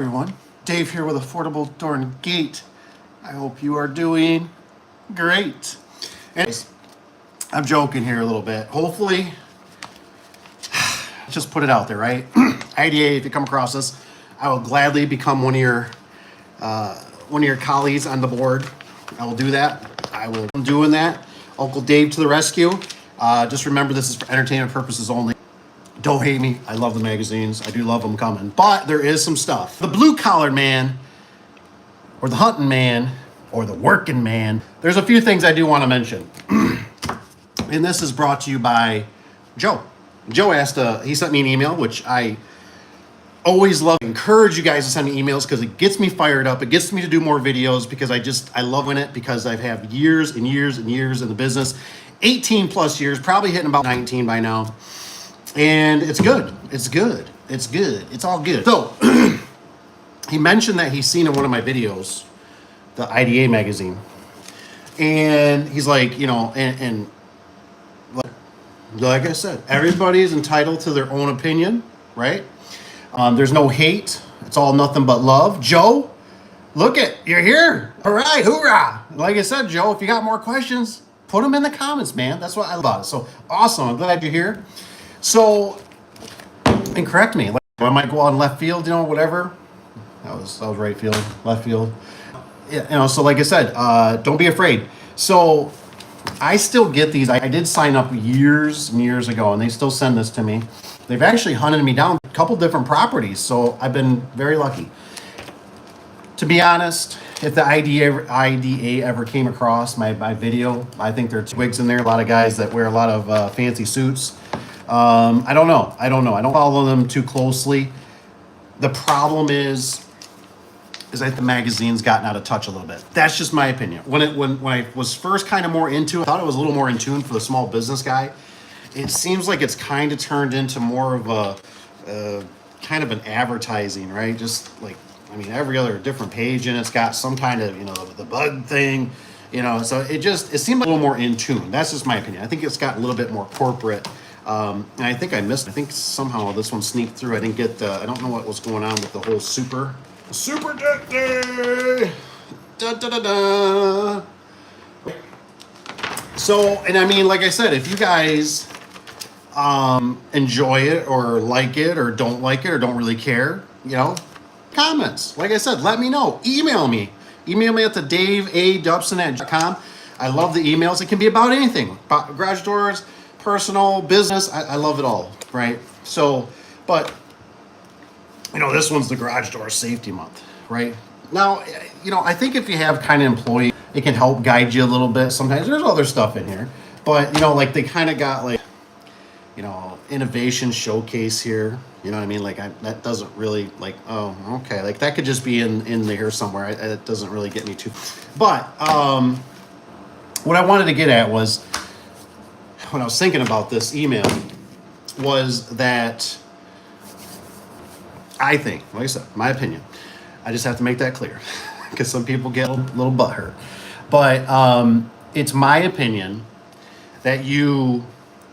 Everyone, Dave here with Affordable Door and Gate. I hope you are doing great. Anyways, I'm joking here a little bit. Hopefully, just put it out there, right? IDA, if you come across this, I will gladly become one of your colleagues on the board. I will do that. I will be doing that. Uncle Dave to the rescue. Just remember, this is for entertainment purposes only. Don't hate me. I love the magazines. I do love them coming. But there is some stuff. The blue-collar man, or the hunting man, or the working man, there's a few things I do want to mention. And this is brought to you by Joe. Joe he sent me an email, which I always love. Encourage you guys to send me emails because it gets me fired up. It gets me to do more videos because I love it because I've had years and years and years in the business. 18 plus years, probably hitting about 19 by now. And it's good. It's good. It's good. It's all good. So he mentioned that he's seen in one of my videos, the IDA magazine. And he's like, and like I said, everybody's entitled to their own opinion, right? There's no hate. It's all nothing but love. Joe, you're here. All right, hoorah. Like I said, Joe, if you got more questions, put them in the comments, man. That's what I love about it. So awesome. I'm glad you're here. So, and correct me, like, I might go out in left field, whatever. That was right field, left field. Yeah, so like I said, don't be afraid. So, I still get these. I did sign up years and years ago, and they still send this to me. They've actually hunted me down a couple different properties, so I've been very lucky. To be honest, if the IDA ever came across my video, I think there are twigs in there. A lot of guys that wear a lot of fancy suits. I don't know. I don't follow them too closely. The problem is I think the magazine's gotten out of touch a little bit. That's just my opinion. When I was first kind of more into it, I thought it was a little more in tune for the small business guy. It seems like it's kind of turned into more of a kind of an advertising, right? Just like, every other different page, and it's got some kind of, the bug thing, so it seemed like a little more in tune. That's just my opinion. I think it's got a little bit more corporate. And I think I missed. I think somehow this one sneaked through. I didn't get. I don't know what was going on with the whole super deck day. Da, da, da, da. So, and like I said, if you guys enjoy it or like it or don't like it or don't really care, comments. Like I said, let me know. Email me. Email me at the Daveadubson@com. I love the emails. It can be about anything. About garage doors, personal, business. I love it all, right? So, but, this one's the garage door safety month, right? Now, I think if you have kind of employee, it can help guide you a little bit. Sometimes there's other stuff in here, but, like they kind of got like, innovation showcase here. You know what I mean? Like that doesn't really like, oh, okay. Like that could just be in there somewhere. It doesn't really get me too, but, what I wanted to get at was, when I was thinking about this email, was that I think, like I said, my opinion, I just have to make that clear because some people get a little butthurt. But it's my opinion that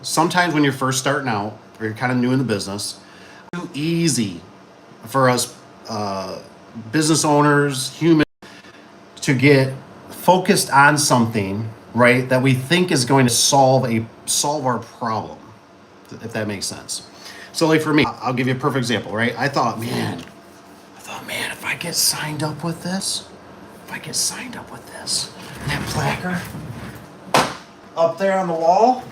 sometimes when you're first starting out or you're kind of new in the business, it's too easy for us business owners, humans, to get focused on something, right, that we think is going to solve our problem, if that makes sense. So like for me, I'll give you a perfect example, right? I thought, man, if I get signed up with this, and that placard up there on the wall,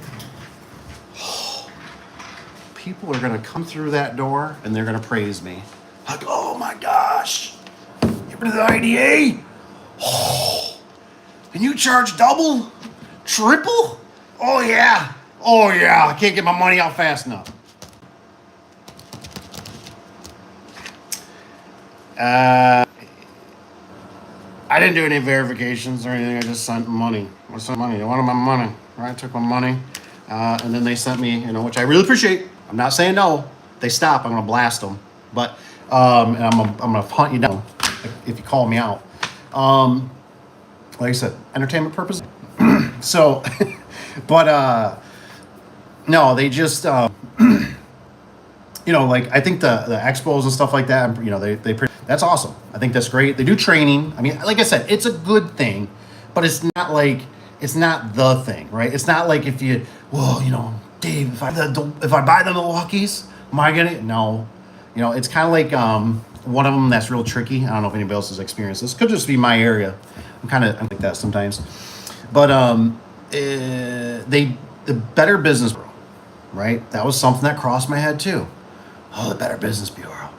people are gonna come through that door and they're gonna praise me. Like, oh my gosh, you're to the IDA? Oh, and you charge double? Triple? Oh yeah, I can't get my money out fast enough. I didn't do any verifications or anything. I just sent money. They wanted my money, right? I took my money, and then they sent me, which I really appreciate. I'm not saying no. If they stop, I'm gonna blast them. But and I'm gonna hunt you down if you call me out. Like I said, entertainment purpose. So, but no, they just like I think the expos and stuff like that, that's awesome. I think that's great. They do training. I mean, like I said, it's a good thing, but it's not the thing, right? It's not like if you, well, Dave, if I buy the Milwaukee's, am I gonna? No, it's kind of like one of them that's real tricky. I don't know if anybody else has experienced this. Could just be my area. I'm like that sometimes, but the Better Business Bureau, right? That was something that crossed my head too. Oh, the Better Business Bureau.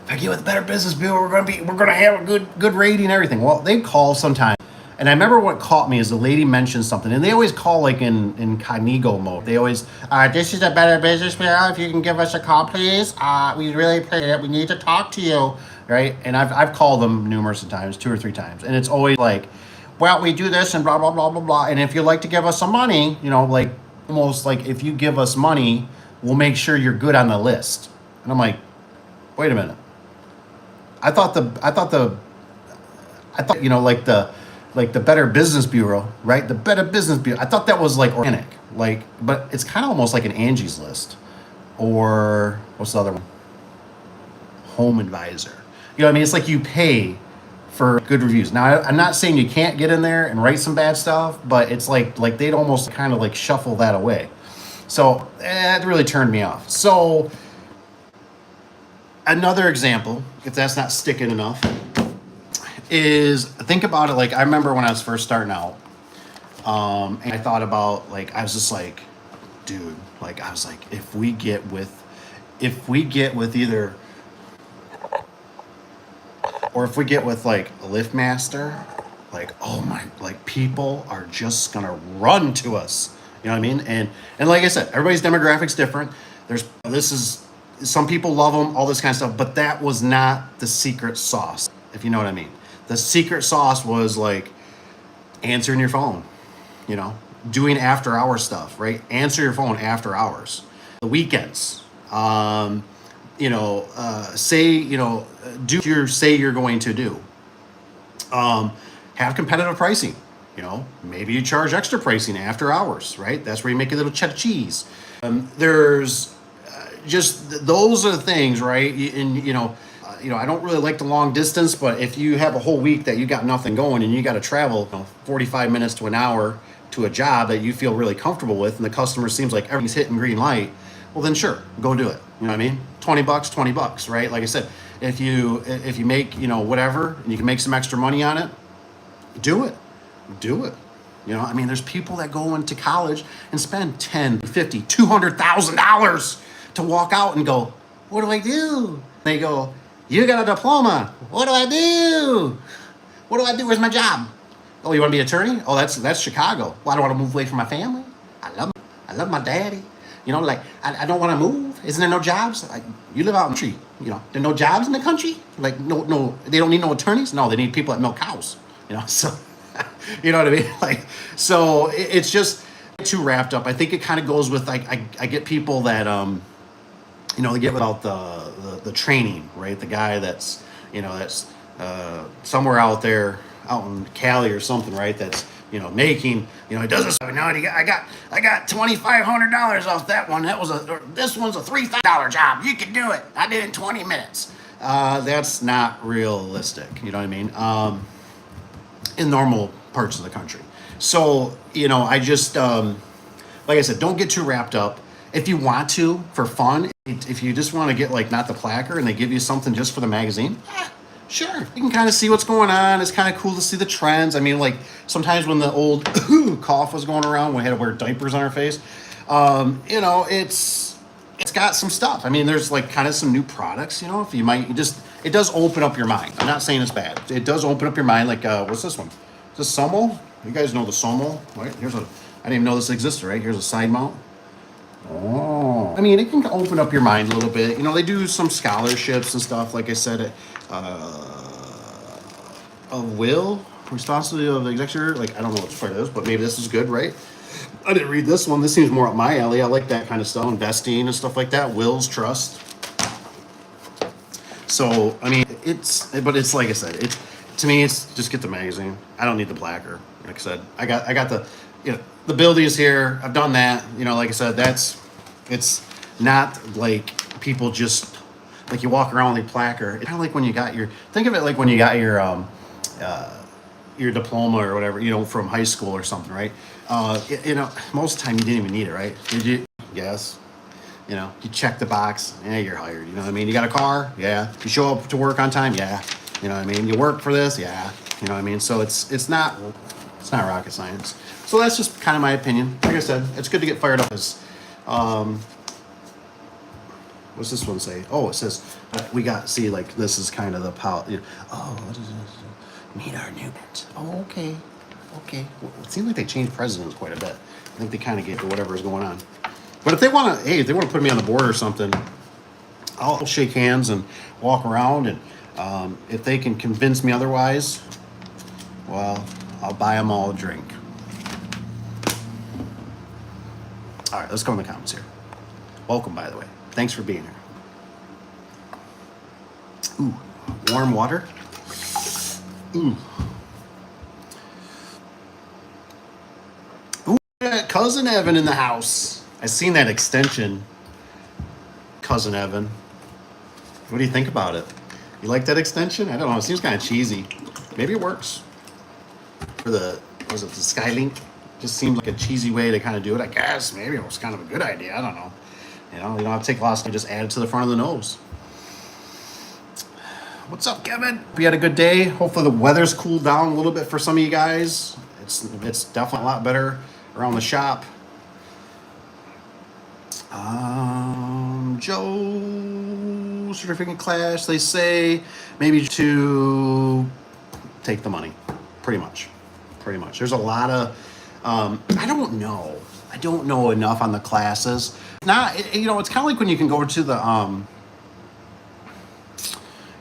If I get with the Better Business Bureau, we're gonna have a good rating and everything. Well, they call sometimes. And I remember what caught me is the lady mentioned something, and they always call like in incognito mode. They always, this is a Better Business Bureau. If you can give us a call, please. We really appreciate it. We need to talk to you, right? And I've called them numerous times, 2 or 3 times, and it's always like, well, we do this and blah blah blah blah blah. And if you'd like to give us some money, like almost like if you give us money, we'll make sure you're good on the list. And I'm like, wait a minute. I thought like the Better Business Bureau, right? The Better Business Bureau. I thought that was like organic, but it's kind of almost like an Angie's List, or what's the other one? Home Advisor. You know what I mean? It's like you pay for good reviews. Now, I'm not saying you can't get in there and write some bad stuff, but it's like they'd almost kind of like shuffle that away. So that really turned me off. So another example, if that's not sticking enough, is think about it like I remember when I was first starting out, and I thought about I was just like, dude, I was like, if we get with either, or if we get with like a LiftMaster, oh my, people are just gonna run to us. You know what I mean? And like I said, everybody's demographic's different. Some people love them, all this kind of stuff, but that was not the secret sauce, if you know what I mean. The secret sauce was answering your phone, doing after hour stuff, right? Answer your phone after hours, the weekends, say you're going to do, have competitive pricing, maybe you charge extra pricing after hours, right? That's where you make a little cheddar cheese. There's just, those are the things, right? I don't really like the long distance, but if you have a whole week that you got nothing going and you got to travel 45 minutes to an hour to a job that you feel really comfortable with, and the customer seems like everything's hitting green light, well then sure, go do it. You know what I mean? $20, right? Like I said, if you make, whatever, and you can make some extra money on it, do it. There's people that go into college and spend $10, $50, $200,000 to walk out and go, what do I do? They go, you got a diploma. What do I do? Where's my job? Oh, you want to be an attorney? Oh, that's Chicago. Well, I don't want to move away from my family. I love my daddy. I don't want to move. Isn't there no jobs? You live out in the country. There are no jobs in the country. No, they don't need no attorneys. No, they need people that milk cows. So you know what I mean? So it's just too wrapped up. I think it kind of goes with I get people that they get without the training, right? The guy that's somewhere out there, out in Cali or something, right? That's making, it doesn't. No, I got $2,500 off that one. This one's a $3,000 job. You can do it. I did it in 20 minutes. That's not realistic. You know what I mean? In normal parts of the country. So I just like I said, don't get too wrapped up. If you want to, for fun, if you just want to get not the placard and they give you something just for the magazine, sure. You can kind of see what's going on. It's kind of cool to see the trends. I mean, sometimes when the old cough was going around, we had to wear diapers on our face. It's got some stuff. I mean, there's kind of some new products, if you might it does open up your mind. I'm not saying it's bad. It does open up your mind. What's this one? Is this Somo? You guys know the Somo, right? I didn't even know this existed, right? Here's a side mount. Oh, I mean, it can open up your mind a little bit. They do some scholarships and stuff. Like I said, responsibility of the executor. I don't know what part it is, but maybe this is good, right? I didn't read this one. This seems more up my alley. I like that kind of stuff, investing and stuff like that. Wills, trust. So, I mean, it's like I said, to me, it's just get the magazine. I don't need the placard. Like I said, I got the building is here. I've done that. Like I said, it's not like people just, like you walk around with a placard. It's kind of like when you got think of it like when you got your diploma or whatever, from high school or something, right? Most of the time you didn't even need it, right? Did you? Yes. You check the box, yeah, you're hired. You know what I mean? You got a car? Yeah. You show up to work on time? Yeah. You know what I mean? You work for this? Yeah. You know what I mean? So it's not rocket science. So that's just kind of my opinion. Like I said, it's good to get fired up. What's this one say? Oh, it says this is kind of the what is this? Meet our new pets. Oh, okay. Well, it seems like they changed presidents quite a bit. I think they kind of get to whatever is going on. But if they want to put me on the board or something, I'll shake hands and walk around, and if they can convince me otherwise, well, I'll buy them all a drink. All right, let's go in the comments here. Welcome, by the way. Thanks for being here. Ooh, warm water. Ooh. Ooh, Cousin Evan in the house. I seen that extension, Cousin Evan. What do you think about it? You like that extension? I don't know. It seems kind of cheesy. Maybe it works. For the Skylink? Just seems like a cheesy way to kind of do it. I guess maybe it was kind of a good idea. I don't know. You don't have to take a lot of stuff. Just add it to the front of the nose. What's up, Kevin? We had a good day. Hopefully the weather's cooled down a little bit for some of you guys. It's definitely a lot better around the shop. Joe, certificate class, they say maybe to take the money. Pretty much. There's a lot of, I don't know enough on the classes. It's kind of like when you can go to the,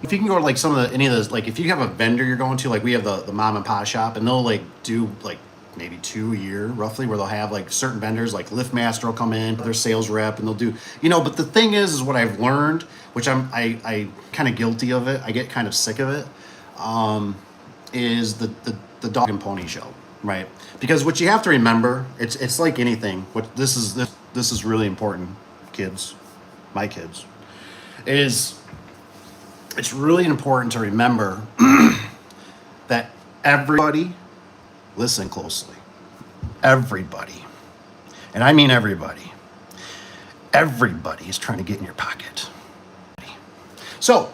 if you can go to like some of any of those, like if you have a vendor you're going to, like we have the mom and pop shop, and they'll like do like maybe 2 a year roughly, where they'll have like certain vendors, like LiftMaster will come in, their sales rep, and they'll do, but the thing is what I've learned, which I kind of guilty of it, I get kind of sick of it, is the dog and pony show, right? Because what you have to remember, it's like anything. What this is really important, kids, my kids, is it's really important to remember that everybody, listen closely, everybody, and I mean everybody is trying to get in your pocket. So,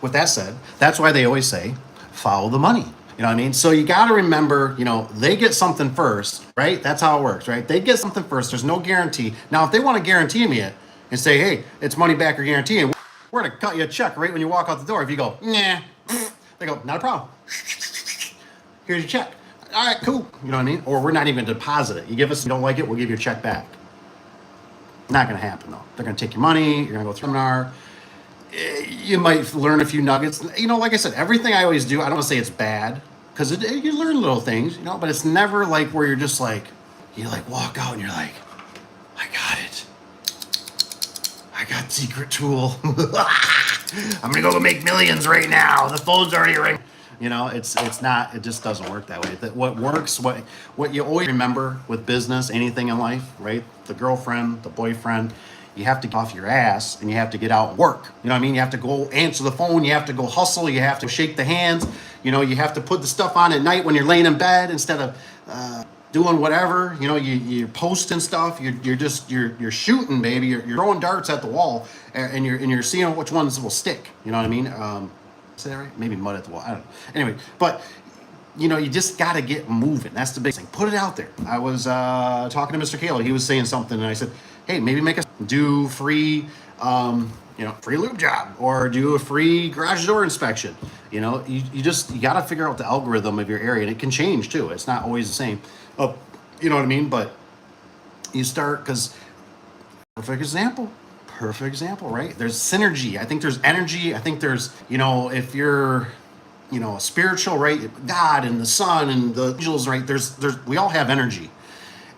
with that said, that's why they always say, follow the money. You know what I mean? So you got to remember, they get something first, right? That's how it works, right? They get something first. There's no guarantee. Now, if they want to guarantee me it and say, hey, it's money back or guarantee, and we're going to cut you a check right when you walk out the door. If you go, nah, they go, not a problem. Here's your check. All right, cool. You know what I mean? Or we're not even going to deposit it. You give us, you don't like it, we'll give you your check back. Not going to happen, though. They're going to take your money. You're going to go through an hour. You might learn a few nuggets. Like I said, everything I always do, I don't want to say it's bad, because you learn little things, but it's never like where you're just like, you like walk out and you're like, I got it. I got secret tool. I'm going to go make millions right now. The phone's already ringing. It's not, it just doesn't work that way. What works, what you always remember with business, anything in life, right? The girlfriend, the boyfriend, you have to get off your ass and you have to get out and work. You know what I mean? You have to go answer the phone. You have to go hustle. You have to shake the hands. You have to put the stuff on at night when you're laying in bed instead of doing whatever. You're posting stuff. You're shooting, baby. You're throwing darts at the wall, and you're seeing which ones will stick. You know what I mean? Say that right? Maybe mud at the wall. I don't know. Anyway, but you just got to get moving. That's the big thing. Put it out there. I was talking to Mr. Kayla. He was saying something, and I said, hey, maybe make us do free, free lube job, or do a free garage door inspection. You got to figure out the algorithm of your area, and it can change too. It's not always the same. Oh, you know what I mean? But you start, because perfect example, right? There's synergy. I think there's energy. I think there's, if you're, spiritual, right? God and the sun and the angels, right? We all have energy.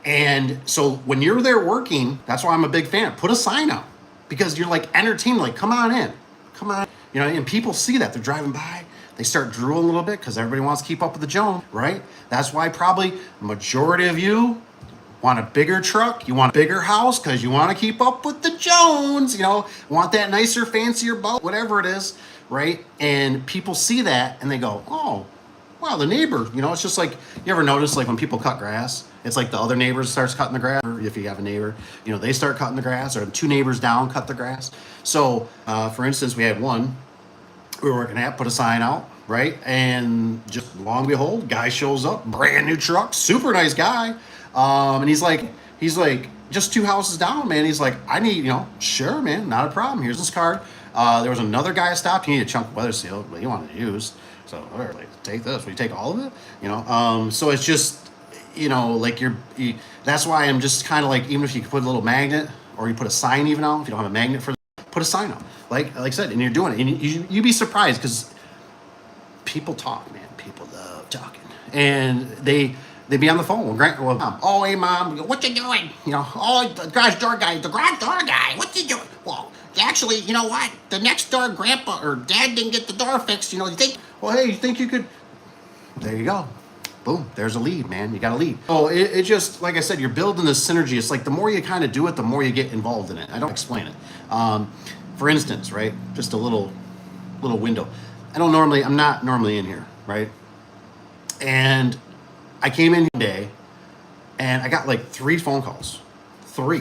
And so when you're there working, that's why I'm a big fan. Put a sign up, because you're like entertained, like, come on in, and people see that. They're driving by, they start drooling a little bit because everybody wants to keep up with the Jones, right? That's why probably the majority of you Want a bigger truck? You want a bigger house because you want to keep up with the Jones, want that nicer, fancier boat, whatever it is, right? And people see that and they go, oh, wow, the neighbor, it's just like, you ever notice like when people cut grass, it's like the other neighbors starts cutting the grass, or if you have a neighbor, they start cutting the grass, or 2 neighbors down cut the grass. So, for instance, we had one we were working at, put a sign out, right? And just lo and behold, guy shows up, brand new truck, super nice guy. And he's like, just 2 houses down, man. He's like, I need, sure, man, not a problem. Here's this card. There was another guy stopped. He needed a chunk of weather seal, but he wanted to use. So, all right, like, take this. We take all of it, So it's just, like that's why I'm just kind of like, even if you put a little magnet or you put a sign even out, if you don't have a magnet for, put a sign out. Like I said, and you're doing it, and you'd be surprised because people talk, man. People love talking, and they be on the phone. Well, mom, oh, hey, mom, what you doing? Oh, the garage door guy, what you doing? Well, actually, you know what? The next door grandpa or dad didn't get the door fixed. You think, well, hey, you think you could? There you go. Boom, there's a lead, man. You got a lead. Oh, it just, like I said, you're building this synergy. It's like the more you kind of do it, the more you get involved in it. I don't explain it. For instance, right, just a little window. I'm not normally in here, right? And I came in today, and I got like 3 phone calls. 3.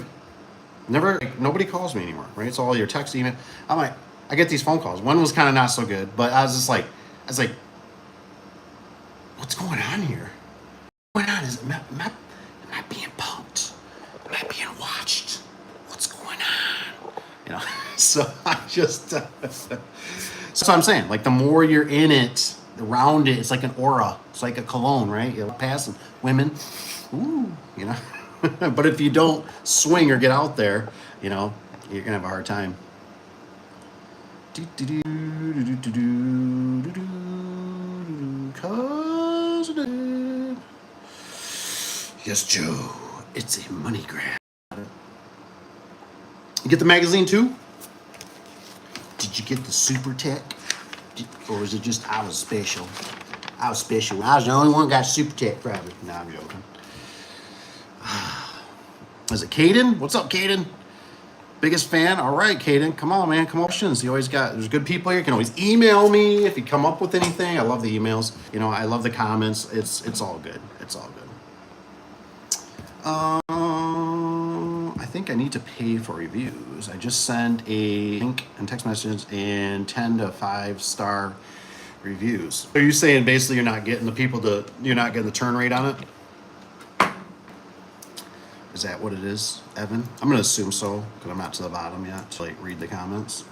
Nobody calls me anymore, right? It's all your text, email. I'm like, I get these phone calls. One was kind of not so good, but I was like, what's going on here? What's going on? Am I being punked? Am I being watched? What's going on? So I just, so I'm saying, like, the more you're in it, around it, it's like an aura. It's like a cologne, right? You pass them, women, ooh, But if you don't swing or get out there, you're gonna have a hard time. Yes, Joe, it's a money grab. You get the magazine too? Did you get the super tech? Or was it just I was special? I was special. I was the only one who got super tech, probably. No, I'm joking. Is it Caden? What's up, Caden? Biggest fan? All right, Caden. Come on, man. Come on. Questions. There's good people here. You can always email me if you come up with anything. I love the emails. I love the comments. It's all good. It's all good. I think I need to pay for reviews. I just sent a link and text messages and 10 to 5-star reviews. Are you saying basically you're not getting the turn rate on it? Is that what it is, Evan? I'm gonna assume so because I'm not to the bottom yet to read the comments.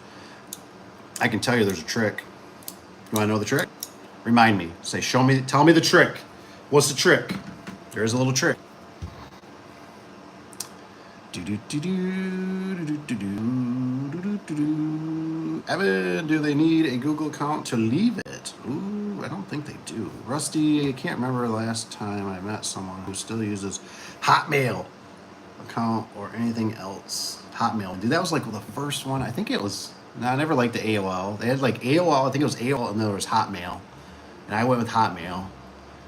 I can tell you there's a trick. You want to know the trick? Remind me. Say, tell me the trick. What's the trick? There is a little trick. Evan, do they need a Google account to leave it? Ooh, I don't think they do. Rusty, I can't remember the last time I met someone who still uses Hotmail account or anything else. Hotmail, dude, that was like the first one. I think it was. No, I never liked the AOL. They had like AOL. I think it was AOL, and then there was Hotmail, and I went with Hotmail.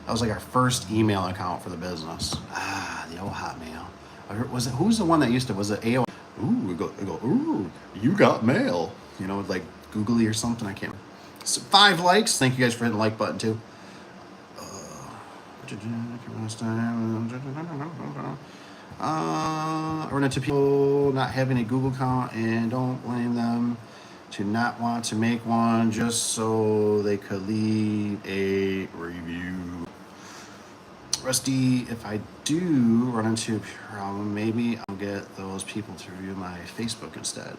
That was like our first email account for the business. The old Hotmail. Was it? Who's the one that used to? Was it AOL? Ooh, we go. Ooh, you got mail. Like Googly or something. I can't remember. So 5 likes. Thank you guys for hitting the like button too. Run into people not having a Google account, and don't blame them to not want to make one just so they could leave a review. Rusty, if I do run into a problem, maybe I'll get those people to review my Facebook instead.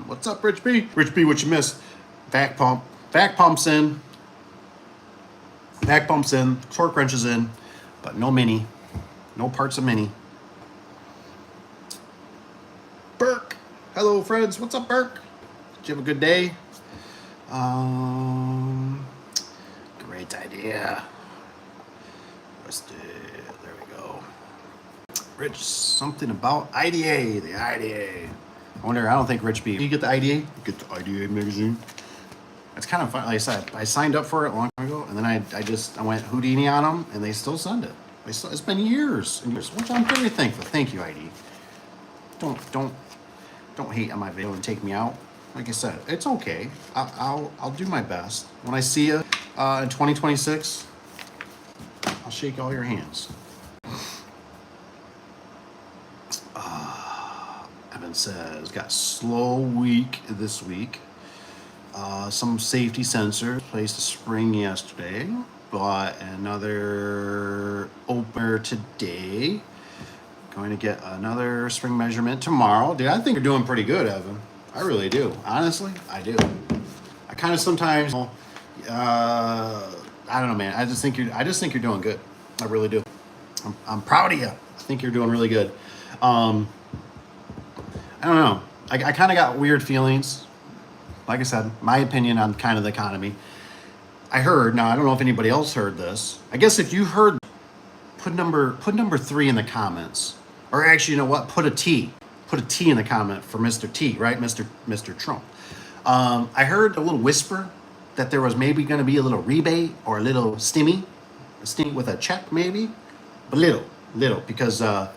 What's up, Rich B? Rich B, what you missed? Vac pump. Vac pumps in. Vac pumps in. Torque wrenches in. But no mini. No parts of mini. Burke. Hello, friends. What's up, Burke? Did you have a good day? Great idea. There we go. Rich, something about IDA. The IDA. I don't think Rich B. Do you get the IDA? You get the IDA magazine. It's kind of fun. Like I said, I signed up for it a long time ago, and then I went Houdini on them, and they still send it. It's been years and years, which I'm very thankful. Thank you, ID. Don't hate on my video and take me out. Like I said, it's okay. I'll do my best. When I see you in 2026, I'll shake all your hands. Evan says, got slow week this week. Some safety sensors placed a spring yesterday. Bought another opener today. Going to get another spring measurement tomorrow. Dude, I think you're doing pretty good, Evan. I really do. Honestly, I do. I kind of sometimes, I don't know, man. I just think you're doing good. I really do. I'm proud of you. I think you're doing really good. I don't know. I kind of got weird feelings. Like I said, my opinion on kind of the economy. I heard, now I don't know if anybody else heard this. I guess if you heard, put number 3 in the comments. Or actually, you know what? Put a T. Put a T in the comment for Mr. T, right? Mr. Trump. I heard a little whisper that there was maybe going to be a little rebate or a little stimmy with a check maybe. But little, because the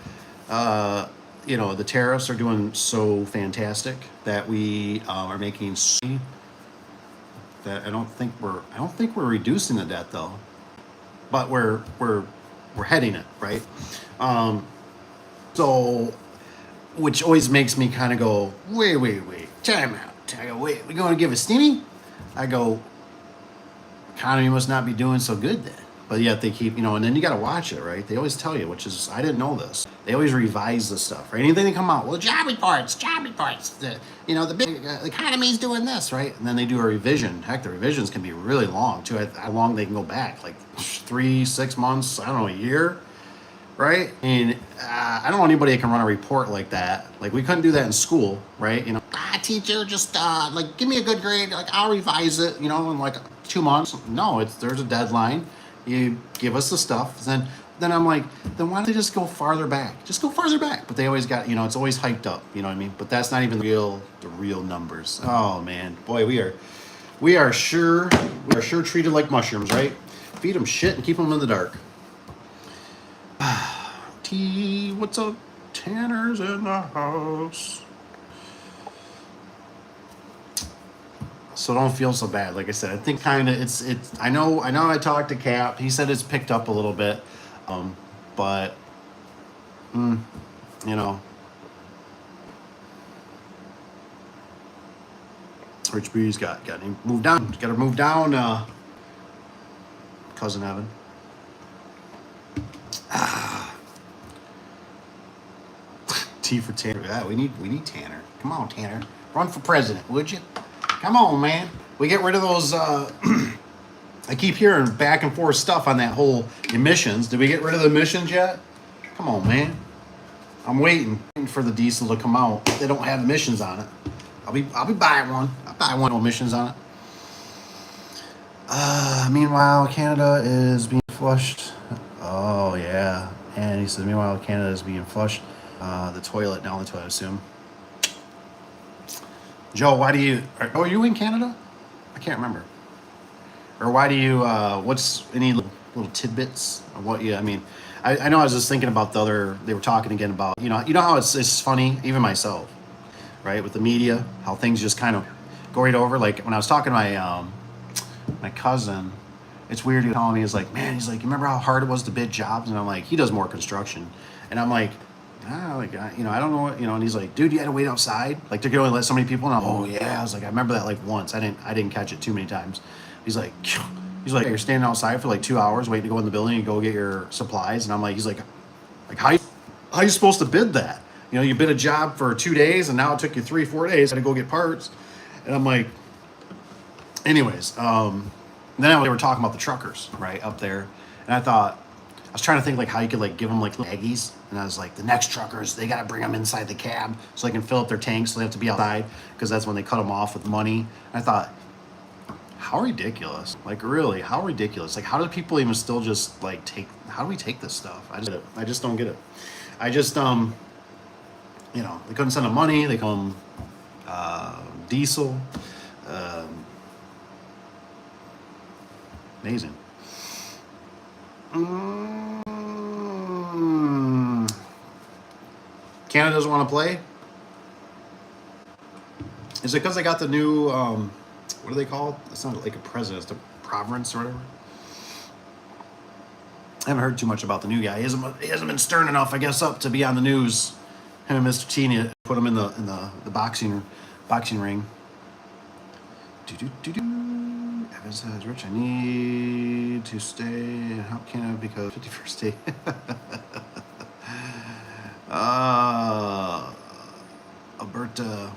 tariffs are doing so fantastic that we are making that I don't think we're reducing the debt though, but we're heading it right. So, which always makes me kind of go, wait, time out. I go, wait, we going to give a stimmy? I go, economy must not be doing so good then. But yet they keep, and then you got to watch it, right? They always tell you, which is, I didn't know this. They always revise the stuff, right? Anything they come out, well, job reports. The big economy's doing this, right? And then they do a revision. Heck, the revisions can be really long, too. How long they can go back, like 3-6 months, I don't know, a year, right? And I don't know anybody that can run a report like that. Like, we couldn't do that in school, right? Teacher, just, give me a good grade. Like, I'll revise it, in like 2 months. No, there's a deadline. You give us the stuff, then I'm like, then why don't they just go farther back? Just go farther back. But they always got, it's always hyped up, you know what I mean? But that's not even the real numbers. Oh man, boy, we are sure treated like mushrooms, right? Feed them shit and keep them in the dark. T, what's up? Tanner's in the house. So don't feel so bad. Like I said, I think kind of it's. I know. I talked to Cap. He said it's picked up a little bit, but Rich B's got him moved down. Got to move down. Cousin Evan. T for Tanner. Yeah, we need Tanner. Come on, Tanner. Run for president, would you? Come on, man. We get rid of those, I keep hearing back and forth stuff on that whole emissions. Did we get rid of the emissions yet? Come on, man. I'm waiting for the diesel to come out. They don't have emissions on it. I'll be buying one. I'll buy one with emissions on it. Meanwhile, Canada is being flushed. Oh, yeah. And he says, meanwhile, Canada is being flushed. The toilet, down the toilet, I assume. Joe, why do you... Are you in Canada? I can't remember. Or why do you... what's any little tidbits? Of what you... I mean, I know I was just thinking about the other... They were talking again about... You know how it's funny? Even myself, right? With the media, how things just kind of go right over. Like, when I was talking to my cousin, it's weird. He was telling me, he's like, man, you remember how hard it was to bid jobs? And I'm like, he does more construction. And I'm like... I don't know what, and he's like, dude, you had to wait outside? Like, they're going to let so many people in? Oh, yeah. I was like, I remember that like once. I didn't catch it too many times. He's like, you're standing outside for like 2 hours waiting to go in the building and go get your supplies. And I'm like, he's like, how you supposed to bid that? You bid a job for 2 days and now it took you 3-4 days to go get parts. And I'm like, anyways, then they were talking about the truckers, right, up there. And I was trying to think like how you could like give them like little baggies, and I was like, the next truckers, they got to bring them inside the cab so they can fill up their tanks, so they have to be outside because that's when they cut them off with money. And I thought, how ridiculous! Like really, how ridiculous! Like how do people even still just like take? How do we take this stuff? I just don't get it. I just they couldn't send them money. They come diesel. Amazing. Canada doesn't want to play? Is it because they got the new, what do they call it? It's not like a president, it's a province or whatever. I haven't heard too much about the new guy. He hasn't been stern enough, I guess, up to be on the news. Him and Mr. Tina put him in the boxing ring. Evans says, Rich, I need to stay and help Canada because 51st day. Alberta.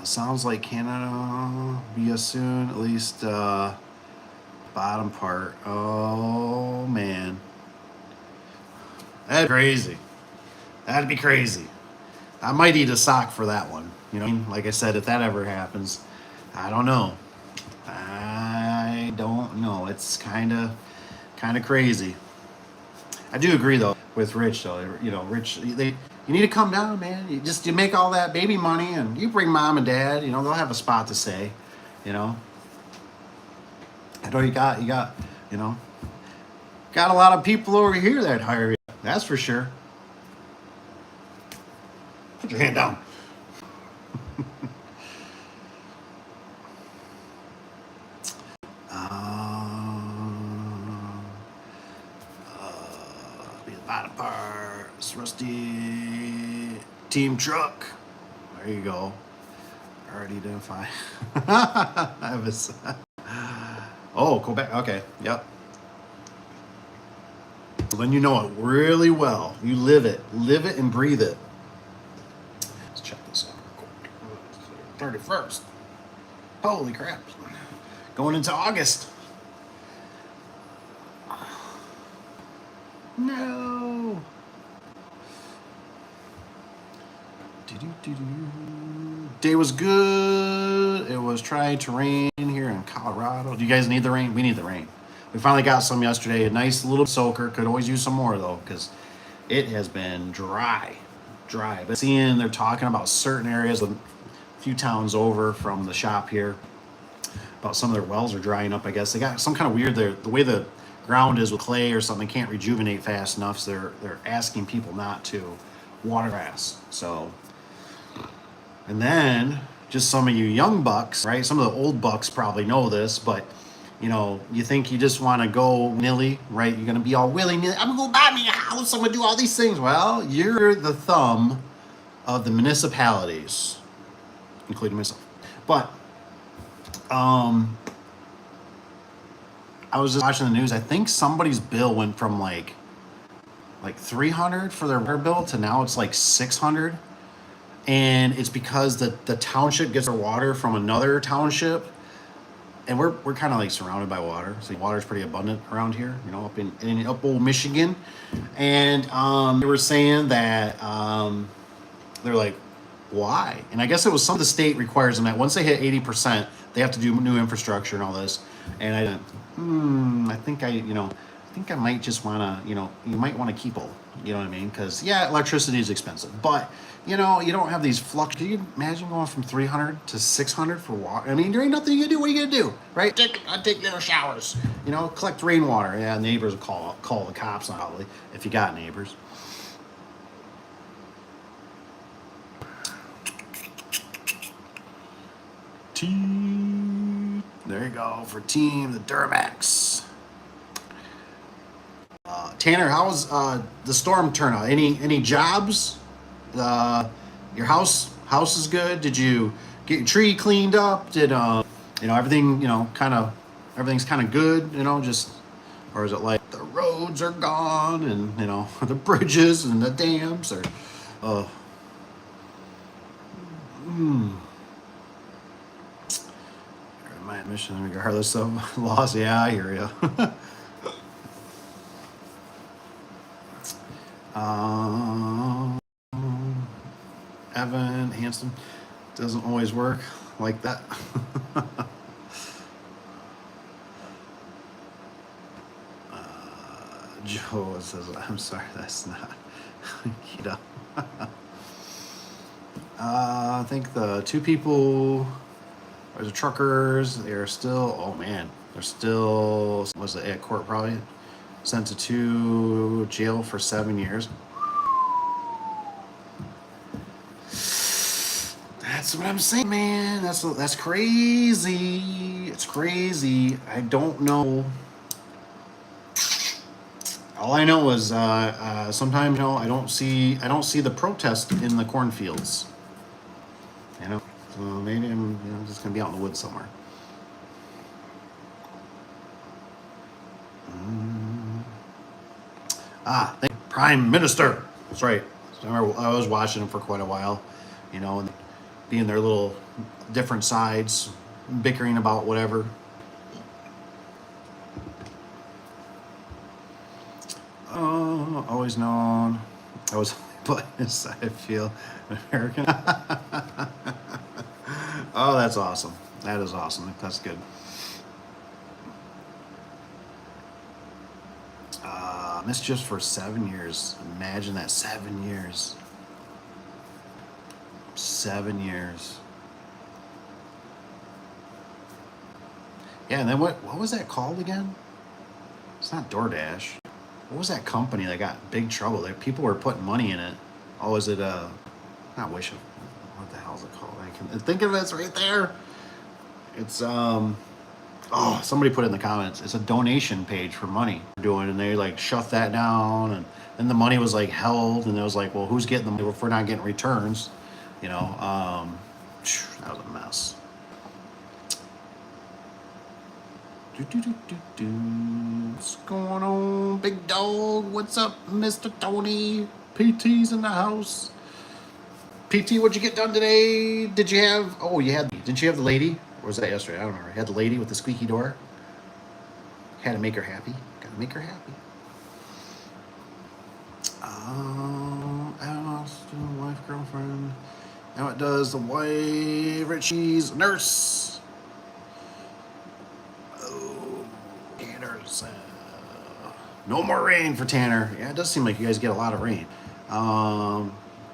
Sounds like Canada be us soon, at least bottom part. Oh man, that's crazy. That'd be crazy. I might eat a sock for that one. You know, like I said, if that ever happens, I don't know. It's kind of crazy. I do agree though with Rich though. You know, Rich, you need to come down, man. You make all that baby money and you bring mom and dad. You know, they'll have a spot to say. You know, I know you got you know, got a lot of people over here that hire you. That's for sure. Put your hand down. Be the bottom part. It's rusty team truck. There you go. Already identify. Oh, Quebec. Okay. Yep. Then you know it really well. You live it and breathe it. Let's check this out real quick. 31st. Holy crap. Going into August. No. Day was good. It was trying to rain here in Colorado. Do you guys need the rain? We need the rain. We finally got some yesterday. A nice little soaker. Could always use some more though, because it has been dry. But seeing they're talking about certain areas, a few towns over from the shop here, about some of their wells are drying up. I guess they got some kind of weird. The way the ground is with clay or something can't rejuvenate fast enough. So they're asking people not to water grass. So. And then, just some of you young bucks, right? Some of the old bucks probably know this, but, you know, you think you just want to go nilly, right? You're going to be all willy-nilly. I'm going to go buy me a house. I'm going to do all these things. Well, you're the thumb of the municipalities, including myself. But, I was just watching the news. I think somebody's bill went from like $300 for their water bill to now it's like $600. And it's because the township gets their water from another township, and we're kind of like surrounded by water. So water's pretty abundant around here, you know, up old Michigan. And they were saying that they're like, why? And I guess it was some of the state requires them that once they hit 80%, they have to do new infrastructure and all this. And I didn't. I think I might just want to, you know, you might want to keep old. You know what I mean? Because, yeah, electricity is expensive. But, you know, you don't have these flux. Can you imagine going from 300 to 600 for water? I mean, there ain't nothing you can do. What are you going to do? Right? I take little showers. You know, collect rainwater. Yeah, neighbors will call the cops probably if you got neighbors. There you go for team the Duramax. Tanner, how was the storm turnout? Any jobs? Your house is good. Did you get your tree cleaned up? Did everything everything's kind of good? You know, just, or is it like the roads are gone and the bridges and the dams are my admission regardless of loss. Yeah, I hear you. Evan Hanson doesn't always work like that. Joe says, I'm sorry, that's not keto. I think the two people, or the truckers, they're still, was it at court probably? sent to jail for 7 years. That's what I'm saying, man. That's crazy. It's crazy. I don't know. All I know is sometimes I don't see the protest in the cornfields. So maybe I'm just gonna be out in the woods somewhere. Prime Minister. That's right. So I was watching them for quite a while, and being their little different sides, bickering about whatever. Always known. I was biased. I feel American. Oh, that's awesome. That is awesome. That's good. This just for 7 years. Imagine that, 7 years. 7 years. Yeah, and then what was that called again? It's not DoorDash. What was that company that got big trouble? People were putting money in it. Oh, is it not Wish? What the hell is it called? I can think of it. It's right there. It's somebody put it in the comments. It's a donation page for money doing, and they like shut that down, and then the money was like held, and it was like, well, who's getting the money if we're not getting returns? That was a mess. What's going on, big dog? What's up, Mr. Tony? PT's in the house. PT, what'd you get done today? Didn't you have the lady? Or was that yesterday? I don't remember. Had the lady with the squeaky door. Had to make her happy. Gotta make her happy. Wife, girlfriend. Now it does the wife, Richie's nurse. Oh, Tanner's. No more rain for Tanner. Yeah, it does seem like you guys get a lot of rain.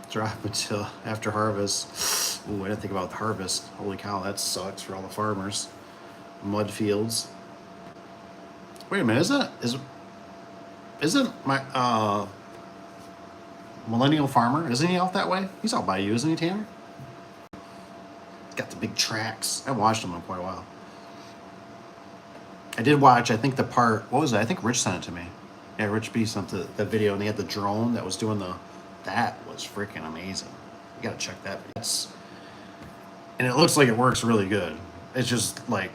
Drop until after harvest. Ooh, I didn't think about the harvest. Holy cow, that sucks for all the farmers. Mud fields. Wait a minute, isn't my millennial farmer, isn't he out that way? He's out by you, isn't he, Tanner? He's got the big tracks. I haven't watched him in quite a while. I did watch, I think the part, what was it? I think Rich sent it to me. Yeah, Rich B sent the video, and they had the drone that was doing that was freaking amazing. You gotta check that. And it looks like it works really good. It's just like,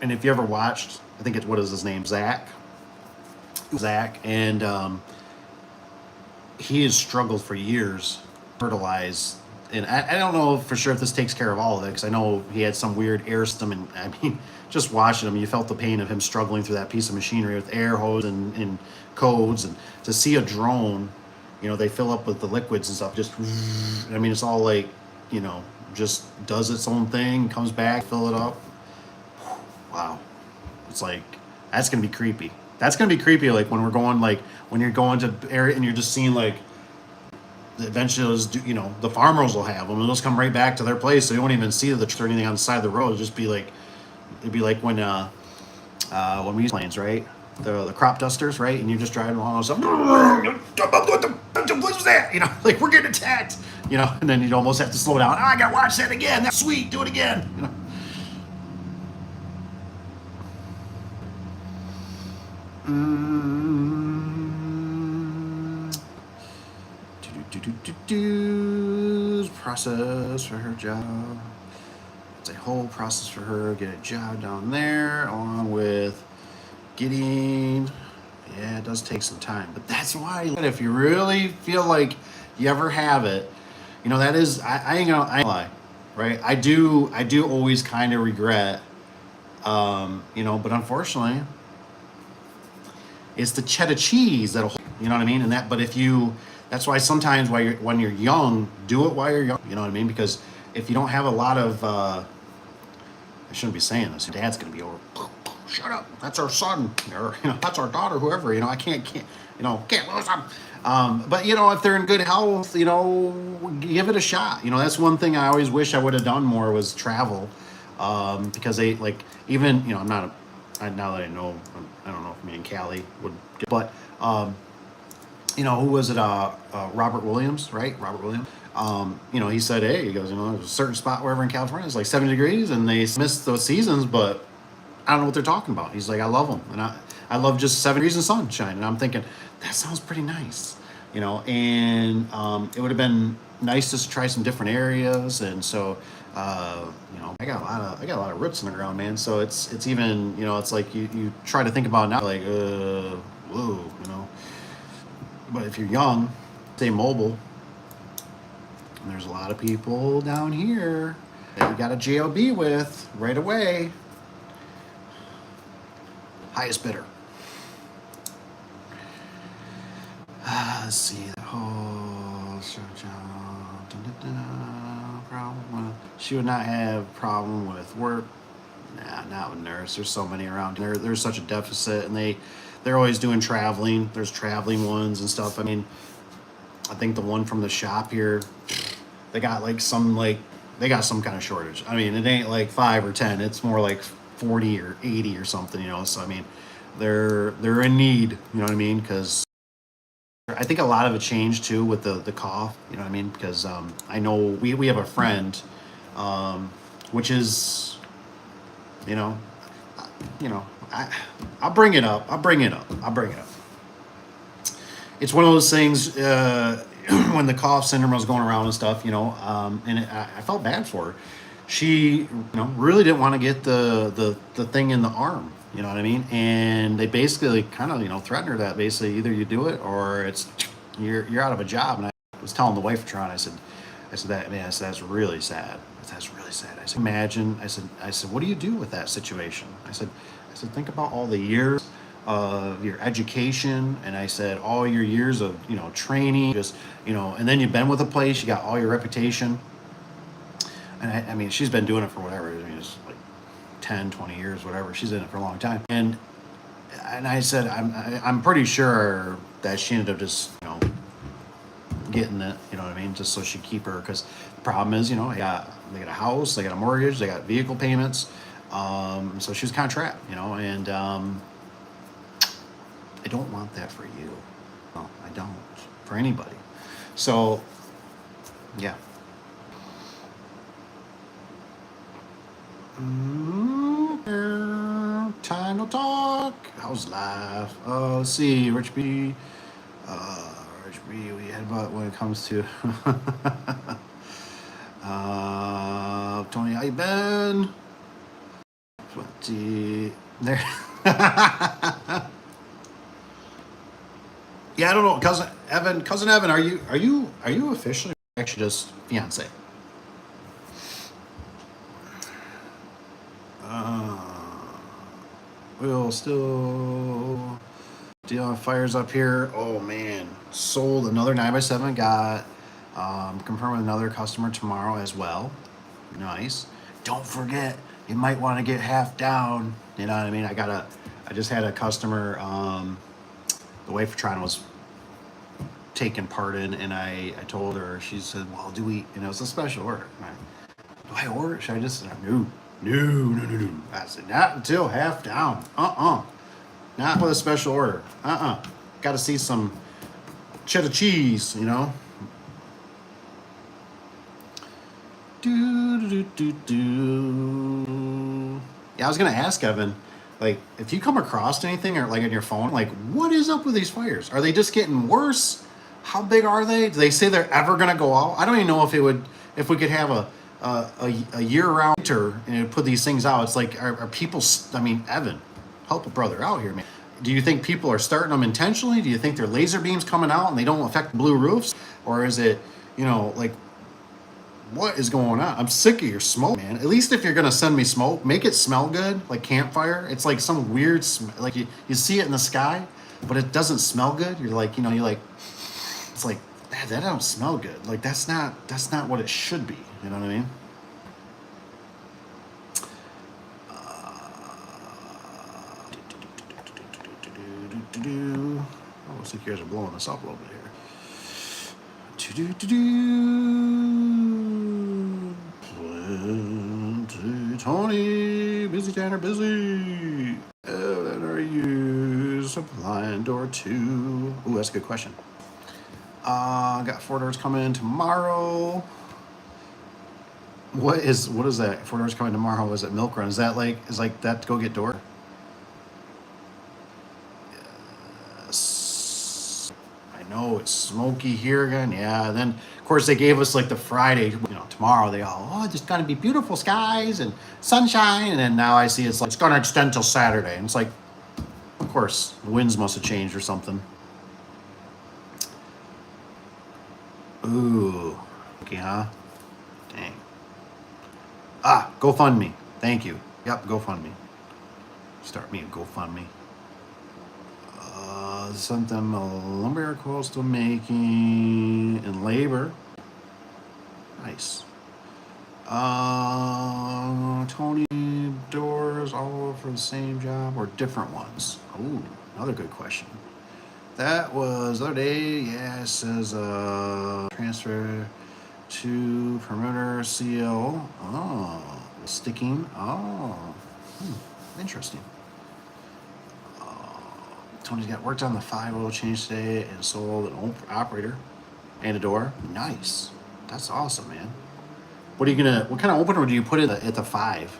and if you ever watched, I think what is his name? Zach, and he has struggled for years to fertilize. And I don't know for sure if this takes care of all of it, because I know he had some weird air system, and I mean, just watching him, you felt the pain of him struggling through that piece of machinery with air hose and codes, and to see a drone, they fill up with the liquids and stuff, just, I mean, it's all like, just does its own thing, comes back, fill it up. Wow. It's like, that's going to be creepy. That's going to be creepy, like when you're going to area and you're just seeing like, eventually, the farmers will have them, and they'll just come right back to their place, so you won't even see the truck or anything on the side of the road. It'll just be like, when we use planes, right? The crop dusters, right? And you're just driving along, and what was that? Like, we're getting attacked, and then you'd almost have to slow down. I gotta watch that again. That's sweet. Do it again. Process for her job. It's a whole process for her. Get a job down there, along with getting. Yeah, it does take some time, but that's why. If you really feel like you ever have it, that is. I ain't gonna lie, right? I do always kind of regret, but unfortunately, it's the cheddar cheese that'll. You know what I mean? But if you. That's why sometimes when you're young, do it while you're young. You know what I mean? Because if you don't have a lot of, I shouldn't be saying this. Your dad's gonna be over. Shut up. That's our son, or that's our daughter. Whoever. I can't lose them. But if they're in good health, give it a shot. That's one thing I always wish I would have done more was travel, because they like even I'm not now that I know, I don't know if me and Callie would get, but who was it? Robert Williams, right? Robert Williams. He said, hey, he goes, there's a certain spot wherever in California, it's like 70 degrees, and they missed those seasons, but I don't know what they're talking about. He's like, I love them, and I love just 7 degrees of sunshine, and I'm thinking that sounds pretty nice, and it would have been nice just to try some different areas, and so. I got a lot of roots in the ground, man. So it's even, it's like you try to think about it now, like, whoa, But if you're young, stay mobile. And there's a lot of people down here that you got a JOB with right away. Highest bidder. Let's see. Oh, problem. She would not have problem with work. Nah, not with nurse. There's so many around. There's such a deficit, and they're always doing traveling. There's traveling ones and stuff. I mean, I think the one from the shop here, they got some kind of shortage. I mean, it ain't like 5 or 10. It's more like 40 or 80 or something. So I mean, they're in need. You know what I mean? Because I think a lot of it changed too with the cough. You know what I mean? Because I know we have a friend, which is, I'll bring it up. It's one of those things when the cough syndrome was going around and stuff, and I felt bad for her. She, really didn't want to get the thing in the arm. You know what I mean? And they basically kind of, threatened her that basically either you do it or you're out of a job. And I was telling the wife, Tron, I said that's really sad. That's really sad. I said, imagine. I said, what do you do with that situation? I said, think about all the years of your education, and I said all your years of training, just and then you've been with a place, you got all your reputation. And I mean, she's been doing it for whatever. I mean, it's like 10, 20 years, whatever. She's in it for a long time. And I said, I'm pretty sure that she ended up just, getting it, you know what I mean? Just so she keep her, because the problem is, they got a house, they got a mortgage, they got vehicle payments. So she was kind of trapped, and I don't want that for you. No, I don't. For anybody. So, yeah. Time to talk. How's life? Let's see. Rich B. We had about when it comes to Tony, how you been? 20 there. Yeah, I don't know, cousin Evan. Are you officially actually just fiance? We'll still deal on fires up here. Oh man, sold another 9x7. Got confirmed with another customer tomorrow as well. Nice. Don't forget, you might want to get half down. You know what I mean? I just had a customer. The wife Tron was taking part in, and I told her. She said, "Well, do we?" And it was a special order. Do I order it? Should I just? No. I said, not until half down. Not with a special order. Got to see some cheddar cheese, Yeah, I was gonna ask Evan, like, if you come across anything or like on your phone, like, what is up with these fires? Are they just getting worse? How big are they? Do they say they're ever gonna go out? I don't even know if we could have a year-round winter and put these things out. It's like, are people? I mean, Evan, help a brother out here, man. Do you think people are starting them intentionally? Do you think they're laser beams coming out and they don't affect blue roofs, or is it, like, what is going on? I'm sick of your smoke, man. At least if you're gonna send me smoke, make it smell good, like campfire. It's like some weird, like you see it in the sky, but it doesn't smell good. You're like, it's like that don't smell good. Like that's not what it should be. You know what I mean? Oh, looks like you guys are blowing us up a little bit here. Tony, busy Tanner, busy. are you supplying door to? Ooh, that's a good question. Got 4 doors coming in tomorrow. What is that? 4 doors coming tomorrow. Is it milk run? Is that like that to go get door? Yes. I know it's smoky here again. Yeah. And then of course they gave us like the Friday. Tomorrow they all there's gonna be beautiful skies and sunshine. And then now I see it's gonna extend till Saturday. And it's like, of course, the winds must have changed or something. Ooh. Okay, huh? Dang. GoFundMe. Thank you. Yep, GoFundMe. Start me a GoFundMe. Something lumber quote still making in labor. Nice. Tony doors all for the same job or different ones? Ooh, another good question. That was the other day. Yeah, it says transfer to perimeter CO. Oh, sticking. Oh, interesting. Tony's got worked on the 5 oil change today and sold an operator and a door. Nice. That's awesome, man. What kind of opener do you put in at the 5?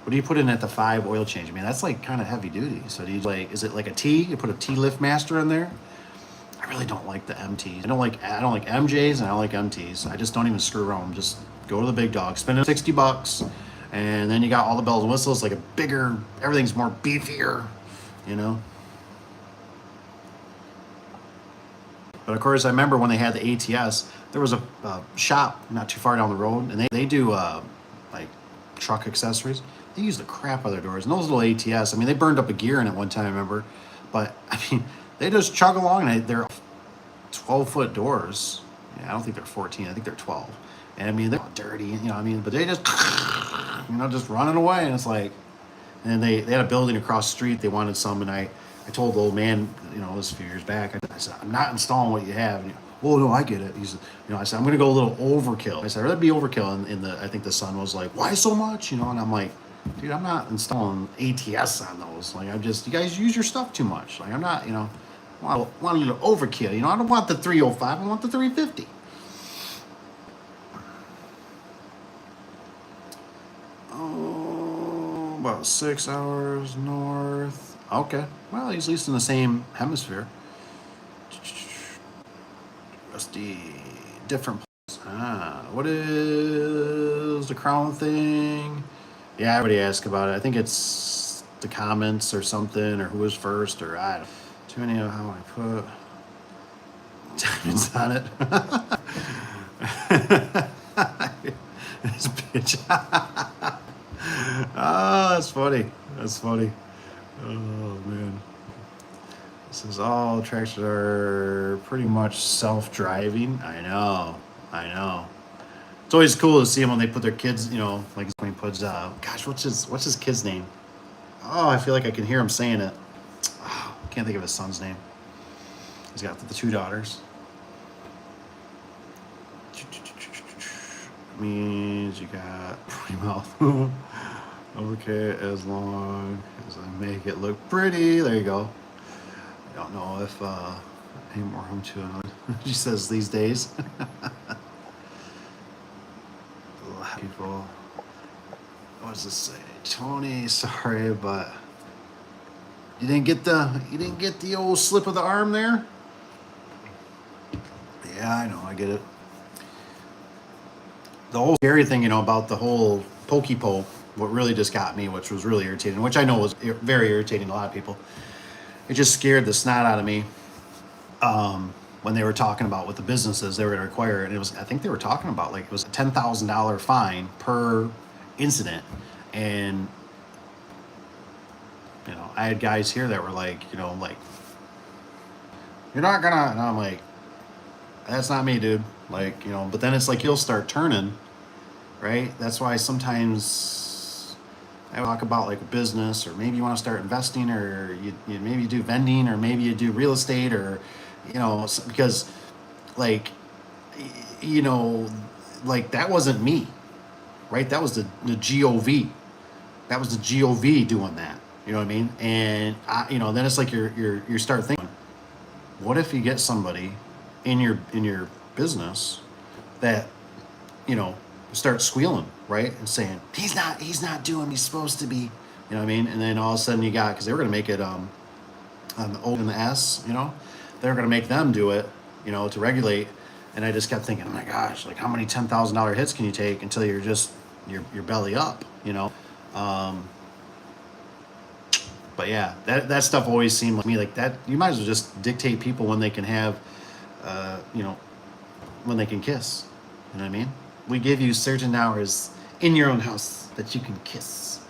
What do you put in at the 5 oil change? I mean, that's like kind of heavy duty. So do you is it like a T? You put a T lift master in there? I really don't like the MTs. I don't like MJs and I don't like MTs. I just don't even screw around. Just go to the big dog, spend $60, and then you got all the bells and whistles, like a bigger, everything's more beefier, But of course, I remember when they had the ATS, there was a shop not too far down the road, and they do like truck accessories. They use the crap out of their doors. And those little ATS, I mean, they burned up a gear in it one time, I remember. But, I mean, they just chug along, and they're 12-foot doors. Yeah, I don't think they're 14. I think they're 12. And, I mean, they're all dirty, but they just, just running away. And it's like, and they had a building across the street. They wanted some, and I told the old man, this was a few years back, I said, I'm not installing what you have. And oh, no, I get it. He said, I said, I'm going to go a little overkill. I said, I'd rather be overkill. And I think the son was like, why so much? And I'm like, dude, I'm not installing ATS on those. Like, you guys use your stuff too much. Like, I'm not, I want a little overkill. I don't want the 305. I want the 350. Oh, about 6 hours north. Okay. Well, he's at least in the same hemisphere. Rusty, different place. What is the crown thing? Yeah, everybody asked about it. I think it's the comments or something, or who was first, or I don't know. Too many of how I put diamonds on it. This bitch. Oh, that's funny. That's funny. Oh, man. This is all tractors are pretty much self-driving. I know. It's always cool to see them when they put their kids, like when he puts, gosh, what's his kid's name? Oh, I feel like I can hear him saying it. Oh, can't think of his son's name. He's got the 2 daughters. Means you got pretty mouth. Okay, as long as I make it look pretty. There you go. I don't know if any more home to another. She says these days. People, what does this say? Tony, sorry, but you didn't get the old slip of the arm there. Yeah, I know, I get it. The whole scary thing, about the whole pokey poke, what really just got me, which was really irritating, which I know was very irritating to a lot of people. It just scared the snot out of me. When they were talking about what the businesses they were going to require, and I think they were talking about it was a $10,000 fine per incident, and I had guys here that were like, you're not gonna, and I'm like, that's not me, dude. But then it's like he'll start turning, right? That's why sometimes I talk about a business, or maybe you want to start investing, or you maybe do vending, or maybe you do real estate, or because that wasn't me, right? That was the GOV. That was the GOV doing that. You know what I mean? And then it's like you start thinking, what if you get somebody in your business that starts squealing, right, and saying he's not doing what he's supposed to be. You know what I mean? And then all of a sudden you got, because they were going to make it on the O and the S, they were going to make them do it, to regulate. And I just kept thinking, oh my gosh, like how many $10,000 hits can you take until you're just your belly up. But yeah, that stuff always seemed like me like that. You might as well just dictate people when they can have, when they can kiss. You know what I mean? We give you certain hours in your own house that you can kiss.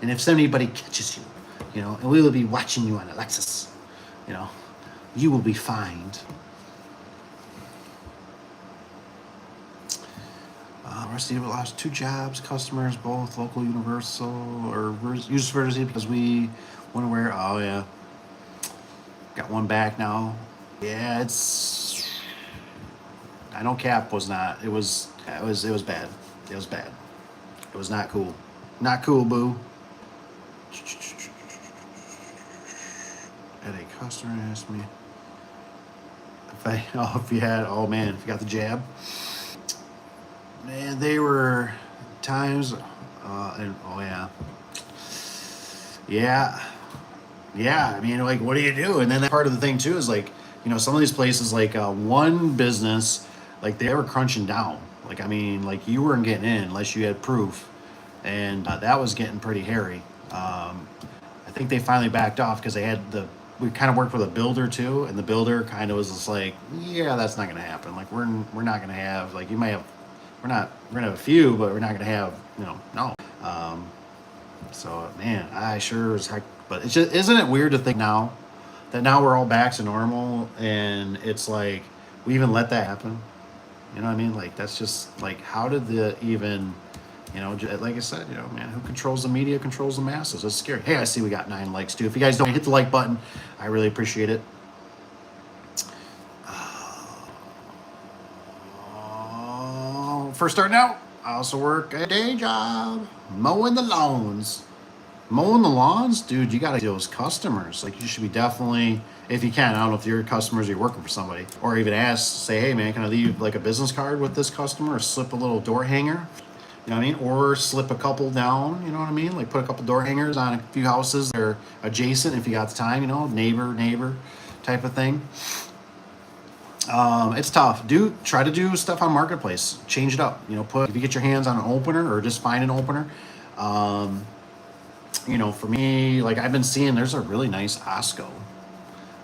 And if anybody catches you, and we will be watching you on Alexis, you will be fined. Rusty lost 2 jobs, customers, both local Universal or University, because we want to wear. Oh yeah, got one back now. Yeah, I know Cap was not. It was bad. It was bad. It was not cool. Not cool, boo. Had a customer asked me if you got the jab. Man, they were times, and oh yeah. I mean, like, what do you do? And then that part of the thing too is like, some of these places, like one business, like they were crunching down. Like, I mean, like you weren't getting in unless you had proof, and that was getting pretty hairy. I think they finally backed off because we kind of worked with a builder too, and the builder kind of was just like, yeah, that's not going to happen. Like, we're not going to have, like, you might have. We're gonna have a few, but we're not gonna have, no. So man, I sure as heck. But it's just, isn't it weird to think now that we're all back to normal, and it's like we even let that happen? You know what I mean? Like, that's just like, how did the even, like I said, man, who controls the media controls the masses. It's scary. Hey, I see we got 9 likes too. If you guys don't hit the like button, I really appreciate it. First starting out, I also work a day job, mowing the lawns. Mowing the lawns, dude, you gotta get those customers. Like, you should be definitely, if you can, I don't know if your customers, you're working for somebody, or even say, hey man, can I leave like a business card with this customer, or slip a little door hanger? You know what I mean? Or slip a couple down, you know what I mean? Like, put a couple door hangers on a few houses that are adjacent if you got the time, neighbor type of thing. It's tough. Try to do stuff on Marketplace. Change it up. If you get your hands on an opener, or just find an opener. For me, like, I've been seeing there's a really nice Osco,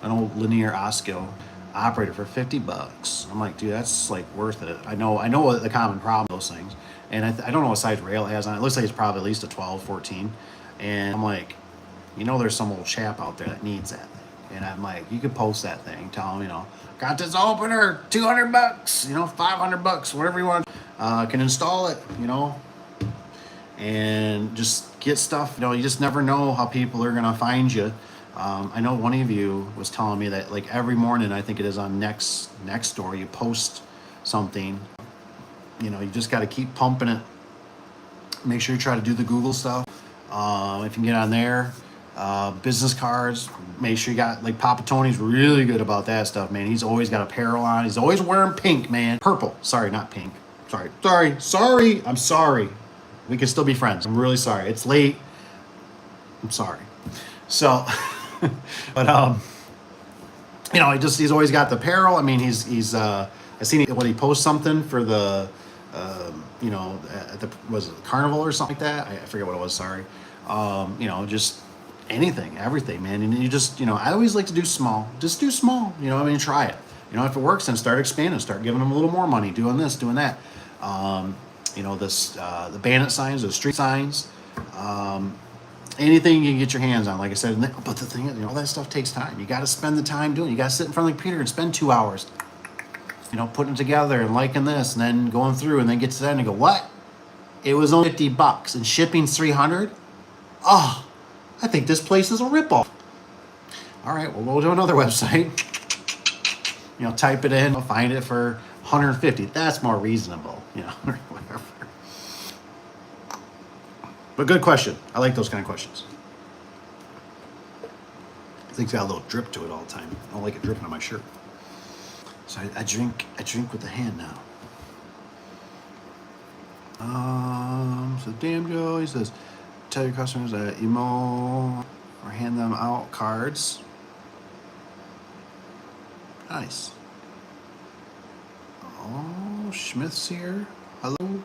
an old linear Osco operator for $50. I'm like, dude, that's like worth it. I know what the common problem those things, and I don't know what size rail it has on it. It looks like it's probably at least a 12, 14. And I'm like, there's some old chap out there that needs that thing. And I'm like, you could post that thing, tell them, got this opener, $200, $500, whatever you want. Can install it, and just get stuff. You just never know how people are gonna find you. I know one of you was telling me that, like, every morning, I think it is on Nextdoor, you post something. You just got to keep pumping it. Make sure you try to do the Google stuff. If you can get on there. Business cards, make sure you got, like, Papa Tony's really good about that stuff, man. He's always got apparel on. He's always wearing pink, man. Purple. Sorry, not pink. Sorry. I'm sorry. We can still be friends. I'm really sorry. It's late. I'm sorry. So, but he's always got the apparel. I mean, he's I seen when he posts something for the at the, was it carnival or something like that? I forget what it was. Sorry. Just anything, everything, man. And you just, I always like to do small. Just do small. Try it. If it works, then start expanding. Start giving them a little more money. Doing this, doing that. The bandit signs, the street signs. Anything you can get your hands on, like I said. But the thing is, all that stuff takes time. You got to spend the time doing it. You got to sit in front of the computer and spend 2 hours, putting it together and liking this, and then going through, and then get to that and go, what? It was only $50 and shipping's $300. Oh, I think this place is a ripoff. All right, well, we'll do another website. Type it in, find it for $150. That's more reasonable, or whatever. But good question. I like those kind of questions. I think it's got a little drip to it all the time. I don't like it dripping on my shirt. So I drink with the hand now. So damn Joe, he says, tell your customers that emo or hand them out cards. Nice. Oh, Schmidt's here. Hello.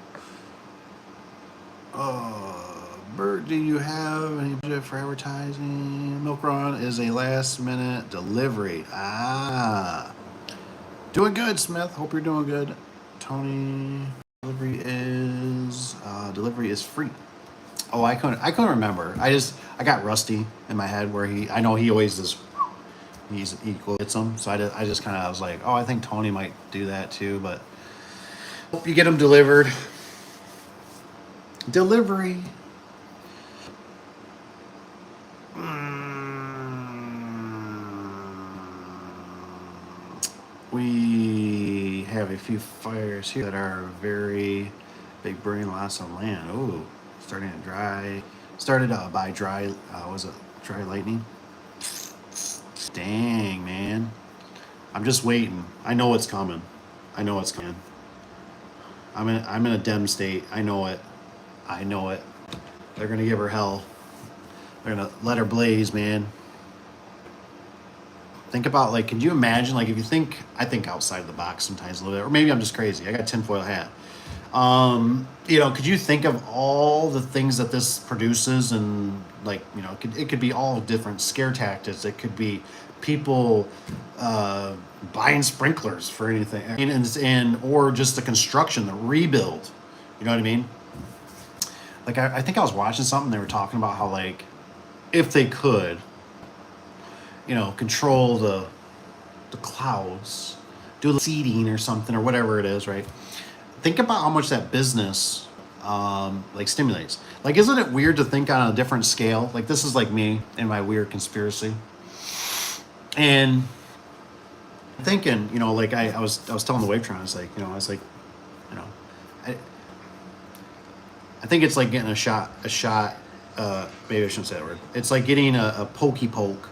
Bert, do you have any budget for advertising? Milk Run is a last minute delivery. Ah. Doing good, Smith. Hope you're doing good. Tony, delivery is free. Oh, I couldn't remember. I got rusty in my head where I know he always does. He quotes them, so I just kind of was like, oh, I think Tony might do that too, but hope you get them delivered. Delivery. We have a few fires here that are very big, burning lots of land. Ooh, starting to dry. Started by dry. Was it dry lightning? Dang, man. I'm just waiting. I know it's coming. I'm in a dem state. I know it. They're gonna give her hell. They're gonna let her blaze, man. Think about, like, could you imagine, like, if you think, I think outside of the box sometimes a little bit, or maybe I'm just crazy. I got a tinfoil hat. Could you think of all the things that this produces, and, like, it could be all different scare tactics. It could be people buying sprinklers for anything, or just the construction, the rebuild. You know what I mean? Like, I think I was watching something. They were talking about how, like, if they could, control the clouds, do the seeding or something or whatever it is, right? Think about how much that business stimulates. Like, isn't it weird to think on a different scale? Like, this is like me and my weird conspiracy. And thinking, like I was telling the Wavetron, I think it's like getting a shot, maybe I shouldn't say that word. It's like getting a pokey poke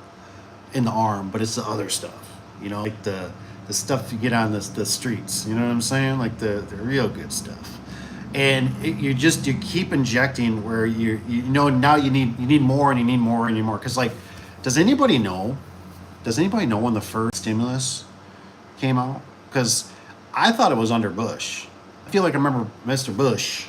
in the arm, but it's the other stuff, like the stuff you get on the streets, you know what I'm saying? Like the real good stuff. And you keep injecting where now you need more and you need more and you need more. Cause, like, does anybody know when the first stimulus came out? Cause I thought it was under Bush. I feel like I remember Mr. Bush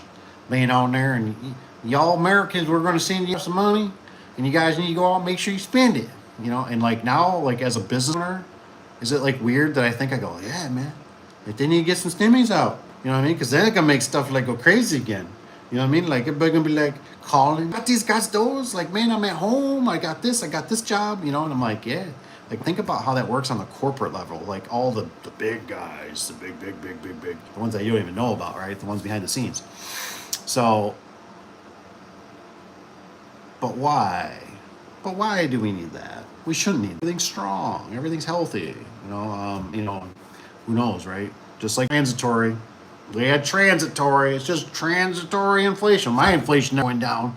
being on there and y'all Americans, we're going to send you some money and you guys need to go out and make sure you spend it. And, like, now, like, as a business owner, is it, like, weird that I go, yeah, man, like, they need to get some stimmies out, you know what I mean? Because then it can make stuff, like, go crazy again, you know what I mean? Like, everybody gonna be, like, calling, got these guys those, like, man, I'm at home, I got this job, and I'm like, yeah. Like, think about how that works on the corporate level, like, all the big guys, the big, the ones that you don't even know about, right? The ones behind the scenes. So, but why? But why do we need that? We shouldn't need it. Everything's strong. Everything's healthy. Who knows, right? Just like transitory. We had transitory. It's just transitory inflation. My inflation never went down.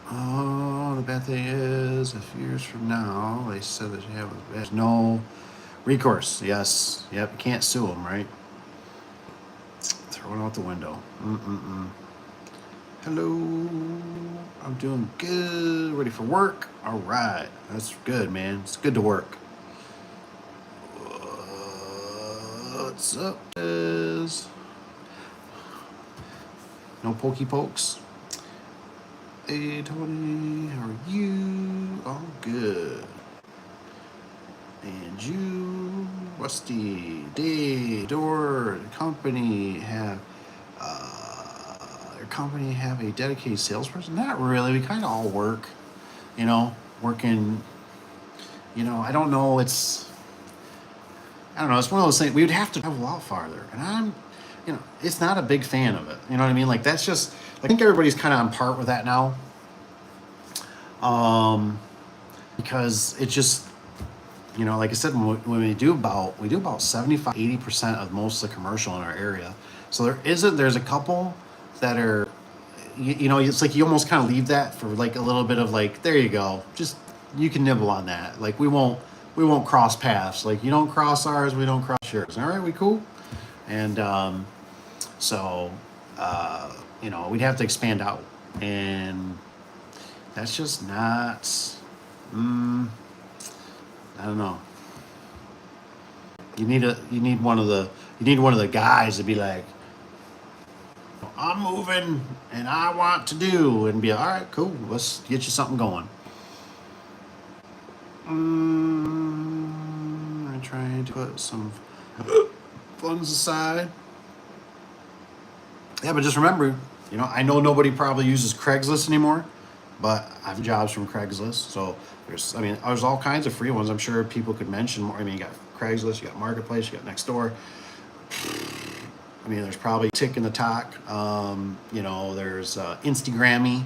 Oh, the bad thing is, a few years from now, they said that there's no recourse. Yes. Yep. You can't sue them, right? Throw it out the window. Hello. I'm doing good. Ready for work? All right. That's good, man. It's good to work. What's up, Liz? No pokey pokes? Hey, Tony. How are you? Oh, good. And you, Rusty, Dave, Door, company have your company have a dedicated salesperson? Not really. We kind of all work, working. I don't know. It's one of those things. We would have to travel out farther, and I'm, it's not a big fan of it. You know what I mean? Like, that's just. I think everybody's kind of on par with that now. Because it just. like I said, when we do about 75-80% of most of the commercial in our area. So there's a couple that are, it's like you almost kind of leave that for like a little bit of like, there you go, just you can nibble on that. Like we won't cross paths. Like you don't cross ours, we don't cross yours. All right, we cool. And so we'd have to expand out, and that's just not. I don't know. You need one of the guys to be like, I'm moving and I want to do, and be all right, cool. Let's get you something going. I'm trying to put some funds aside. Yeah, but just remember, I know nobody probably uses Craigslist anymore, but I've jobs from Craigslist. So there's all kinds of free ones. I'm sure people could mention more. You got Craigslist, you got Marketplace, you got Nextdoor. There's probably Tick in the Talk. There's Instagrammy.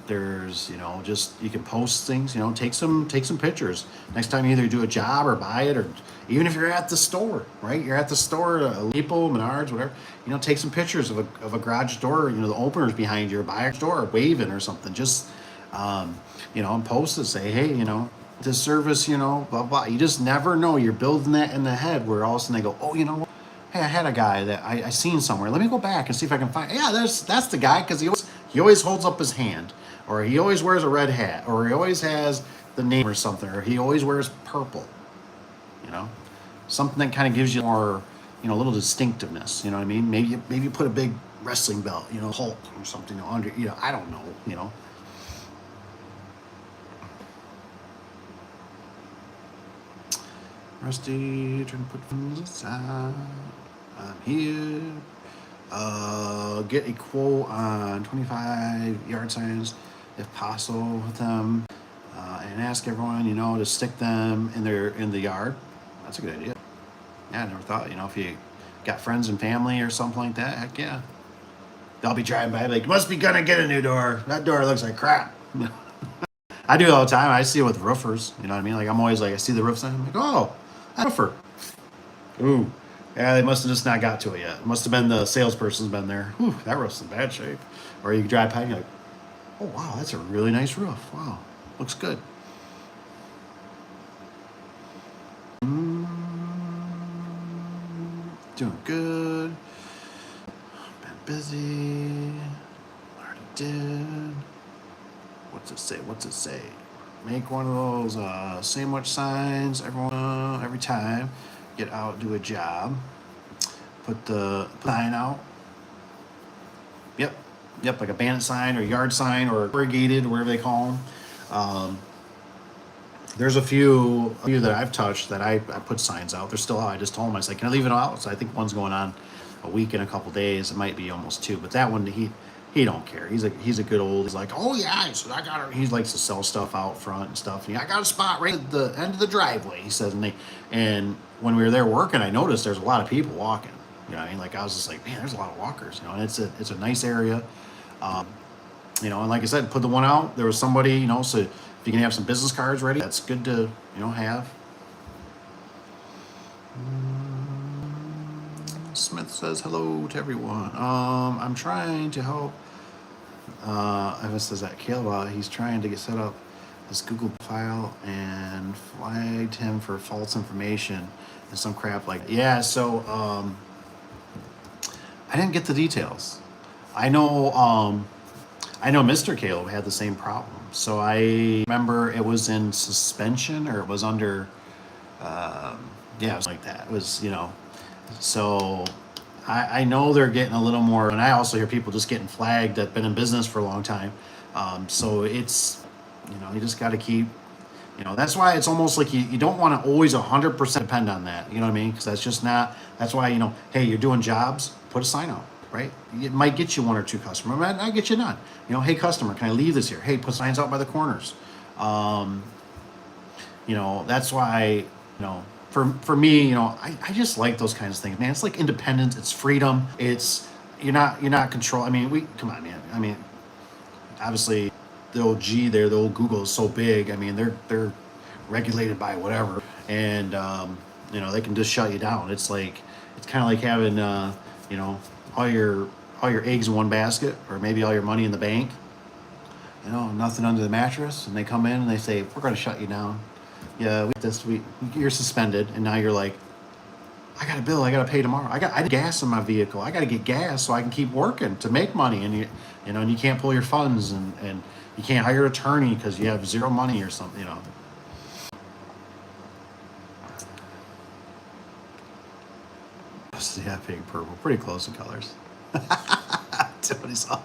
There's just you can post things. Take some pictures next time you either do a job or buy it, or even if you're at the store, right? You're at the store, Lipo, Menards, whatever. Take some pictures of a garage door. The openers behind your buyer door, waving or something. Just and post it. Say, hey, this service, blah blah. You just never know. You're building that in the head where all of a sudden they go, oh, you know what? Hey, I had a guy that I seen somewhere. Let me go back and see if I can find. Yeah, that's the guy, because he always holds up his hand, or he always wears a red hat, or he always has the name or something, or he always wears purple. Something that kind of gives you more, a little distinctiveness. You know what I mean? Maybe you put a big wrestling belt, Hulk or something under. I don't know. Rusty, trying to put things aside. I'm here. Get a quote on 25 yard signs, if possible, with them, and ask everyone, to stick them in the yard. That's a good idea. Yeah, I never thought, if you got friends and family or something like that, heck yeah. They'll be driving by like, must be gonna get a new door. That door looks like crap. I do it all the time. I see it with roofers. You know what I mean? Like I'm always like, I see the roof sign, I'm like, oh, that roofer. Ooh. Yeah, they must have just not got to it yet. It must have been the salesperson's been there. Ooh, that roof's in bad shape. Or you drive by and you're like, oh wow, that's a really nice roof. Wow, looks good. Doing good. Been busy. Already did. What's it say? Make one of those sandwich signs every time. Get out, do a job. Put the sign out. Yep, like a bandit sign or yard sign or corrugated, whatever they call them. There's a few that I've touched that I put signs out. They're still out. I just told him, I said, can I leave it out? So I think one's going on a week and a couple days. It might be almost 2, but that one he don't care. He's a good old. He's like, oh yeah, he said, I got her. He likes to sell stuff out front and stuff. And I got a spot right at the end of the driveway. He says, and when we were there working, I noticed there's a lot of people walking. What I mean? Like I was just like, man, there's a lot of walkers. And it's a nice area. And like I said, put the one out. There was somebody, so if you can have some business cards ready, that's good to, have. Smith says hello to everyone. I'm trying to help. Evan says that Caleb, he's trying to get set up this Google file and flagged him for false information and some crap like that. Yeah. So I didn't get the details. I know Mr. Caleb had the same problem. So I remember it was in suspension, or it was under, it was like that. It was, so I know they're getting a little more, and I also hear people just getting flagged that have been in business for a long time. So it's, you just got to keep, that's why it's almost like you don't want to always 100% depend on that. You know what I mean? Because that's just not, that's why, hey, you're doing jobs, put a sign out. Right? It might get you 1 or 2 customers. It might not get you none. Hey, customer, can I leave this here? Hey, put signs out by the corners. That's why, for me, I just like those kinds of things, man. It's like independence. It's freedom. It's, you're not control. Come on, man. Obviously, the old Google is so big. They're regulated by whatever, and they can just shut you down. It's kind of like having you know all your eggs in one basket, or maybe all your money in the bank. Nothing under the mattress, and they come in and they say, we're going to shut you down. Yeah, you're suspended, and now you're like, I got a bill, I got to pay tomorrow. I need gas in my vehicle. I got to get gas so I can keep working to make money, and you can't pull your funds, and you can't hire an attorney because you have zero money or something. Yeah, pink, purple, pretty close in colors. Tony's all.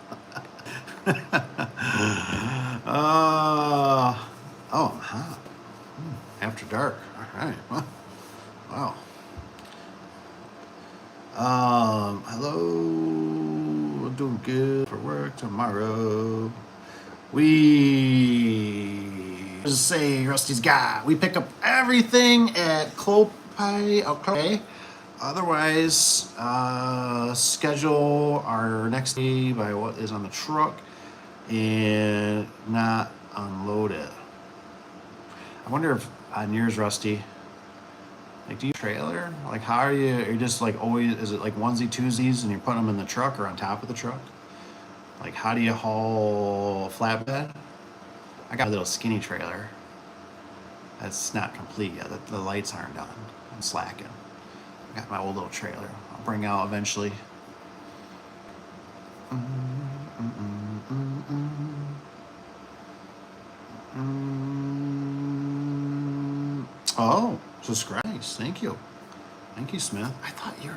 Oh, huh. After dark. All right. Well, wow. Hello. Doing good for work tomorrow. We just say Rusty's got. We pick up everything at Clopay. Okay. Otherwise, schedule our next day by what is on the truck and not unload it. I wonder if on yours, Rusty, like, do you trailer? Like, how are you? Are you just like always? Is it like onesie twosies and you're putting them in the truck or on top of the truck? Like, how do you haul a flatbed? I got a little skinny trailer. That's not complete yet. The lights aren't done. I'm slacking. I got my old little trailer. I'll bring out eventually. Oh, subscribe. Thank you. Thank you, Smith. I thought you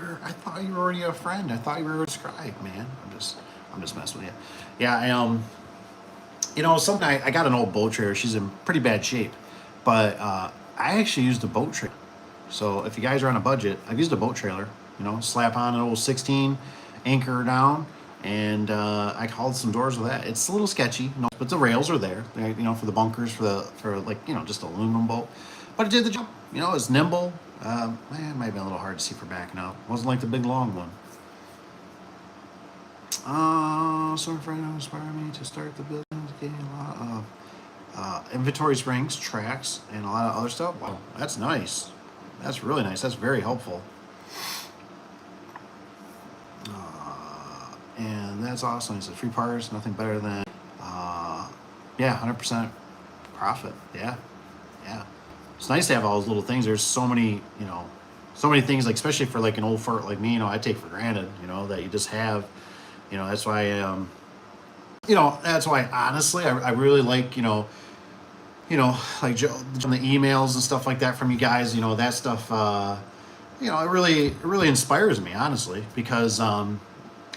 were already a friend. I thought you were subscribed, man. I'm just messing with you. Yeah, something I got an old boat trailer. She's in pretty bad shape, but I actually used a boat trailer. So if you guys are on a budget, I've used a boat trailer. Slap on an old 16, anchor down, and I hauled some doors with that. It's a little sketchy, but the rails are there. For the bunkers, for just an aluminum boat. But it did the job. It was nimble. It might have been a little hard to see for backing up. It wasn't like the big long one. So a friend inspired me to start the business. Getting a lot of inventory springs, tracks, and a lot of other stuff. Wow, that's nice. That's really nice. That's very helpful. And that's awesome. He said, free parts, nothing better than, 100% profit. Yeah. It's nice to have all those little things. There's so many things, like, especially for like an old fart like me, I take for granted, that you just have, that's why, honestly, I really like, like Joe, the emails and stuff like that from you guys, that stuff, it really inspires me, honestly, because,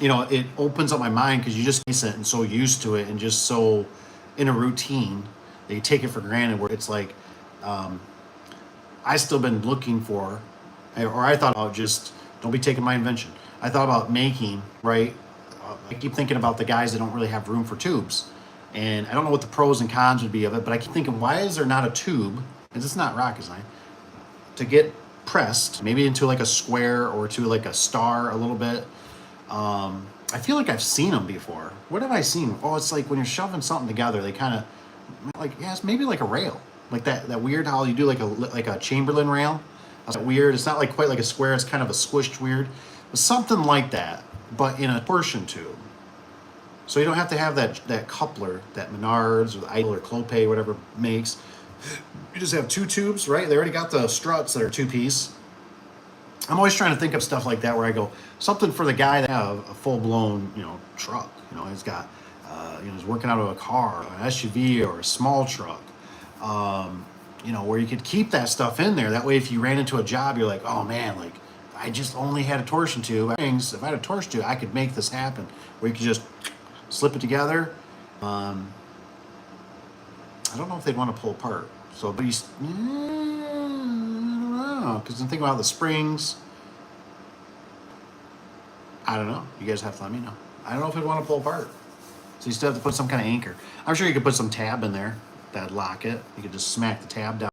it opens up my mind, because you just decent and so used to it and just so in a routine that you take it for granted, where it's like, I still been looking for, or I thought about just, don't be taking my invention. I thought about making, right? I keep thinking about the guys that don't really have room for tubes. And I don't know what the pros and cons would be of it, but I keep thinking, why is there not a tube, and it's not rocket science, to get pressed, maybe into like a square or to like a star a little bit. I feel like I've seen them before. What have I seen? Oh, it's like when you're shoving something together, they kind of, it's maybe like a rail. Like that weird how you do like a Chamberlain rail. That's weird. It's not like quite like a square. It's kind of a squished weird. But something like that, but in a torsion tube. So you don't have to have that coupler that Menards or the Idle or Clopay, whatever makes. You just have two tubes, right? They already got the struts that are two-piece. I'm always trying to think of stuff like that where I go, something for the guy that have a full-blown, truck. He's got, he's working out of a car, an SUV, or a small truck. Where you could keep that stuff in there. That way, if you ran into a job, you're like, oh man, like, I just only had a torsion tube. If I had a torsion tube, I could make this happen. Where you could just slip it together. I don't know if they'd want to pull apart. So, but I don't know, because I'm thinking about the springs. I don't know. You guys have to let me know. I don't know if I'd want to pull apart. So you still have to put some kind of anchor. I'm sure you could put some tab in there that'd lock it. You could just smack the tab down.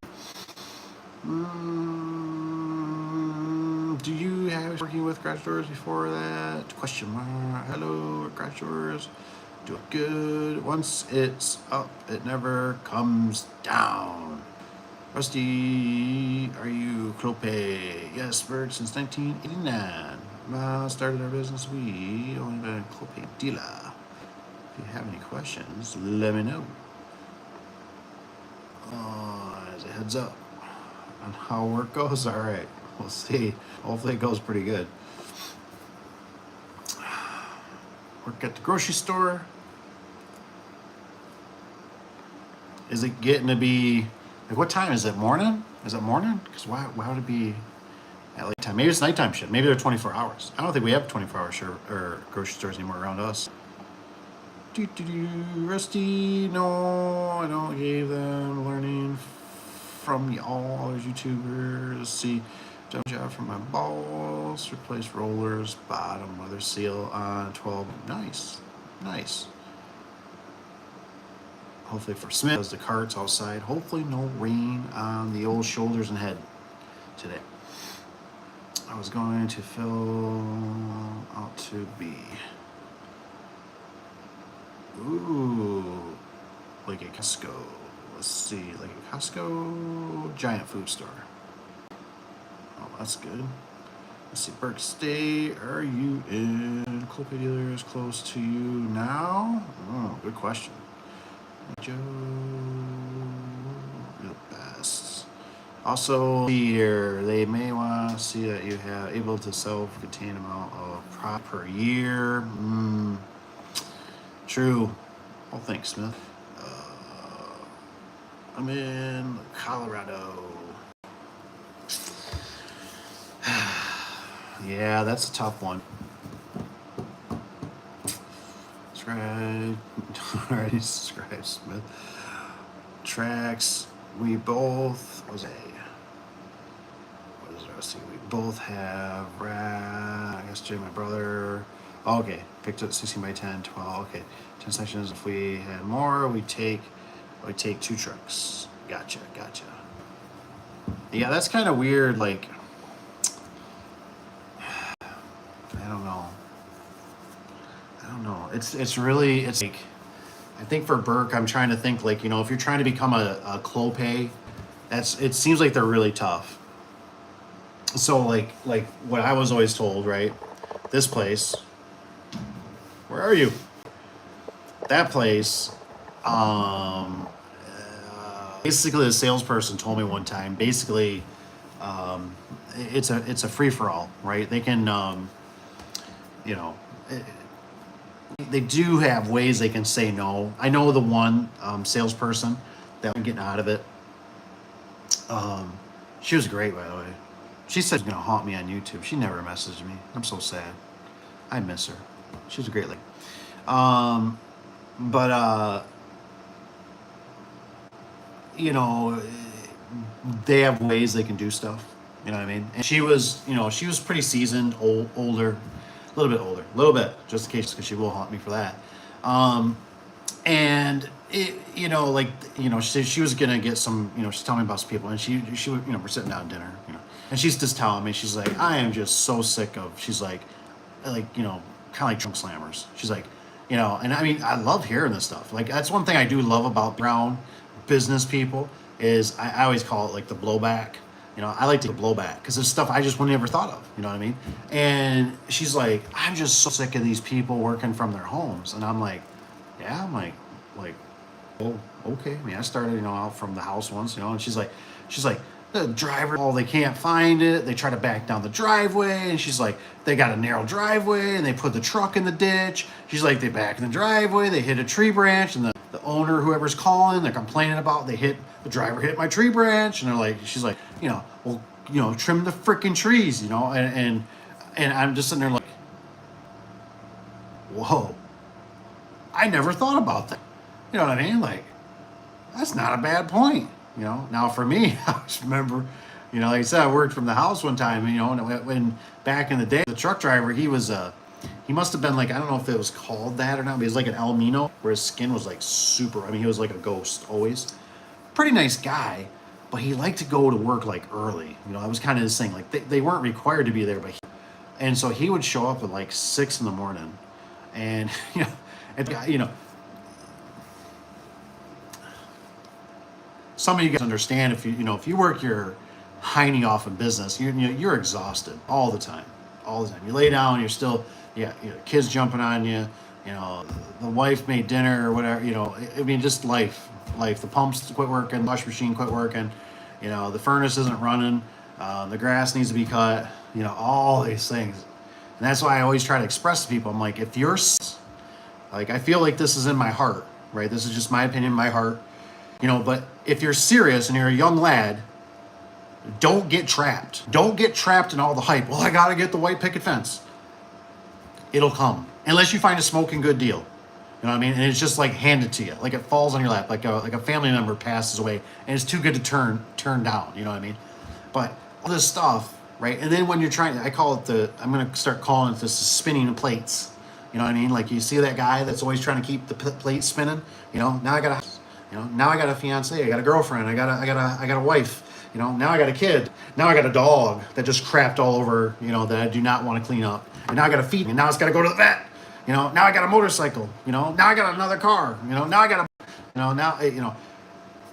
Do you have working with garage doors before that? Question mark. Hello, garage doors. Do it good. Once it's up, it never comes down. Rusty, are you Clope? Yes, Bert, since 1989. Started our business, we only been a Clope dealer. If you have any questions, let me know. As a heads up on how work goes, all right, we'll see. Hopefully it goes pretty good. Work at the grocery store. Is it getting to be, like, what time is it? Morning? Is it morning? Because why would it be at late time? Maybe it's nighttime shit. Maybe they're 24 hours. I don't think we have 24-hour or grocery stores anymore around us. Rusty, no, I don't give them learning from all others YouTubers. See, job from my balls. Replace rollers, bottom mother seal on 12. Nice. Hopefully for Smith, does the carts outside. Hopefully no rain on the old shoulders and head today. I was going to fill out to be. Ooh, like a Costco. Let's see, like a Costco giant food store. Oh, that's good. Let's see, Burke State, are you in Clope dealers close to you now? Oh, good question. Joe, you're the best. Also, here they may want to see that you have able to self-contained amount of prop per year. True. Oh, thanks, Smith. I'm in Colorado. Yeah, that's a tough one. Already subscribed, Smith. Tracks. We both. What was it? What is Rusty? We both have. I guess Jay, my brother. Oh, okay. Picked up 16 by 10, 12. Okay. 10 sections. If we had more, we take 2 trucks. Gotcha. Yeah, that's kind of weird. Like, I don't know. It's really, it's like, I think for Burke, I'm trying to think, like, if you're trying to become a Clope, it seems like they're really tough. So like what I was always told, right? This place, where are you? That place, basically the salesperson told me one time, basically, it's a free for all, right? They can, they do have ways they can say no. I know the one salesperson that I'm getting out of it. She was great, by the way. She said she's gonna haunt me on YouTube. She never messaged me. I'm so sad. I miss her. She was a great lady. They have ways they can do stuff. You know what I mean? And she was pretty seasoned, older. A little bit, just in case, because she will haunt me for that. And she was gonna get some, she's telling me about some people, and she would, we're sitting down at dinner, and she's just telling me, she's like, I am just so sick of, she's like, kind of like drunk slammers. She's like, and I mean, I love hearing this stuff. Like, that's one thing I do love about brown business people is I always call it like the blowback. I like to blow back because it's stuff I just wouldn't ever thought of. You know what I mean? And she's like, I'm just so sick of these people working from their homes. And I'm like, yeah, I'm like, oh, okay. I mean, I started, out from the house once, and she's like, the driver, they can't find it. They try to back down the driveway. And she's like, they got a narrow driveway and they put the truck in the ditch. She's like, they back in the driveway. They hit a tree branch, and the owner, whoever's calling, they're complaining about, the driver hit my tree branch. And she's like, trim the freaking trees, and I'm just sitting there like, whoa, I never thought about that. You know what I mean? Like, that's not a bad point. Now for me, I just remember, like I said, I worked from the house one time, when back in the day, the truck driver, he must have been like, I don't know if it was called that or not, but he was like an albino, where his skin was like super, he was like a ghost always. Pretty nice guy, but he liked to go to work like early. That was kind of his thing. Like, they weren't required to be there, and so he would show up at like 6 a.m, and some of you guys understand if if you work your hiney off in business, you're exhausted all the time, all the time. You lay down, you're still, yeah, kids jumping on you, the wife made dinner or whatever, I mean, just life. The pumps quit working, wash machine quit working, the furnace isn't running, the grass needs to be cut, all these things. And that's why I always try to express to people, I'm like, if you're, like, I feel like this is in my heart, right? This is just my opinion, my heart, but if you're serious and you're a young lad, don't get trapped. Don't get trapped in all the hype. Well, I got to get the white picket fence. It'll come. Unless you find a smoking good deal. You know what I mean? And it's just like handed to you. Like it falls on your lap. Like a family member passes away and it's too good to turn down. You know what I mean? But all this stuff, right? And then when you're trying, I'm going to start calling it the spinning plates. You know what I mean? Like you see that guy that's always trying to keep the plate spinning. Now I got a fiance. I got a girlfriend. I got a wife. Now I got a kid. Now I got a dog that just crapped all over, that I do not want to clean up. And now I got to feed. And now it's got to go to the vet. Now I got a motorcycle. Now I got another car. Now I got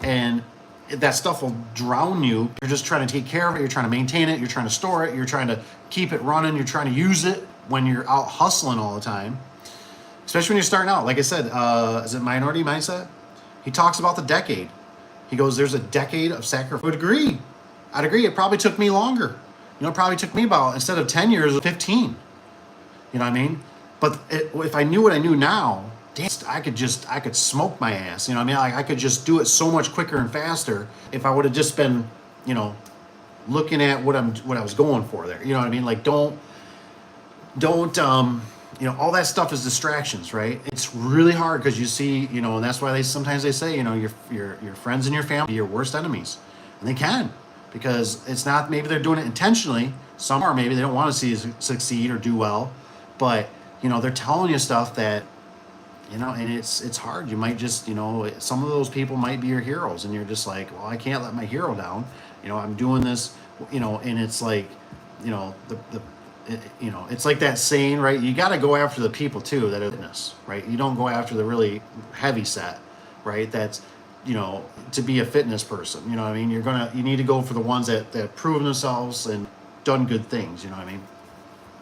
and that stuff will drown you. You're just trying to take care of it. You're trying to maintain it. You're trying to store it. You're trying to keep it running. You're trying to use it when you're out hustling all the time. Especially when you're starting out. Like I said, is it Minority Mindset? He talks about the decade. He goes, there's a decade of sacrifice. I'd agree. It probably took me longer. It probably took me about, instead of 10 years, 15. You know what I mean? But if I knew what I knew now, damn, I could smoke my ass. You know what I mean? I could just do it so much quicker and faster if I would have just been, looking at what I was going for there. You know what I mean? Like don't all that stuff is distractions, right? It's really hard because you see, and that's why sometimes they say, your friends and your family are your worst enemies. And they can, because it's not, maybe they're doing it intentionally. Some are, maybe they don't want to see you succeed or do well, but they're telling you stuff that, and it's hard. You might just, some of those people might be your heroes and you're just like, well, I can't let my hero down. I'm doing this, and it's like, it's like that saying, right? You got to go after the people too that are fitness, right? You don't go after the really heavy set, right? That's, to be a fitness person, you know what I mean? You need to go for the ones that prove themselves and done good things, you know what I mean?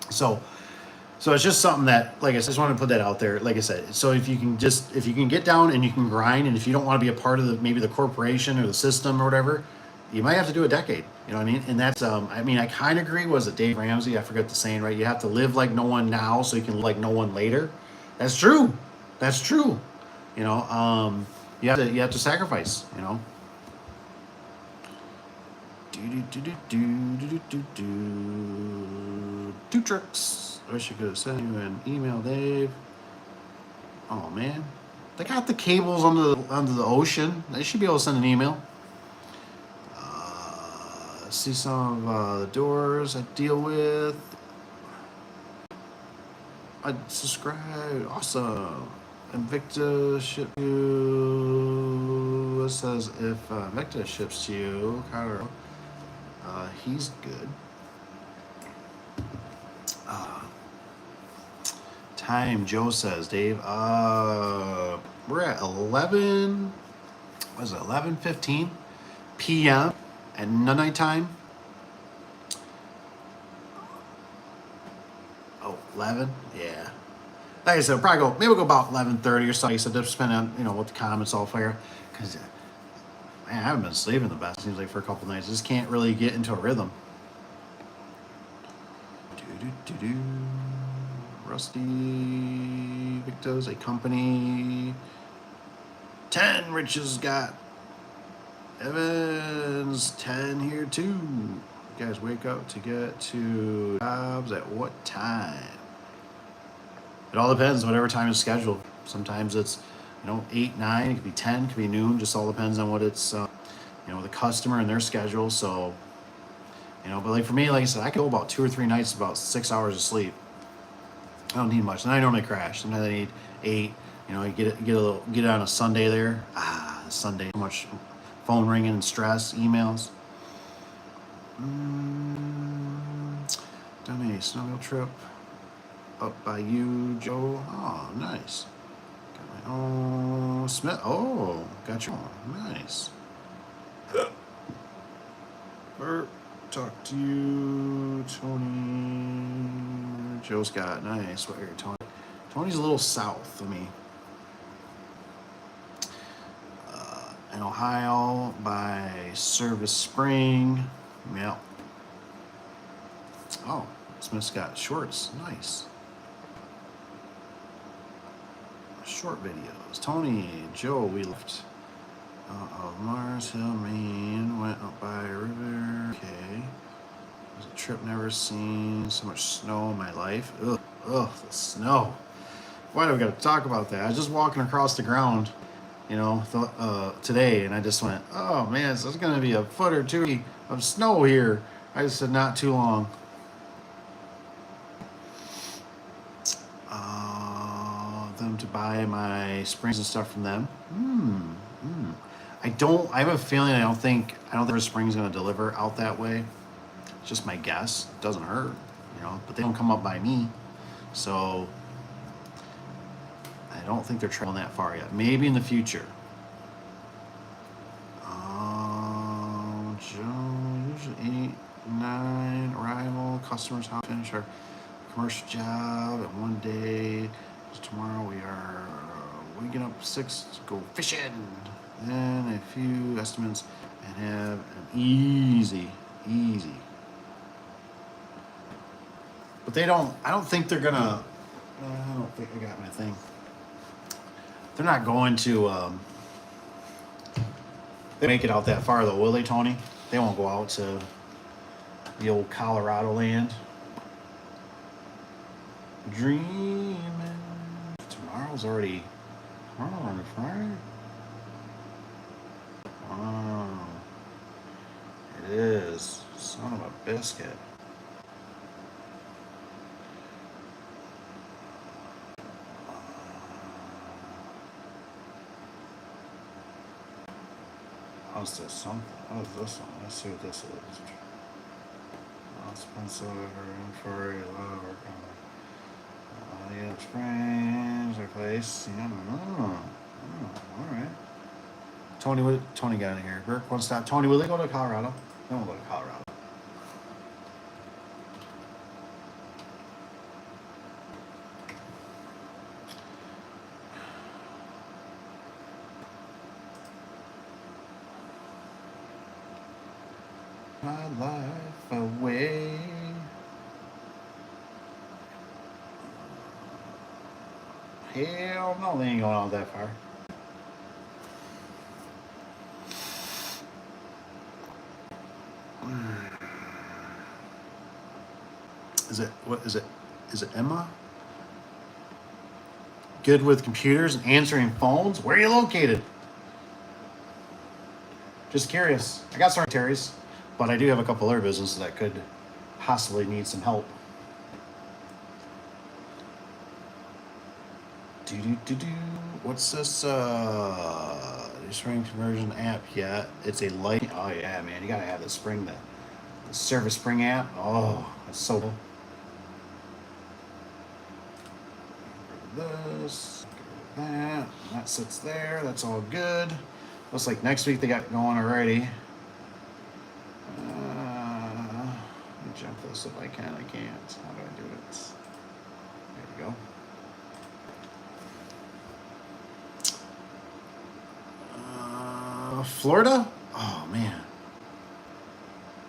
So it's just something that, like I said, I just wanted to put that out there. Like I said, so if you can get down and you can grind, and if you don't want to be a part of maybe the corporation or the system or whatever, you might have to do a decade. You know what I mean? And that's, I kind of agree. Was it Dave Ramsey? I forget the saying, right? You have to live like no one now so you can live like no one later. That's true. That's true. You have to sacrifice, Two tricks. I wish I could have sent you an email, Dave. Oh man, they got the cables under the ocean. They should be able to send an email. See some of the doors I deal with. I subscribe. Awesome. Invicta ship you. It says if Invicta ships to you, Colorado, he's good. Time, Joe says, Dave. We're at 11. What is it? 11:15 p.m. at nighttime. 11. Yeah. Like I said, maybe we'll go about 11:30 or something. So just depending on what the comments all fire. Because man, I haven't been sleeping the best. Seems like for a couple nights, I just can't really get into a rhythm. Rusty Victor's a company. 10 Riches got Evans 10 here too. You guys wake up to get to jobs at what time? It all depends, whatever time is scheduled. Sometimes it's 8, 9, it could be 10, it could be noon, just all depends on what it's the customer and their schedule. So but like for me, like I said, I can go about 2 or 3 nights, about 6 hours of sleep. I don't need much. And I normally crash. Sometimes I need 8. You get it on a Sunday there. Sunday, so much phone ringing and stress, emails. Done a snowmobile trip up by you, Joe. Oh, nice. Got my own Smith. Oh, got your own. Nice. Bert, talk to you. Tony. Joe Scott. Nice. What area, Tony? Tony's a little south of me. In Ohio by Service Spring. Yep. Oh, Smith's got shorts. Nice. Short videos. Tony, Joe, we left of Mars Hill, Maine, went up by a river. Okay. It was a trip never seen. So much snow in my life. Ugh, the snow. Why do we got to talk about that? I was just walking across the ground, you know, today, and I just went, oh man, there's going to be a foot or two of snow here. I just said not too long. Them to buy my springs and stuff from them. I have a feeling I don't think River Springs going to deliver out that way. It's just my guess. It doesn't hurt, you know, but they don't come up by me. So I don't think they're traveling that far yet. Maybe in the future. Joe, usually 8, 9, arrival, customers, how to finish our commercial job in one day. Tomorrow we are waking up 6 to go fishing. Then a few estimates and have an easy. But I don't think they're gonna, I don't think I got my thing. They're not going to, they make it out that far though, will they, Tony? They won't go out to the old Colorado land. Dreaming. Tomorrow's already on Friday. Oh, it is. Son of a biscuit. How's this something? How's this one? Let's see what this is. Expensive for a lot of work on. Yeah, Springs, our place. Yeah, all right. Tony got in here. Burke, one stop. Tony, will they go to Colorado? They won't go to Colorado. My life away. Hell no, they ain't going out that far. Is it Emma? Good with computers and answering phones? Where are you located? Just curious. I got secretaries, but I do have a couple other businesses that could possibly need some help. What's this spring conversion app yet? It's a light. Oh yeah, man, you gotta have the spring, the Service Spring app. Oh, that's so cool. This, that sits there. That's all good. Looks like next week they got going already. Let me jump this if I can. I can't. How do I do it? There you go. Florida? Oh man. I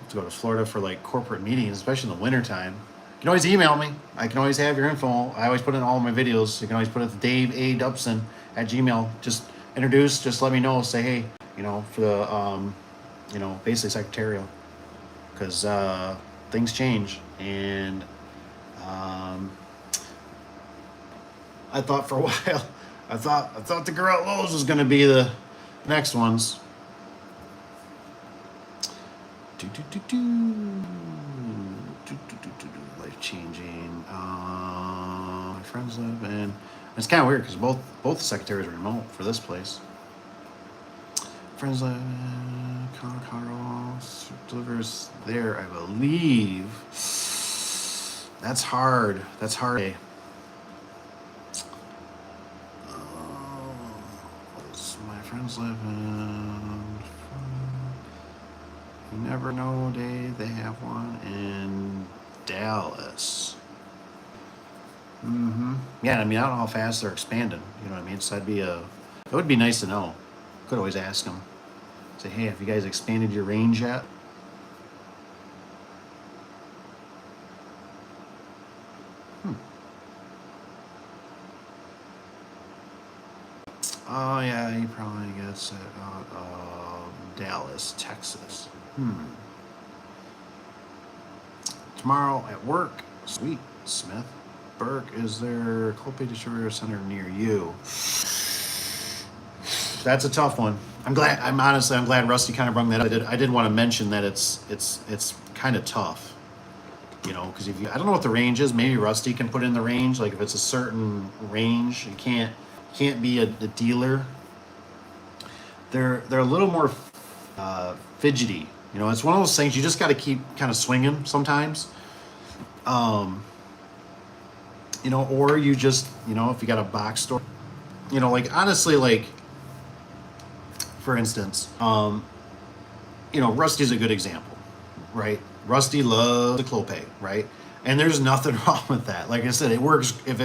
have to go to Florida for like corporate meetings, especially in the wintertime. You can always email me. I can always have your info. I always put in all my videos. You can always put it to Daveadubson at Gmail. Just introduce, just let me know. Say, hey, you know, for the, basically secretarial. Because things change. And I thought for a while, I thought the girl at Lowe's was going to be the next ones. Life changing. My friends live in. It's kind of weird because both secretaries are remote for this place. Friends live in Colorado. Delivers there, I believe. That's hard. My friends live in. You never know, Dave. They have one in Dallas. Yeah, I mean, I don't know how fast they're expanding. You know what I mean? So it would be nice to know. Could always ask them. Say, hey, have you guys expanded your range yet? Oh yeah, he probably gets it out of Dallas, Texas. Tomorrow at work. Sweet, Smith. Burke, is there a Copay distributor center near you? That's a tough one. I'm glad Rusty kind of brought that up. I did want to mention that it's kind of tough. You know, because if you, I don't know what the range is. Maybe Rusty can put in the range. Like if it's a certain range, you can't be a dealer. They're a little more fidgety. You know, it's one of those things you just got to keep kind of swinging sometimes. You know, or you just, you know, if you got a box store, you know, like honestly, like for instance, you know, Rusty's a good example, right? Rusty loves the Clopay, right? And there's nothing wrong with that. Like I said, it works if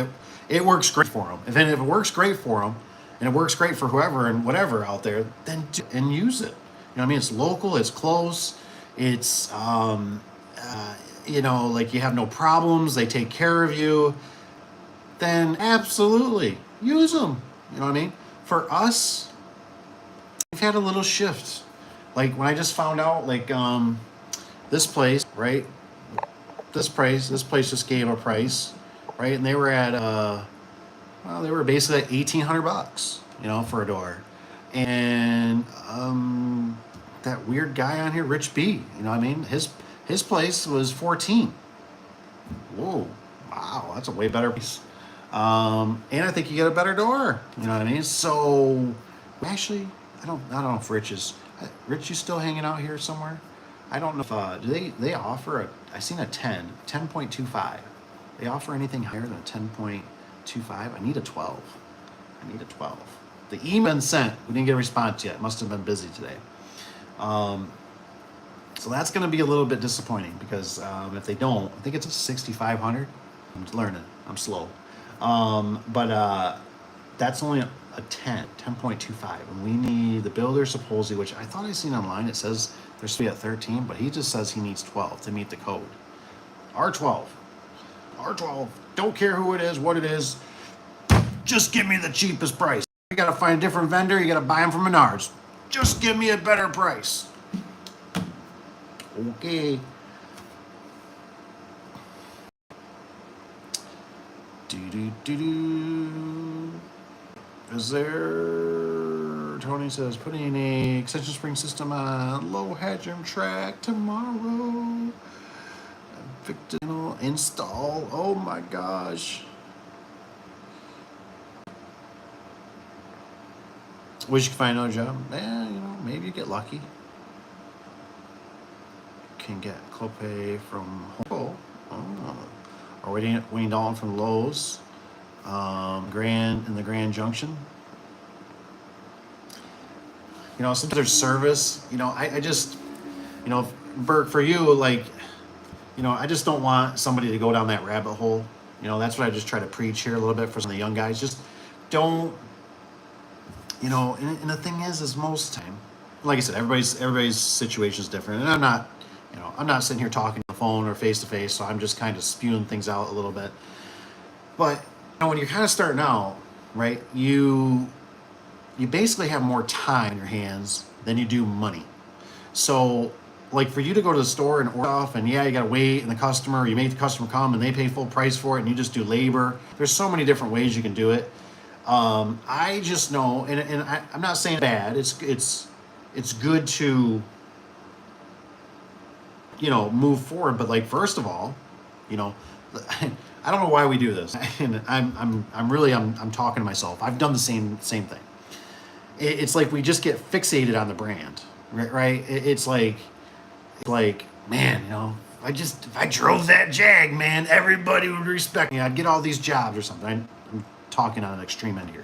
it works great for him. If it works great for him, and it works great for whoever and whatever out there, then and use it. You know what I mean? It's local, it's close, it's you know, like you have no problems, they take care of you. Then absolutely use them. You know what I mean? For us, we've had a little shift. Like when I just found out, like this place, right? This place just gave a price, right? And they were at well, they were basically at $1,800, you know, for a door. And that weird guy on here, Rich B, you know what I mean? His place was 14. Whoa, wow, that's a way better piece. And I think you get a better door. You know what I mean? So actually, I don't know if Rich, you still hanging out here somewhere? I don't know if do they offer I seen a 10.25. They offer anything higher than a 10.25? I need a 12. The email sent. We didn't get a response yet. Must have been busy today. So that's going to be a little bit disappointing because if they don't, I think it's a 6,500. I'm learning. I'm slow. But that's only a 10.25. And we need the builder supposedly, which I thought I seen online. It says they're supposed to be at 13, but he just says he needs 12 to meet the code. R12. Don't care who it is, what it is. Just give me the cheapest price. You got to find a different vendor. You got to buy them from Menards. Just give me a better price. Okay. Is there, Tony says, putting a extension spring system on low hedgeroom track tomorrow. Victim install. Oh my gosh. Wish you could find another job. Yeah, you know, maybe you get lucky. Can get Clopay from Home. Oh. Or Wayne Dalton from Lowe's. Grand Junction. You know, sometimes there's service. You know, I just, you know, Bert, for you, like, you know, I just don't want somebody to go down that rabbit hole. You know, that's what I just try to preach here a little bit for some of the young guys. Just don't, you know, and the thing is most time, like I said, everybody's situation is different. And I'm not, you know, I'm not sitting here talking on the phone or face to face, so I'm just kind of spewing things out a little bit. But, you know, when you're kind of starting out, right, you basically have more time in your hands than you do money. So, like, for you to go to the store and order off, and yeah, you got to wait, and the customer, you make the customer come, and they pay full price for it, and you just do labor. There's so many different ways you can do it. I just know, and I'm not saying bad. It's good to, you know, move forward. But like, first of all, you know, I don't know why we do this, and I'm talking to myself. I've done the same thing. It's like we just get fixated on the brand, right? It's like, man, you know, if I drove that Jag, man, everybody would respect me. I'd get all these jobs or something. I'm talking on an extreme end here.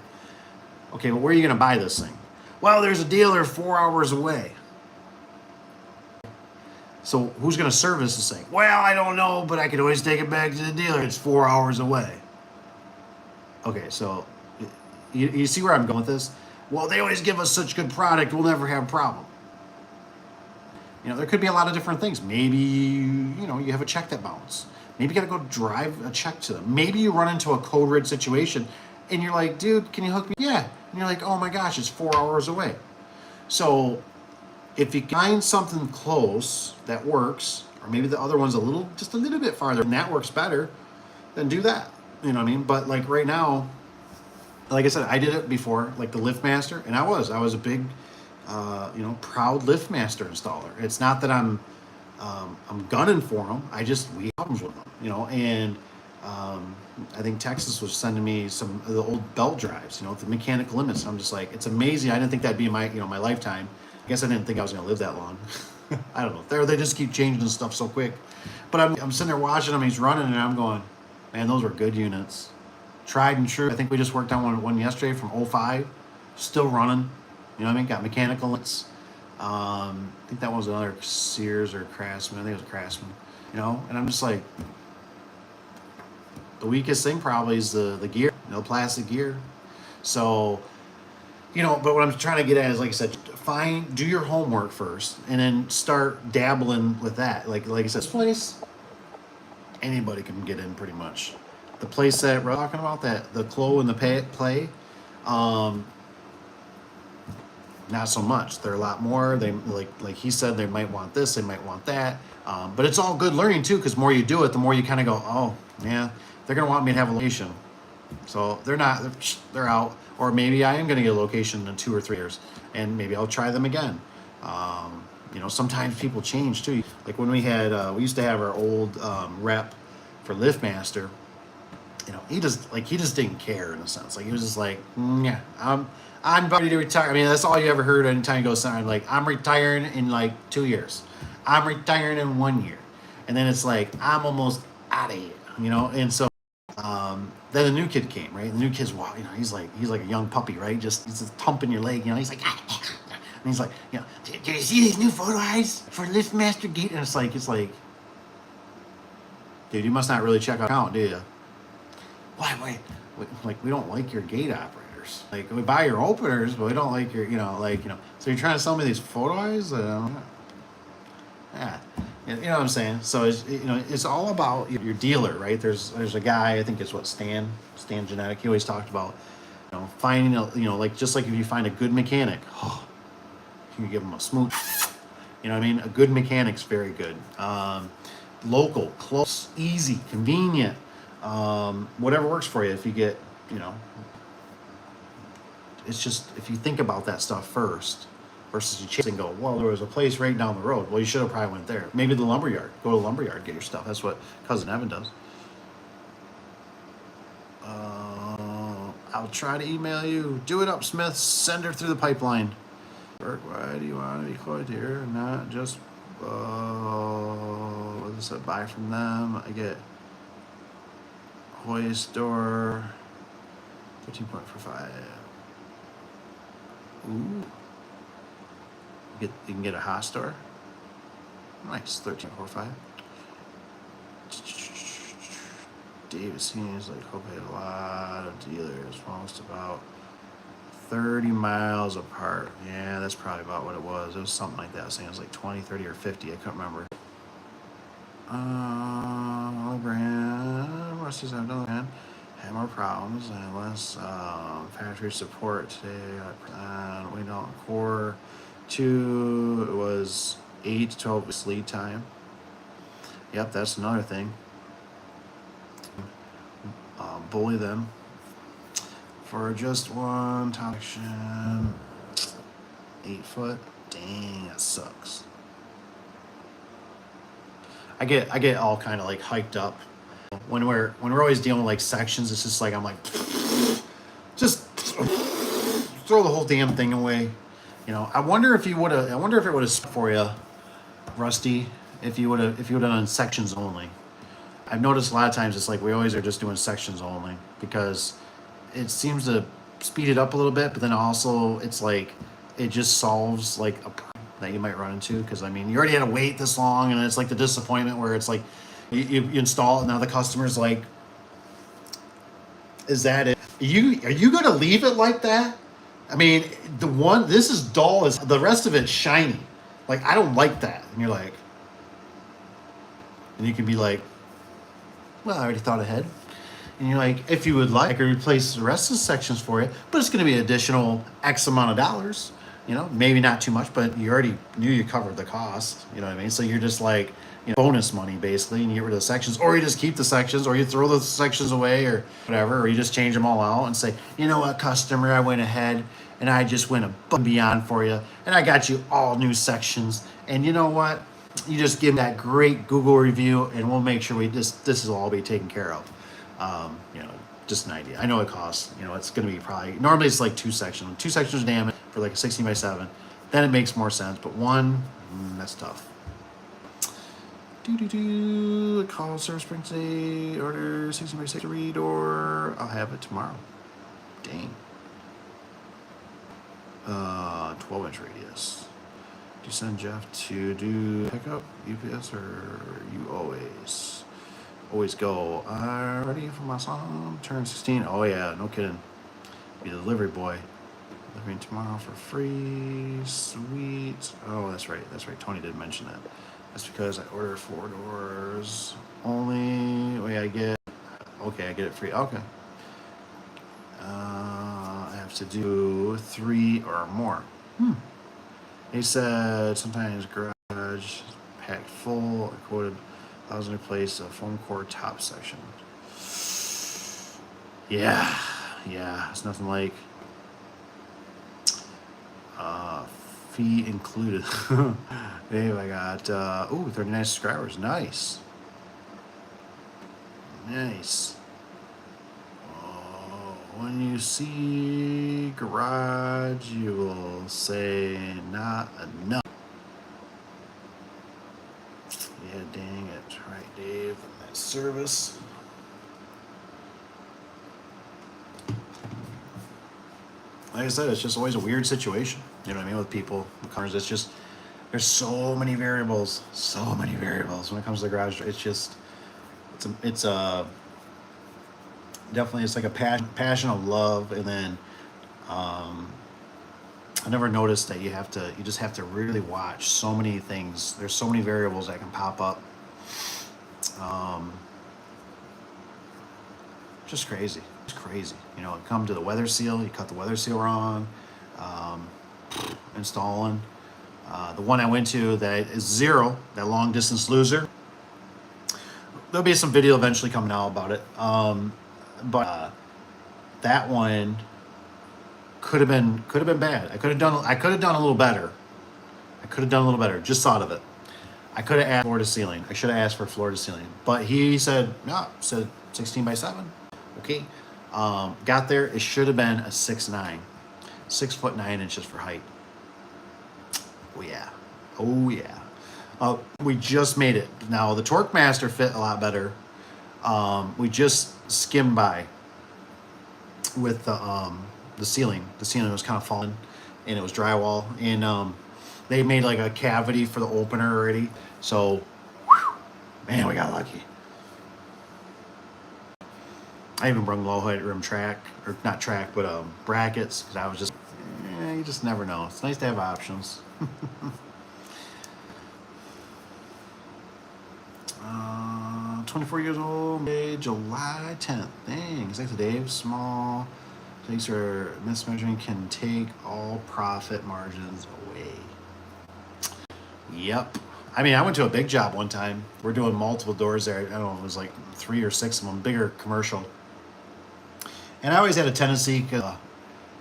Okay, but where are you going to buy this thing? Well, there's a dealer 4 hours away. So who's going to service this thing? Well, I don't know, but I could always take it back to the dealer. It's 4 hours away. Okay, so you see where I'm going with this? Well, they always give us such good product, we'll never have a problem. There could be a lot of different things. Maybe, you have a check that bounced. Maybe you got to go drive a check to them. Maybe you run into a code red situation and you're like, dude, can you hook me? Yeah. And you're like, oh my gosh, it's 4 hours away. So if you find something close that works, or maybe the other one's just a little bit farther and that works better, then do that. You know what I mean? But like right now, like I said, I did it before, like the LiftMaster, and I was a big, proud LiftMaster installer. It's not that I'm gunning for them. We have problems with them, and I think Texas was sending me some of the old belt drives, with the mechanical limits. I'm just like, it's amazing. I didn't think that'd be my lifetime. I guess I didn't think I was going to live that long. I don't know. They just keep changing stuff so quick. But I'm sitting there watching him. He's running, and I'm going, man, those were good units. Tried and true. I think we just worked on one yesterday from 05. Still running. You know what I mean? Got mechanical limits. I think that was another Sears or Craftsman. I think it was Craftsman. And I'm just like, the weakest thing probably is the gear, plastic gear. So, but what I'm trying to get at is, like I said, do your homework first, and then start dabbling with that. Like I said, this place, anybody can get in pretty much. The place that we're talking about, that the Clo and the Play, not so much. They're a lot more. They like he said, they might want this, they might want that. But it's all good learning too, because the more you do it, the more you kind of go, oh yeah, they're gonna want me to have a location. So they're out. Or maybe I am gonna get a location in 2 or 3 years, and maybe I'll try them again. Sometimes people change too. Like when we used to have our old rep for LiftMaster. He just didn't care in a sense. Like he was just like, yeah, I'm ready to retire. I mean, that's all you ever heard anytime you go somewhere. Like, I'm retiring in like 2 years. I'm retiring in 1 year. And then it's like, I'm almost out of here, And so then the new kid came, right? The new kid's he's like a young puppy, right? He's just thumping your leg, He's like, and he's like, do you see these new photo eyes for LiftMaster Gate? And it's like, dude, you must not really check out account, do you? Why? Like, we don't like your gate operators. Like, we buy your openers, but we don't like your, So you're trying to sell me these photo eyes? Yeah, you know what I'm saying. So it's all about your dealer, right? There's a guy, I think it's Stan Genetic. He always talked about, finding just like if you find a good mechanic, you can give him a smooth. You know what I mean? A good mechanic's very good. Local, close, easy, convenient. Whatever works for you. If you get, it's just, if you think about that stuff first versus you chase and go, well, there was a place right down the road. Well, you should have probably went there. Maybe the lumberyard. Go to the lumberyard, get your stuff. That's what Cousin Evan does. I'll try to email you. Do it up, Smith. Send her through the pipeline. Why do you want to be quoted here? Not just, what is it? Buy from them. I get Hoist door 13.45. Ooh. You can get a Haas door. Nice, 13.45. David seems like hope had a lot of dealers, almost about 30 miles apart. Yeah, that's probably about what it was. It was something like that. I was saying it was like 20, 30, or 50. I couldn't remember. Brand, Rusty's have another brand. Had more problems and less factory support today. We don't core 2. It was 8 to 12 weeks lead time. Yep, that's another thing. Bully them for just one top action. 8 foot. Dang, that sucks. I get all kind of like hyped up when we're always dealing with like sections. It's just like I'm like, just throw the whole damn thing away. I wonder if it would have for you, Rusty, if you would have done sections only. I've noticed a lot of times it's like we always are just doing sections only because it seems to speed it up a little bit, but then also it's like it just solves like that you might run into? Because I mean, you already had to wait this long, and it's like the disappointment where it's like you install it, and now the customer's like, "Is that it? Are you going to leave it like that?" I mean, this is dull as the rest of it's shiny. Like, I don't like that. And you're like, and you can be like, well, I already thought ahead. And you're like, if you would like, I could replace the rest of the sections for you, but it's going to be additional X amount of dollars. You know, maybe not too much, but you already knew you covered the cost. You know what I mean? So you're just like, bonus money basically, and you get rid of the sections, or you just keep the sections, or you throw the sections away, or whatever, or you just change them all out and say, you know what, customer, I went ahead and I just went above and beyond for you, and I got you all new sections, and you know what? You just give me that great Google review, and we'll make sure this will all be taken care of. Just an idea. I know it costs. It's going to be probably normally it's like two sections. Two sections of damage for like a 16x7. Then it makes more sense. But one, that's tough. Call service spring today. Order 16x6 3 door. I'll have it tomorrow. Dang. 12-inch radius. Do you send Jeff to do pickup UPS, or you always go? Ready for my son? Turn 16. Oh yeah, no kidding. Be the delivery boy. Delivering tomorrow for free. Sweet. Oh, that's right. Tony did mention that. That's because I ordered 4 doors only. Wait, I get it free. Okay. I have to do 3 or more. He said sometimes garage packed full. I quoted 1,000 to replace a foam core top section. Yeah, it's nothing like fee included. Dave, I got 39 subscribers. Nice. When you see garage, you will say not enough. Yeah, dang it. Right, Dave. That service. Like I said, it's just always a weird situation. You know what I mean? With people, with cars, it's just, there's so many variables when it comes to the garage. It's definitely, it's like a passion of love. And then I never noticed that you just have to really watch so many things. There's so many variables that can pop up. Just crazy. Come to the weather seal, you cut the weather seal wrong. Installing. The one I went to that is 0, that long distance loser. There'll be some video eventually coming out about it. But that one could have been bad. I could have done a little better. Just thought of it. I could have asked floor to ceiling. I should have asked for floor to ceiling. But he said 16x7. Okay. Got there. It should have been a 6'9", 6'9" for height. Oh yeah. We just made it. Now the Torque Master fit a lot better. We just skimmed by with the ceiling. The ceiling was kind of falling, and it was drywall, and they made like a cavity for the opener already. So, man, we got lucky. I even brought low height rim brackets, because I was just, you just never know. It's nice to have options. 24 years old, May, July 10th. Dang, exactly, Dave. Small things or mismeasuring can take all profit margins away. Yep. I mean, I went to a big job one time. We're doing multiple doors there. I don't know, it was like 3 or 6 of them, bigger commercial. And I always had a tendency, because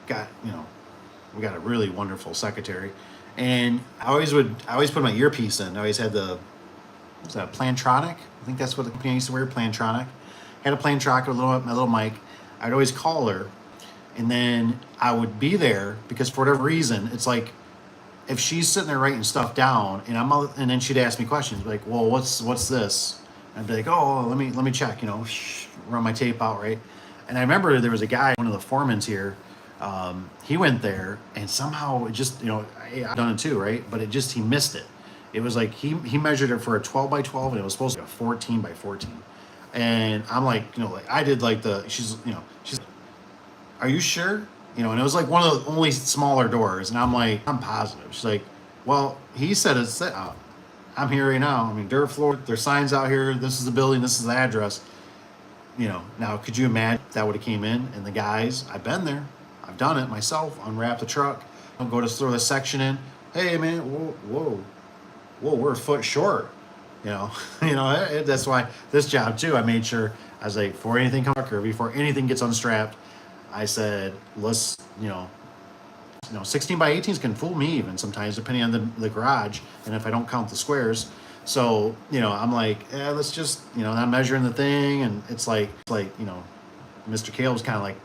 we got a really wonderful secretary, and I always put my earpiece in. I always had was that Plantronic? I think that's what the company I used to wear, Plantronic. Had a Plantronic with my little mic. I'd always call her, and then I would be there, because for whatever reason, it's like, if she's sitting there writing stuff down, and then she'd ask me questions like, well, what's this? And I'd be like, oh, let me check, run my tape out, right? And I remember there was a guy, one of the foremans here, He went there and somehow it just, I've done it too, right? But he missed it. It was like he measured it for a 12 by 12 and it was supposed to be a 14 by 14. And I'm like, like I did like she's like, are you sure? And it was like one of the only smaller doors. And I'm like, I'm positive. She's like, well, he said it's set out. I'm here right now. I mean, dirt floor, there's signs out here. This is the building. This is the address. Now could you imagine if that would have came in and the guys, I've been there. I've done it myself. Unwrap the truck. I'll go to throw the section in. Hey, man, whoa, we're a foot short. That's why this job too, I made sure, I was like, before anything comes up, or before anything gets unstrapped, I said, let's, 16 by 18s can fool me even sometimes, depending on the garage, and if I don't count the squares. So, I'm like, let's just, I'm measuring the thing, and it's like, Mr. Kale was kind of like,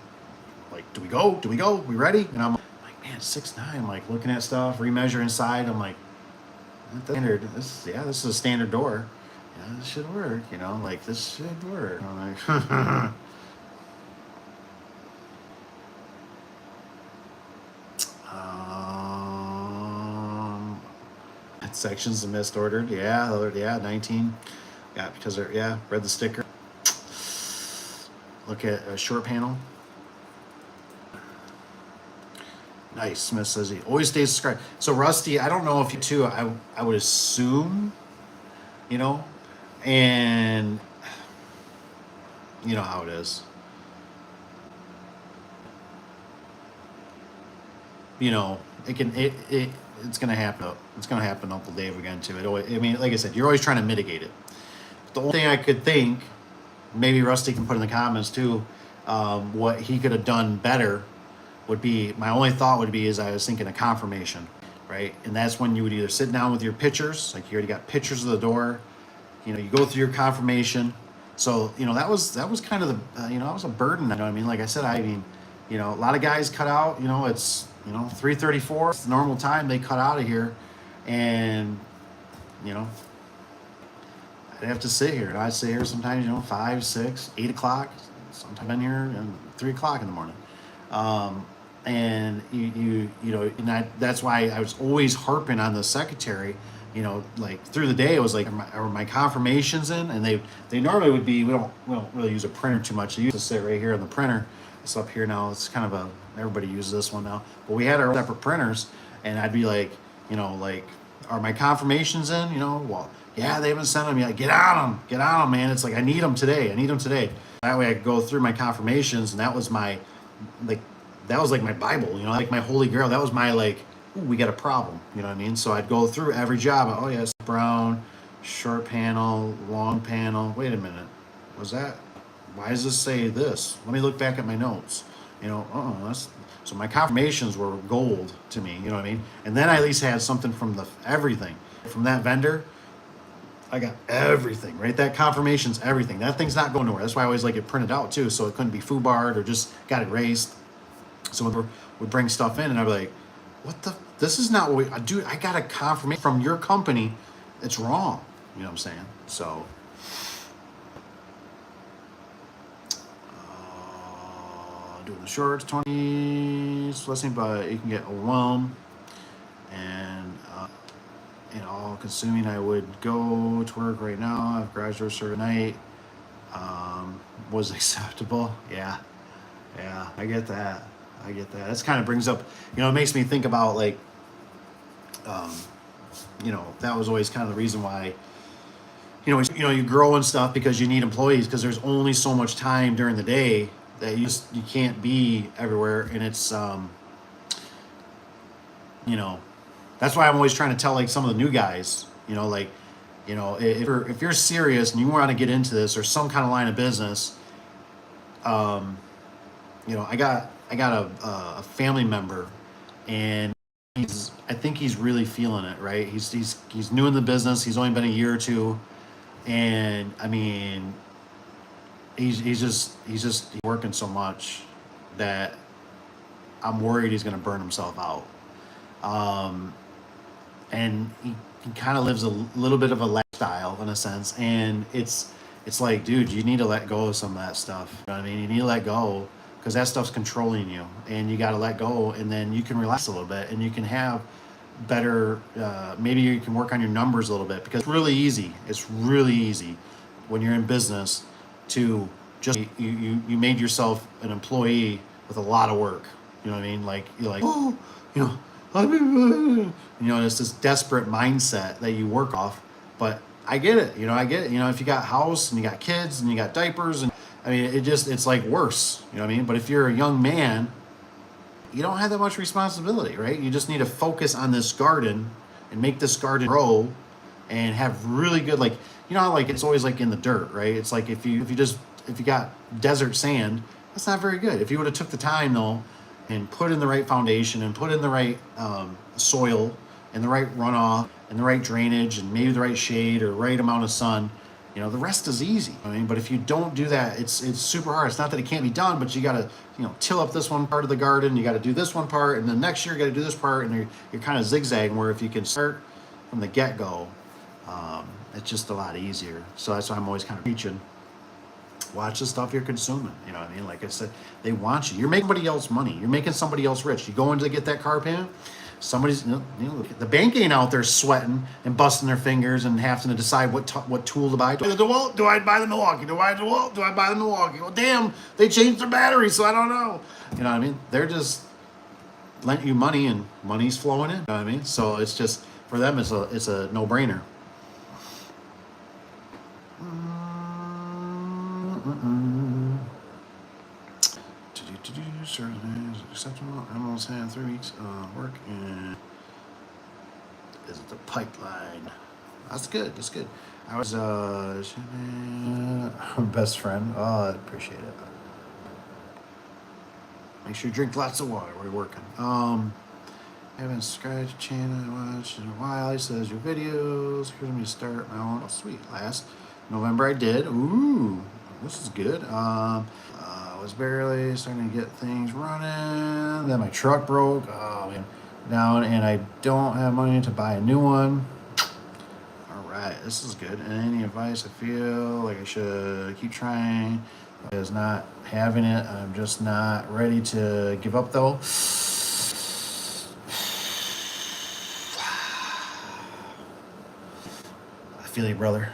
do we go? We ready? And I'm like, man, 6'9". I'm like looking at stuff, remeasure inside. I'm like, standard. This is a standard door. Yeah, this should work. Like this should work. I'm like, sections misordered. Yeah, 19. Yeah, because read the sticker. Look at a short panel. Nice. Smith says he always stays subscribed. So Rusty, I don't know if you too. I would assume, and you know how it is. It's gonna happen. It's gonna happen, Uncle Dave, again too. I mean, like I said, you're always trying to mitigate it. But the only thing I could think, maybe Rusty can put in the comments too, what he could have done better would be, my only thought would be, is I was thinking a confirmation, right? And that's when you would either sit down with your pictures, like you already got pictures of the door, you go through your confirmation. So, that was kind of the, that was a burden. You know what I mean? Like I said, a lot of guys cut out, it's, 3:34, it's the normal time they cut out of here. And, I'd have to sit here. I'd sit here sometimes, 5, 6, 8 o'clock. Sometimes I'm here at 3 o'clock in the morning. And that's why I was always harping on the secretary, like through the day. It was like, are my confirmations in? And they normally would be, we don't really use a printer too much. They used to sit right here on the printer. It's up here now. It's kind of everybody uses this one now, but we had our separate printers, and I'd be like, are my confirmations in? Well, yeah, they haven't sent them yet. Get on them, man. It's like, I need them today. That way I could go through my confirmations, and that was my, that was like my Bible, like my holy grail. That was my, ooh, we got a problem, you know what I mean? So I'd go through every job. Oh yes, brown, short panel, long panel. Wait a minute, why does this say this? Let me look back at my notes. So my confirmations were gold to me, you know what I mean? And then I at least had something from everything. From that vendor, I got everything, right? That confirmation's everything. That thing's not going nowhere. That's why I always like it printed out too, so it couldn't be foobarred or just got erased. So when we'd bring stuff in, and I'd be like, this is not what I got a confirmation from your company. It's wrong. You know what I'm saying? So, doing the shorts, 20s, listening, but you can get overwhelmed. And, all consuming, I would go to work right now. I have garage door served at night. Was acceptable. Yeah, I get that. That's kind of brings up, it makes me think about that was always kind of the reason why, you grow and stuff, because you need employees, because there's only so much time during the day that you can't be everywhere. And it's, that's why I'm always trying to tell some of the new guys, if you're serious and you want to get into this or some kind of line of business, I got a family member, and I think he's really feeling it, right? He's new in the business. He's only been a year or two, and I mean, he's just working so much that I'm worried he's going to burn himself out. And he kind of lives a little bit of a lifestyle in a sense, and it's like, dude, you need to let go of some of that stuff. You know what I mean? You need to let go because that stuff's controlling you, and you got to let go, and then you can relax a little bit, and you can have better. Maybe you can work on your numbers a little bit, because it's really easy. It's really easy when you're in business to just you made yourself an employee with a lot of work. You know what I mean? Like you're like, oh, you know, it's this desperate mindset that you work off. But I get it. I get it. If you got a house and you got kids and you got diapers, and I mean, it's like worse. You know what I mean? But if you're a young man, you don't have that much responsibility, right? You just need to focus on this garden and make this garden grow and have really good, like, how like it's always like in the dirt, right? It's like if you got desert sand, that's not very good. If you would have took the time though and put in the right foundation and put in the right soil and the right runoff and the right drainage and maybe the right shade or right amount of sun, the rest is easy. I mean, but if you don't do that, it's super hard. It's not that it can't be done, but you got to, till up this one part of the garden. You got to do this one part, and then next year you got to do this part, and you're kind of zigzagging. Where if you can start from the get-go, it's just a lot easier. So that's why I'm always kind of preaching. Watch the stuff you're consuming. You know what I mean? Like I said, they want you. You're making somebody else money. You're making somebody else rich. You go in to get that car payment. Somebody's, the bank ain't out there sweating and busting their fingers and having to decide what tool to buy. Do I buy the Milwaukee? Do I buy the Milwaukee? Well, damn, they changed their battery, so I don't know. You know what I mean? They're just lending you money, and money's flowing in. You know what I mean? So it's just, for them, it's a no-brainer. Acceptable. I almost had 3 weeks work, and is it the pipeline? That's good. That's good. I was best friend. Oh, I appreciate it. Make sure you drink lots of water while you're working. I haven't subscribed to channel I watched in a while. I says your videos. Here's me start my own. Oh, sweet. Last November I did. Ooh, this is good. Was barely starting to get things running. Then my truck broke. Oh man, down, and I don't have money to buy a new one. All right, this is good. And any advice? I feel like I should keep trying. Is not having it. I'm just not ready to give up though. I feel you, brother.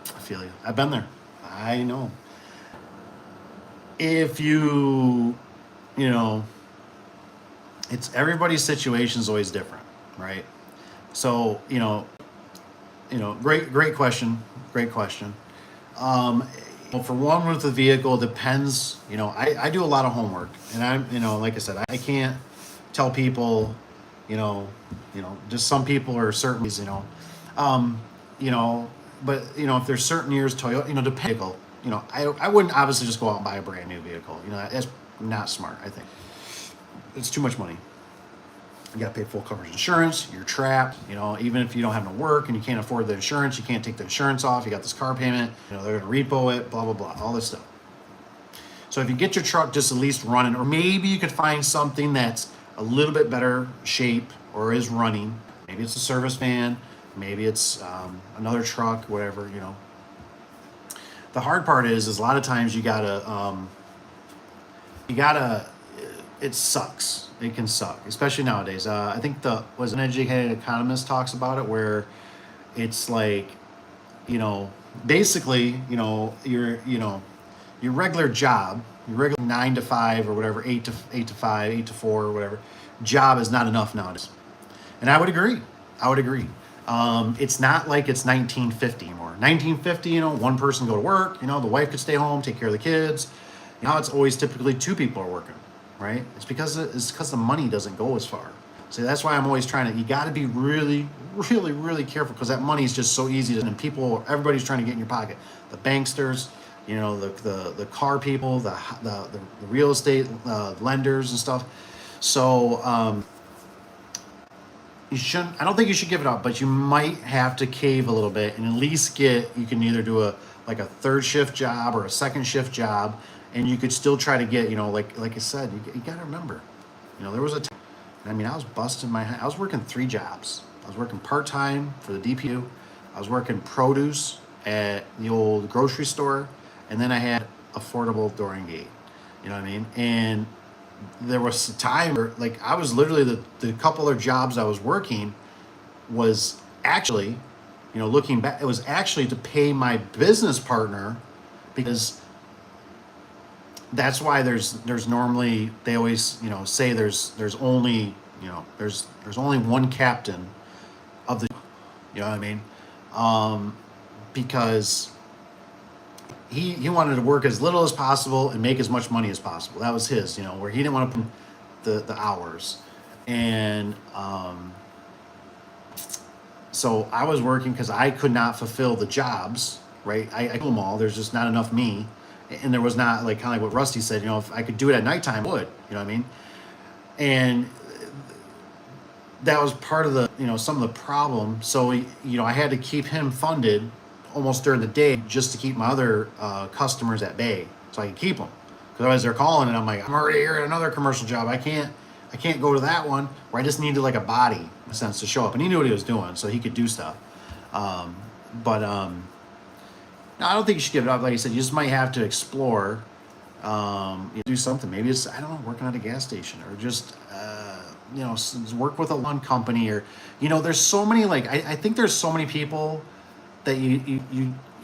I feel you. I've been there. I know. If it's everybody's situation is always different, right? So, great question. For one with the vehicle, depends, I do a lot of homework, and I'm, like I said, I can't tell people, just some people are certain, but, if there's certain years, Toyota, the vehicle, I wouldn't obviously just go out and buy a brand new vehicle. That's not smart, I think. It's too much money. You got to pay full coverage insurance. You're trapped. Even if you don't have no work and you can't afford the insurance, you can't take the insurance off. You got this car payment. They're going to repo it, blah, blah, blah, all this stuff. So if you get your truck just at least running, or maybe you could find something that's a little bit better shape or is running. Maybe it's a service van. Maybe it's another truck, whatever, The hard part is a lot of times it sucks. It can suck, especially nowadays. I think an educated economist talks about it, where it's like, basically, your regular job, your regular 9 to 5 or whatever, 8 to 5, 8 to 4 or whatever job is not enough nowadays. And I would agree. It's not like it's 1950 anymore. 1950, one person go to work, the wife could stay home, take care of the kids. Now it's always typically 2 people are working, right? It's because the money doesn't go as far. So that's why I'm always you got to be really, really, really careful, because that money is just so easy and everybody's trying to get in your pocket. The banksters, the car people, the real estate lenders and stuff. So, I don't think you should give it up, but you might have to cave a little bit and at least you can either do a third shift job or a second shift job, and you could still try to get, like I said, you got to remember, there was a time, I was busting I was working 3 jobs. I was working part-time for the DPU. I was working produce at the old grocery store, and then I had affordable door and gate. You know what I mean? And there was a time where, like, I was literally the couple of jobs I was working was actually, looking back, it was actually to pay my business partner, because that's why there's normally, they always, say there's only, there's only one captain of the, you know what I mean? Because he wanted to work as little as possible and make as much money as possible. That was his, where he didn't want to put the hours. And so I was working because I could not fulfill the jobs, right? I do them all. There's just not enough me. And there was not, like, kind of like what Rusty said, if I could do it at nighttime, I would, you know what I mean? And that was part of the, some of the problem. So, I had to keep him funded almost during the day just to keep my other customers at bay, so I could keep them. Because otherwise they're calling and I'm like, I'm already here at another commercial job. I can't go to that one where I just needed like a body, in a sense, to show up. And he knew what he was doing, so he could do stuff. No, I don't think you should give it up. Like I said, you just might have to explore, do something. Maybe it's, I don't know, working at a gas station, or just, work with a lawn company, or, there's so many, like, I think there's so many people that you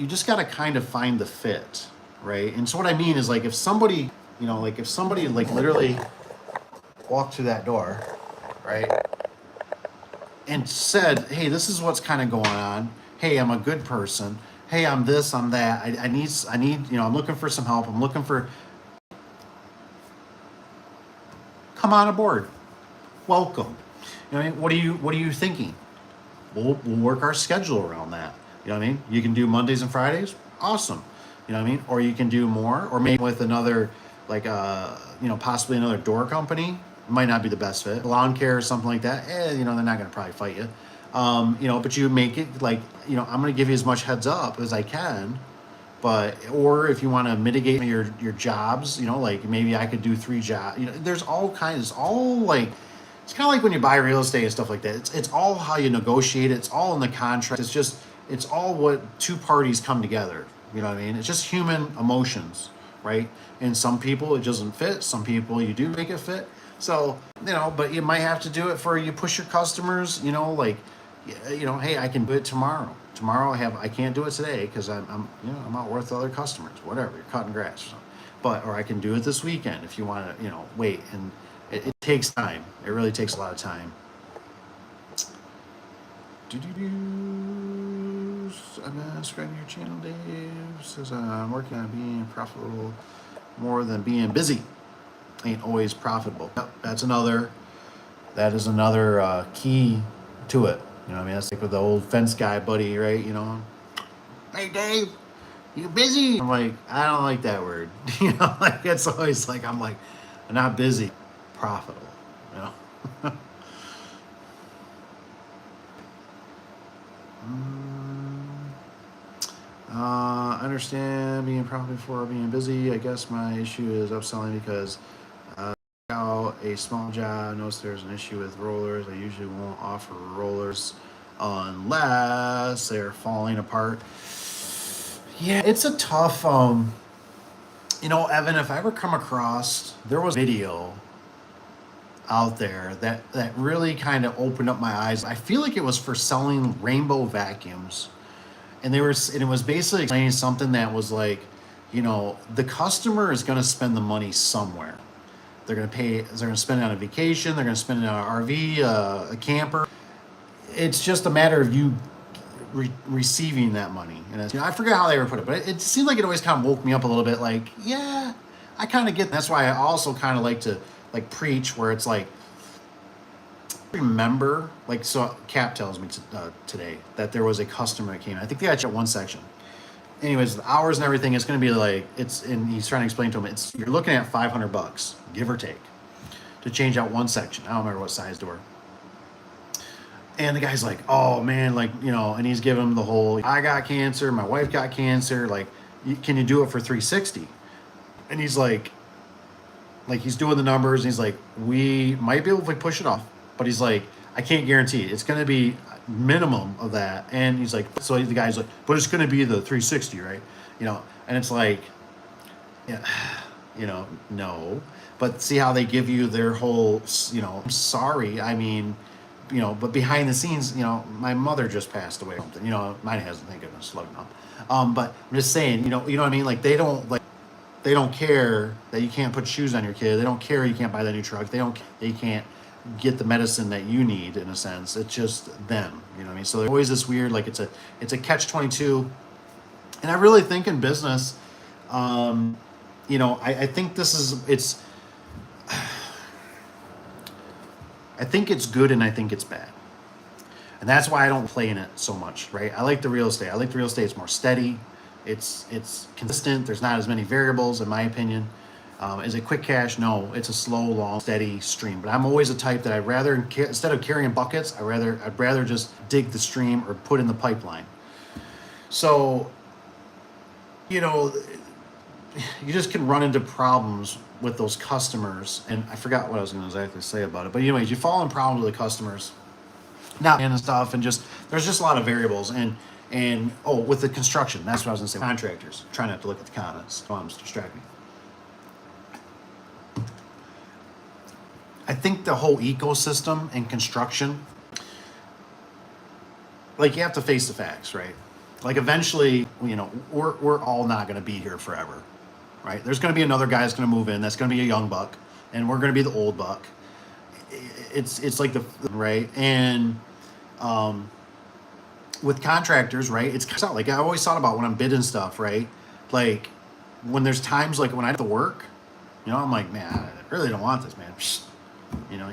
just got to kind of find the fit, right? And so what I mean is, like, if somebody, like literally walked through that door, right, and said, hey, this is what's kind of going on. Hey, I'm a good person. Hey, I'm this, I'm that. I need, I'm looking for some help. I'm looking for, come on aboard. Welcome. You know what I mean? What are you thinking? We'll work our schedule around that. You know what I mean? You can do Mondays and Fridays. Awesome. You know what I mean? Or you can do more, or maybe with another, like, possibly another door company. Might not be the best fit. Lawn care or something like that. They're not going to probably fight you. But you make it like, I'm going to give you as much heads up as I can, or if you want to mitigate your jobs, like maybe I could do 3 jobs, there's all kinds, it's all like, it's kind of like when you buy real estate and stuff like that. It's all how you negotiate it. It's all in the contract. It's all what 2 parties come together. You know what I mean? It's just human emotions, right? And some people it doesn't fit. Some people you do make it fit. So, but you might have to do it for, you push your customers, hey, I can do it tomorrow. Tomorrow I can't do it today because I'm out with other customers, whatever, you're cutting grass. Or I can do it this weekend if you want to, wait. And it takes time. It really takes a lot of time. I'm subscribing to your channel, Dave. Says I'm working on being profitable more than being busy. Ain't always profitable. Yep, that is another key to it. You know what I mean? That's like with the old fence guy buddy, right? Hey Dave, you busy? I'm like, I don't like that word. Like it's always like, I'm like, I'm not busy, profitable, I understand being profitable before being busy. I guess my issue is upselling because out a small job, notice there's an issue with rollers. I usually won't offer rollers unless they're falling apart. Yeah, it's a tough, Evan, if I ever come across, there was a video out there that really kind of opened up my eyes. I feel like it was for selling rainbow vacuums. And it was basically explaining something that was like, the customer is going to spend the money somewhere. They're going to spend it on a vacation. They're going to spend it on an RV, a camper. It's just a matter of you receiving that money. And I forget how they were put it, but it seemed like it always kind of woke me up a little bit. Like, yeah, I kind of get that. That's why I also kind of like to preach where it's like, remember, like, so Cap tells me today that there was a customer that came. I think they got you at one section. Anyways, the hours and everything, it's going to be like, and he's trying to explain to him, you're looking at $500, give or take, to change out one section. I don't remember what size door. And the guy's like, oh man, and he's giving him the whole, I got cancer, my wife got cancer, can you do it for $360? And he's like he's doing the numbers, and he's like, we might be able to push it off, but he's like, I can't guarantee it. It's going to be minimum of that. And he's like, so the guy's like, but it's going to be the 360, right? And it's like, yeah, No. But see how they give you their whole, I'm sorry. I mean, but behind the scenes, my mother just passed away or something. Mine hasn't, thank goodness, slow down. But I'm just saying, you know what I mean? Like they don't care that you can't put shoes on your kid. They don't care you can't buy that new truck. They can't get the medicine that you need, in a sense. It's just them, you know what I mean? So there's always this weird, like it's a catch-22. And I really think in business, I think I think it's good and I think it's bad. And that's why I don't play in it so much, right? I like the real estate. It's more steady. It's consistent. There's not as many variables, in my opinion. Is it quick cash? No, it's a slow, long, steady stream. But I'm always a type that I'd rather, instead of carrying buckets, I'd rather just dig the stream or put in the pipeline. So, you just can run into problems with those customers. And I forgot what I was going to exactly say about it. But anyways, you fall in problems with the customers, and stuff, and there's just a lot of variables. And with the construction, that's what I was going to say. Contractors, try not to look at the comments. Don't distract me. I think the whole ecosystem in construction, like, you have to face the facts, right? Like, eventually, we're all not going to be here forever, right? There's going to be another guy that's going to move in. That's going to be a young buck, and we're going to be the old buck. It's like right. And with contractors, right? It's like I always thought about when I'm bidding stuff, right? Like, when there's times like when I have to work, I'm like, man, I really don't want this, man.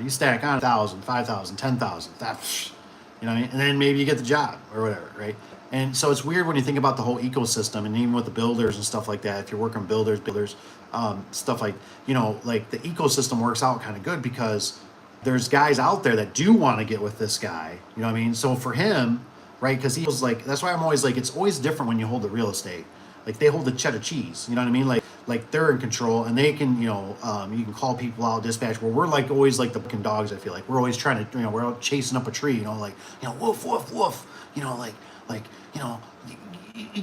You stack on 1,000, 5,000, 10,000. That, what I mean? And then maybe you get the job or whatever, right? And so it's weird when you think about the whole ecosystem, and even with the builders and stuff like that. If you're working builders, stuff like, like the ecosystem works out kind of good because there's guys out there that do want to get with this guy. You know what I mean? So for him, right? Because he was like, that's why I'm always like, it's always different when you hold the real estate. Like, they hold the cheddar cheese. You know what I mean? Like they're in control, and they can, you can call people out, dispatch. Where we're like always like the fucking dogs. I feel like we're always trying to, we're out chasing up a tree. Woof, woof, woof. You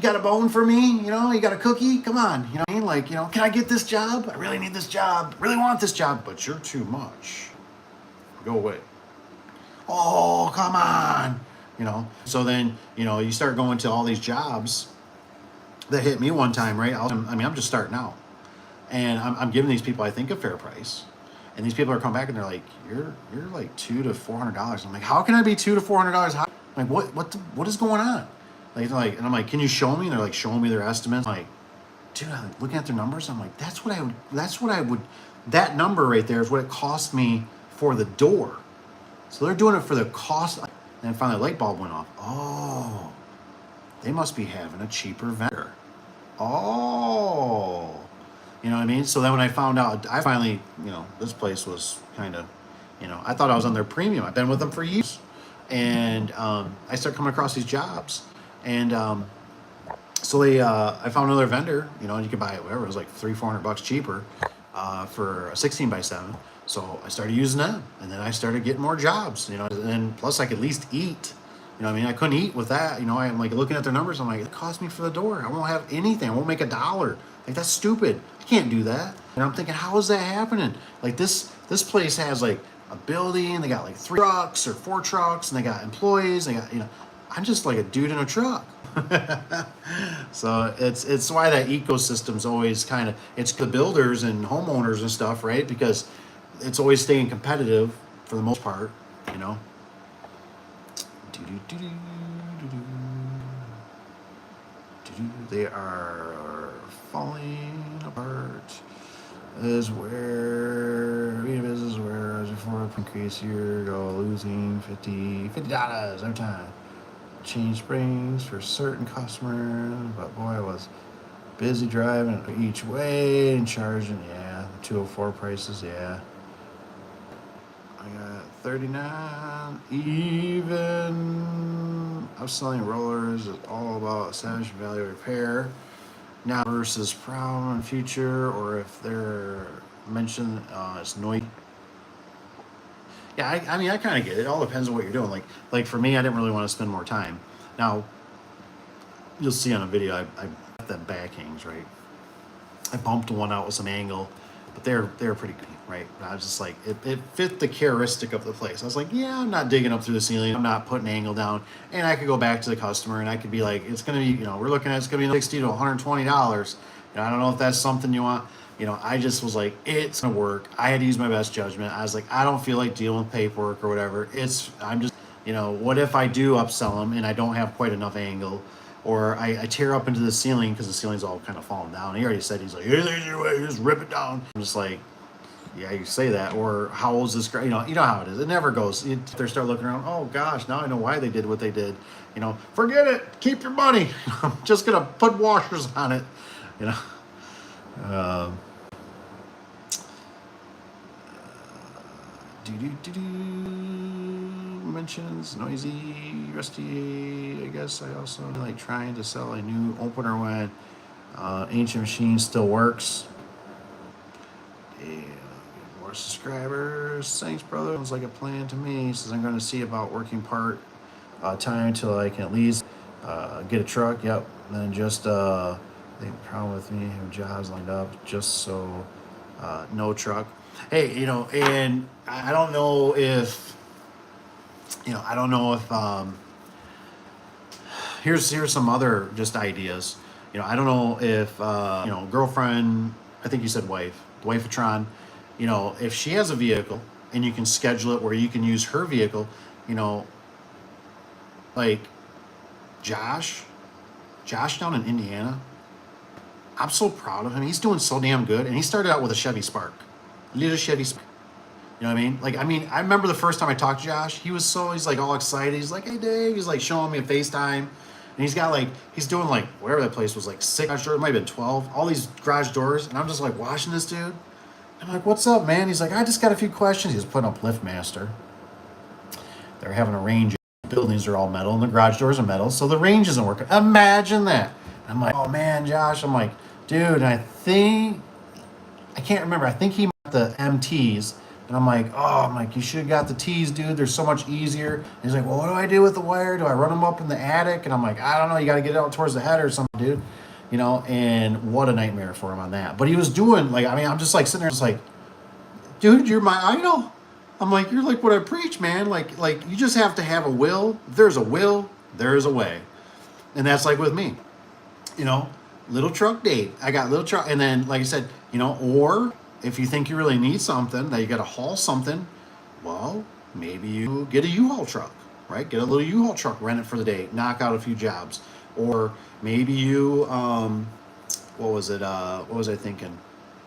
got a bone for me? You got a cookie? Come on. You know what I mean? Like, can I get this job? I really need this job. Really want this job, but you're too much. Go away. Oh, come on. So then, you start going to all these jobs that hit me one time, right? I'm just starting out, and I'm giving these people, I think, a fair price, and these people are coming back and they're like, "You're like $200 to $400." I'm like, "How can I be $200 to $400? How?" I'm like, what is going on? Like, and I'm like, "Can you show me?" And they're like, showing me their estimates. I'm like, dude, I'm looking at their numbers. I'm like, that's what I would. That number right there is what it cost me for the door. So they're doing it for the cost. And then finally, the light bulb went off. Oh, they must be having a cheaper vendor. Oh, you know what I mean? So then when I found out, I finally, this place was kind of, I thought I was on their premium. I've been with them for years. And I started coming across these jobs. And so I found another vendor, and you could buy it, whatever. It was like $300-400 cheaper for a 16x7. So I started using them. And then I started getting more jobs, and then plus I could at least eat. You know what I mean? I couldn't eat with that. I'm like looking at their numbers. I'm like, it cost me for the door. I won't have anything. I won't make $1. Like, that's stupid. I can't do that. And I'm thinking, how is that happening? Like, this place has like a building. They got like 3 trucks or 4 trucks, and they got employees. They got, I'm just like a dude in a truck. So it's why that ecosystem's always kind of, it's the builders and homeowners and stuff, right? Because it's always staying competitive for the most part, They are falling apart. This is where business where for increase you're losing $50 every time. Change springs for certain customers, but boy, I was busy driving each way and charging. Yeah, 204 prices. Yeah. I got 39 even. Upselling rollers is all about establishing value repair now versus problem and future, or if they're mentioned it's noisy. Yeah, I mean, I kind of get it. It all depends on what you're doing. Like for me, I didn't really want to spend more time. Now, you'll see on a video, I got them back hangs, right? I bumped one out with some angle, but they're pretty good, right? And I was just like, it fit the characteristic of the place. I was like, yeah, I'm not digging up through the ceiling. I'm not putting angle down. And I could go back to the customer and I could be like, it's gonna be, we're looking at it's gonna be $60 to $120. I don't know if that's something you want. I just was like, it's gonna work. I had to use my best judgment. I was like, I don't feel like dealing with paperwork or whatever. I'm just, what if I do upsell them and I don't have quite enough angle, or I tear up into the ceiling because the ceiling's all kind of falling down. He already said, he's like, here's your way, just rip it down. I'm just like, yeah, you say that. Or how old is this guy? You know how it is. It never goes. They start looking around. Oh gosh, now I know why they did what they did. Forget it. Keep your money. I'm just gonna put washers on it. Mentions noisy, rusty. I guess I also like trying to sell a new opener when ancient machine still works. Yeah, more subscribers. Thanks, brother. Sounds like a plan to me. Says I'm going to see about working part time until I can at least get a truck. Yep. And then just the problem with me having jobs lined up just so no truck. Hey, and I don't know if here's some other just ideas. I don't know if girlfriend, I think you said wife of Tron, if she has a vehicle and you can schedule it where you can use her vehicle, like Josh down in Indiana. I'm so proud of him. He's doing so damn good. And he started out with a Chevy Spark. A little Chevy Spark. You know what I mean? I remember the first time I talked to Josh, he's like all excited. He's like, hey Dave, he's like showing me a FaceTime. And he's doing like, whatever that place was, like 6 garage doors, it might have been 12, all these garage doors. And I'm just like watching this dude. I'm like, what's up, man? He's like, I just got a few questions. He was putting up LiftMaster. They're having a range. Buildings are all metal and the garage doors are metal. So the range isn't working. Imagine that. I'm like, oh man, Josh. I'm like, dude, I can't remember. I think he got the MTs. And I'm like, you should have got the T's, dude. They're so much easier. And he's like, well, what do I do with the wire? Do I run them up in the attic? And I'm like, I don't know. You got to get it out towards the head or something, dude. And what a nightmare for him on that. But he was doing, I'm just like sitting there, just like, dude, you're my idol. I'm like, you're like what I preach, man. Like you just have to have a will. If there's a will, there is a way. And that's like with me. Little truck Dave. I got little truck. And then, like I said, or if you think you really need something, that you got to haul something, well, maybe you get a U-Haul truck, right? Get a little U-Haul truck, rent it for the day, knock out a few jobs. Or maybe you, what was I thinking?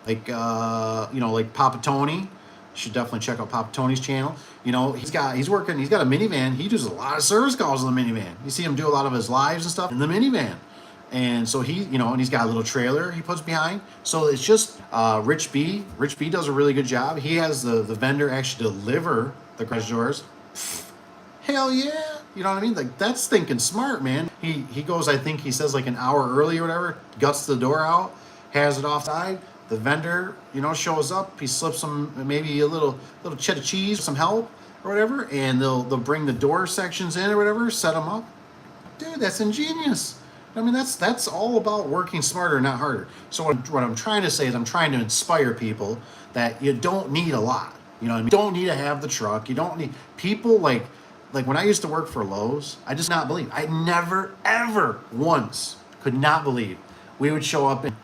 Like Papa Tony. You should definitely check out Papa Tony's channel. He's got a minivan. He does a lot of service calls in the minivan. You see him do a lot of his lives and stuff in the minivan. And so and he's got a little trailer he puts behind. So it's just Rich B. Rich B does a really good job. He has the vendor actually deliver the garage doors. Hell yeah. You know what I mean? Like, that's thinking smart, man. He goes, I think he says like an hour early or whatever, guts the door out, has it offside. The vendor, shows up. He slips them maybe a little cheddar cheese, some help or whatever, and they'll bring the door sections in or whatever, set them up. Dude, that's ingenious. I mean, that's all about working smarter, not harder. So what I'm trying to say is I'm trying to inspire people that you don't need a lot. You don't need to have the truck. You don't need people like when I used to work for Lowe's, I just not believe. I never, ever once could not believe we would show up in,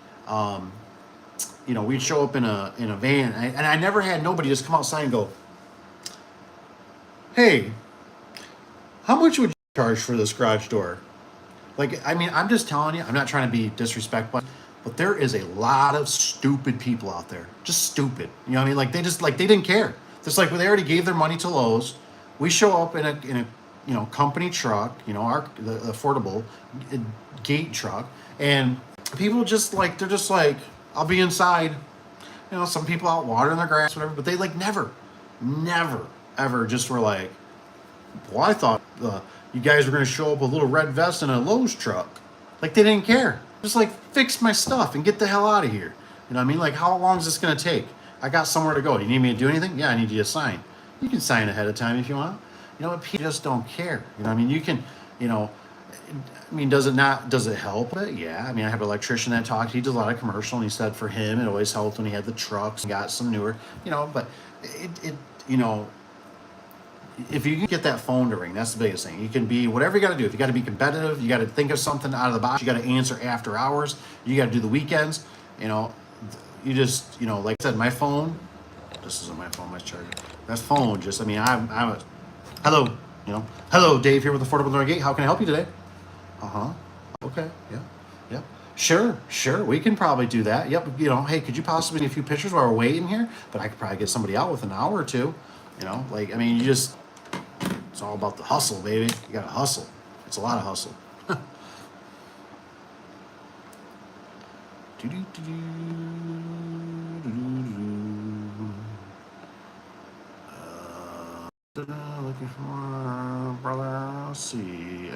we'd show up in a van, and I never had nobody just come outside and go, hey, how much would you charge for this garage door? I'm just telling you, I'm not trying to be disrespectful, but there is a lot of stupid people out there. Just stupid. You know what I mean? They didn't care. Just like they already gave their money to Lowe's. We show up in a company truck, the affordable gate truck, and people they're just like, I'll be inside. Some people out watering their grass, whatever, but they never, ever just were like, well, I thought you guys were going to show up with a little red vest in a Lowe's truck. They didn't care. Just fix my stuff and get the hell out of here. You know what I mean? How long is this going to take? I got somewhere to go. You need me to do anything? Yeah, I need you to sign. You can sign ahead of time if you want. People just don't care. You know what I mean? You can, I mean, does it help it? Yeah. I mean, I have an electrician that talked. He does a lot of commercial, and he said for him, it always helped when he had the trucks and got some newer, but it you know, if you can get that phone to ring, that's the biggest thing. You can be whatever you got to do. If you got to be competitive, you got to think of something out of the box. You got to answer after hours. You got to do the weekends. You know, you just, like I said, my phone. This isn't my phone, my charger. That's phone. Just, I mean, I'm a, hello, hello, Dave here with Affordable North Gate. How can I help you today? Uh huh. Okay. Yeah. Yeah. Sure. We can probably do that. Yep. Hey, could you possibly take a few pictures while we're waiting here? But I could probably get somebody out with an hour or two. I mean, it's all about the hustle, baby. You gotta hustle. It's a lot of hustle. Looking for brother. Let's see.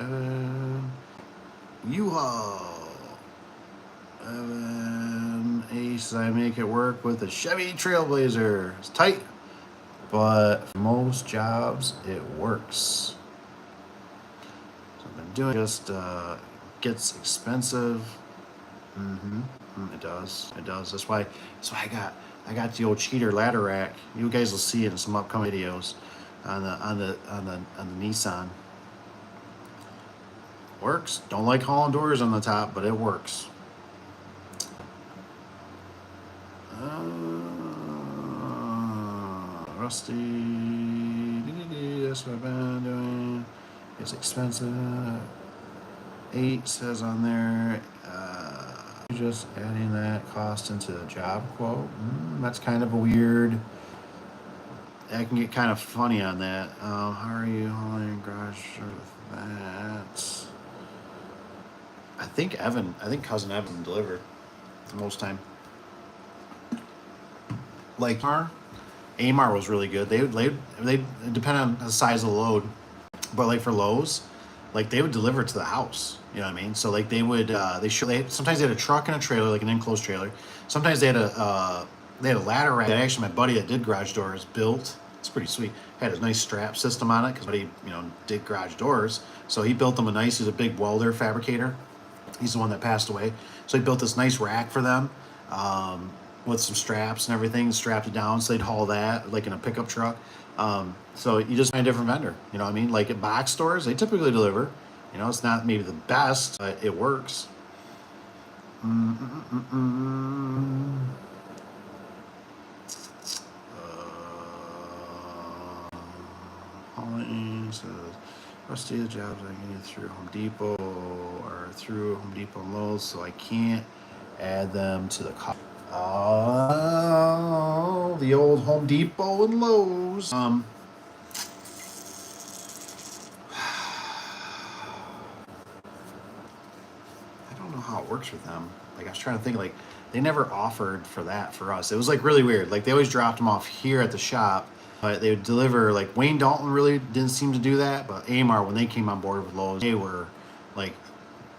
U-Haul. Evan Ace. I make it work with a Chevy Trailblazer. It's tight, but for most jobs it works. So I've been doing just gets expensive. It does. That's why I got the old cheater ladder rack. You guys will see it in some upcoming videos on the Nissan. Works. Don't like hauling doors on the top, but it works. Rusty. That's what I've been doing. It's expensive. 8 says on there. Just adding that cost into the job quote. That's kind of a weird. I can get kind of funny on that. How are you hauling garage with that? I think cousin Evan delivered most time. Like Amar was really good. They depend on the size of the load, but like for Lowe's, like they would deliver it to the house. You know what I mean? So like they would sometimes they had a truck and a trailer, like an enclosed trailer. Sometimes they had a ladder rack that actually my buddy that did garage doors built. It's pretty sweet. Had a nice strap system on it because buddy did garage doors. So he built them a nice. He's a big welder fabricator. He's the one that passed away. So he built this nice rack for them. With some straps and everything, strapped it down so they'd haul that like in a pickup truck. So you just find a different vendor, you know what I mean? Like at box stores, they typically deliver. It's not maybe the best, but it works. Says, Rusty, the jobs I can get through Home Depot or through Home Depot and Lowe's, so I can't add them to the cost. Oh, the old Home Depot and Lowe's. I don't know how it works with them. Like I was trying to think, like they never offered for that for us. It was like really weird. Like they always dropped them off here at the shop, but they would deliver. Like Wayne Dalton really didn't seem to do that, but Amar when they came on board with Lowe's, they were like.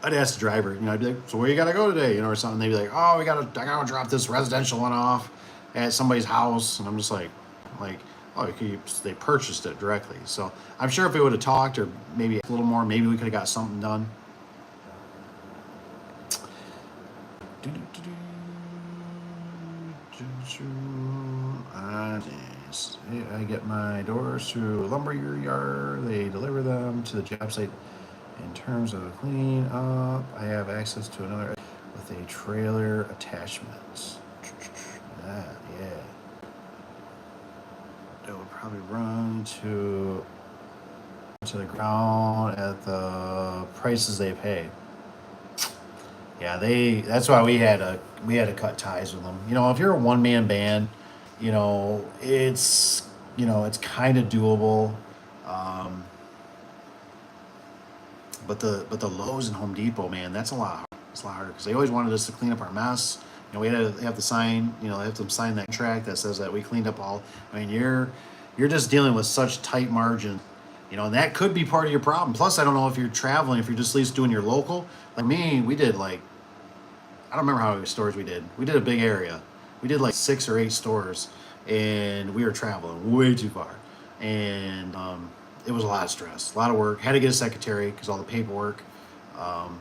I'd ask the driver, I'd be like, so where you gotta go today, or something. They'd be like, oh, I gotta drop this residential one off at somebody's house, and I'm just like, oh, they purchased it directly. So I'm sure if we would have talked, or maybe a little more, maybe we could have got something done. I get my doors through a lumber yard. They deliver them to the job site. In terms of cleaning up, I have access to another with a trailer attachment. Yeah. It would probably run to the ground at the prices they pay. Yeah, that's why we had to cut ties with them. If you're a one-man band, it's kind of doable. But the Lowe's and Home Depot, man, that's a lot harder because they always wanted us to clean up our mess. We had to have to sign, they have to sign that contract that says that we cleaned up all. I mean, you're just dealing with such tight margin, and that could be part of your problem. Plus, I don't know if you're traveling, if you're just at least doing your local. Like me, we did I don't remember how many stores we did. We did a big area. We did 6 or 8 stores, and we were traveling way too far. And it was a lot of stress, a lot of work. Had to get a secretary because all the paperwork. Um,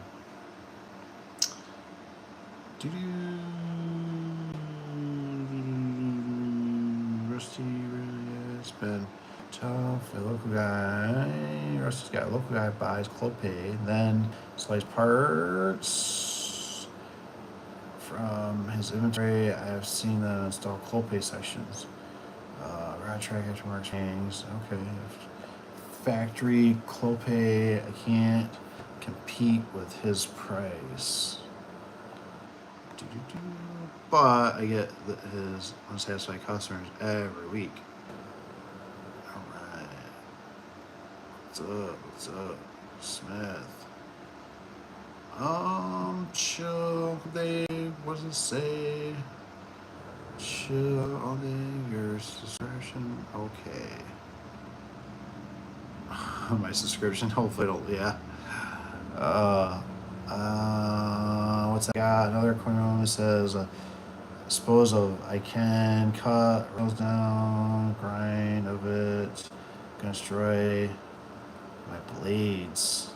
Rusty really has been tough. A local guy. Rusty's got a local guy buys Clopay, then slice parts from his inventory. I have seen them install Clopay sections. Rod track aftermarket hangs. Okay. Factory Clopay. I can't compete with his price. But I get his unsatisfied customers every week. Alright. What's up, Smith? Chill, Dave, what does it say? Chill all day, your subscription, okay. My subscription, hopefully it'll, yeah. What's that? Got another corner that says, dispose of. I can cut, rolls down, grind of it, gonna destroy my blades.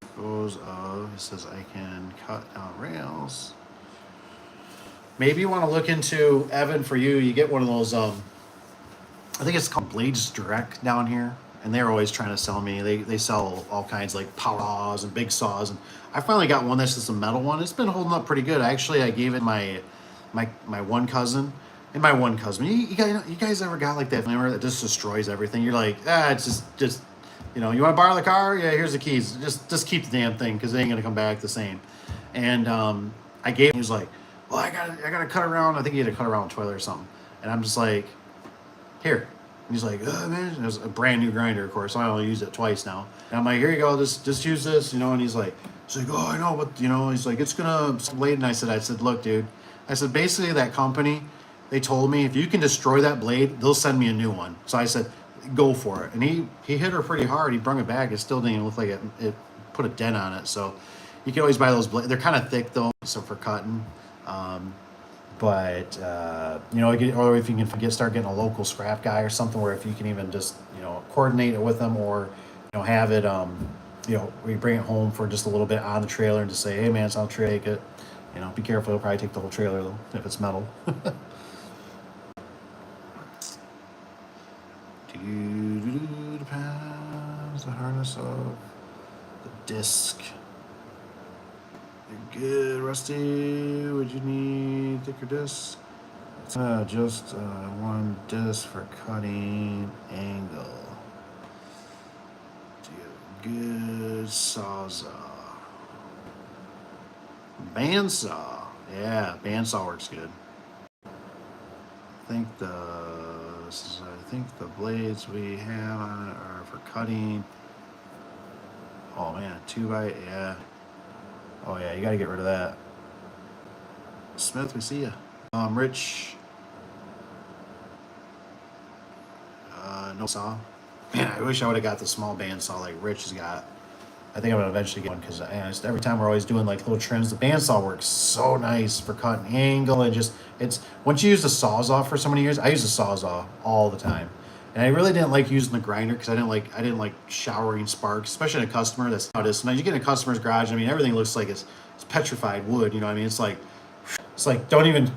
Dispose of. It says I can cut down rails. Maybe you want to look into, Evan, for you. You get one of those. I think it's called Blades Direct down here. And they're always trying to sell me. They sell all kinds like power saws and big saws. And I finally got one that's just a metal one. It's been holding up pretty good. Actually, I gave it my one cousin. And my one cousin, you guys ever got like that flamer that just destroys everything? You're like, it's just you want to borrow the car? Yeah, here's the keys. Just keep the damn thing because it ain't gonna come back the same. And I gave him. He was like, well, I gotta cut around. I think he had to cut around the toilet or something. And I'm just like, here. And he's like, oh, man. It was a brand new grinder, of course. So I only used it twice now. And I'm like, here you go. Just use this, And he's like, oh, I know, but he's like, it's gonna blade. And I said, look, dude. I said, basically, that company, they told me if you can destroy that blade, they'll send me a new one. So I said, go for it. And he hit her pretty hard. He brung it back. It still didn't even look like it put a dent on it. So you can always buy those blades. They're kind of thick though, so for cutting. But or if you can start getting a local scrap guy or something, where if you can even just coordinate it with them, or have it we bring it home for just a little bit on the trailer and just say, hey man, it's on the trailer, take it. Be careful, it'll probably take the whole trailer though if it's metal. The harness of the disc. You're good, Rusty. Would you need thicker disc? It's just one disc for cutting angle. Good sawzall. Bandsaw. Yeah, bandsaw works good. I think the blades we have on it are for cutting. Oh man, 2x, yeah. Oh yeah, you gotta get rid of that. Smith, we see you. Rich. No saw. Man, I wish I would have got the small bandsaw like Rich has got. I think I'm gonna eventually get one because every time we're always doing like little trims, the bandsaw works so nice for cutting angle and it's once you use the Sawzall for so many years. I use the Sawzall all the time, and I really didn't like using the grinder because I didn't like showering sparks, especially in a customer. That's how it is. Sometimes you get in a customer's garage. I mean, everything looks like it's petrified wood. You know what I mean? It's like don't even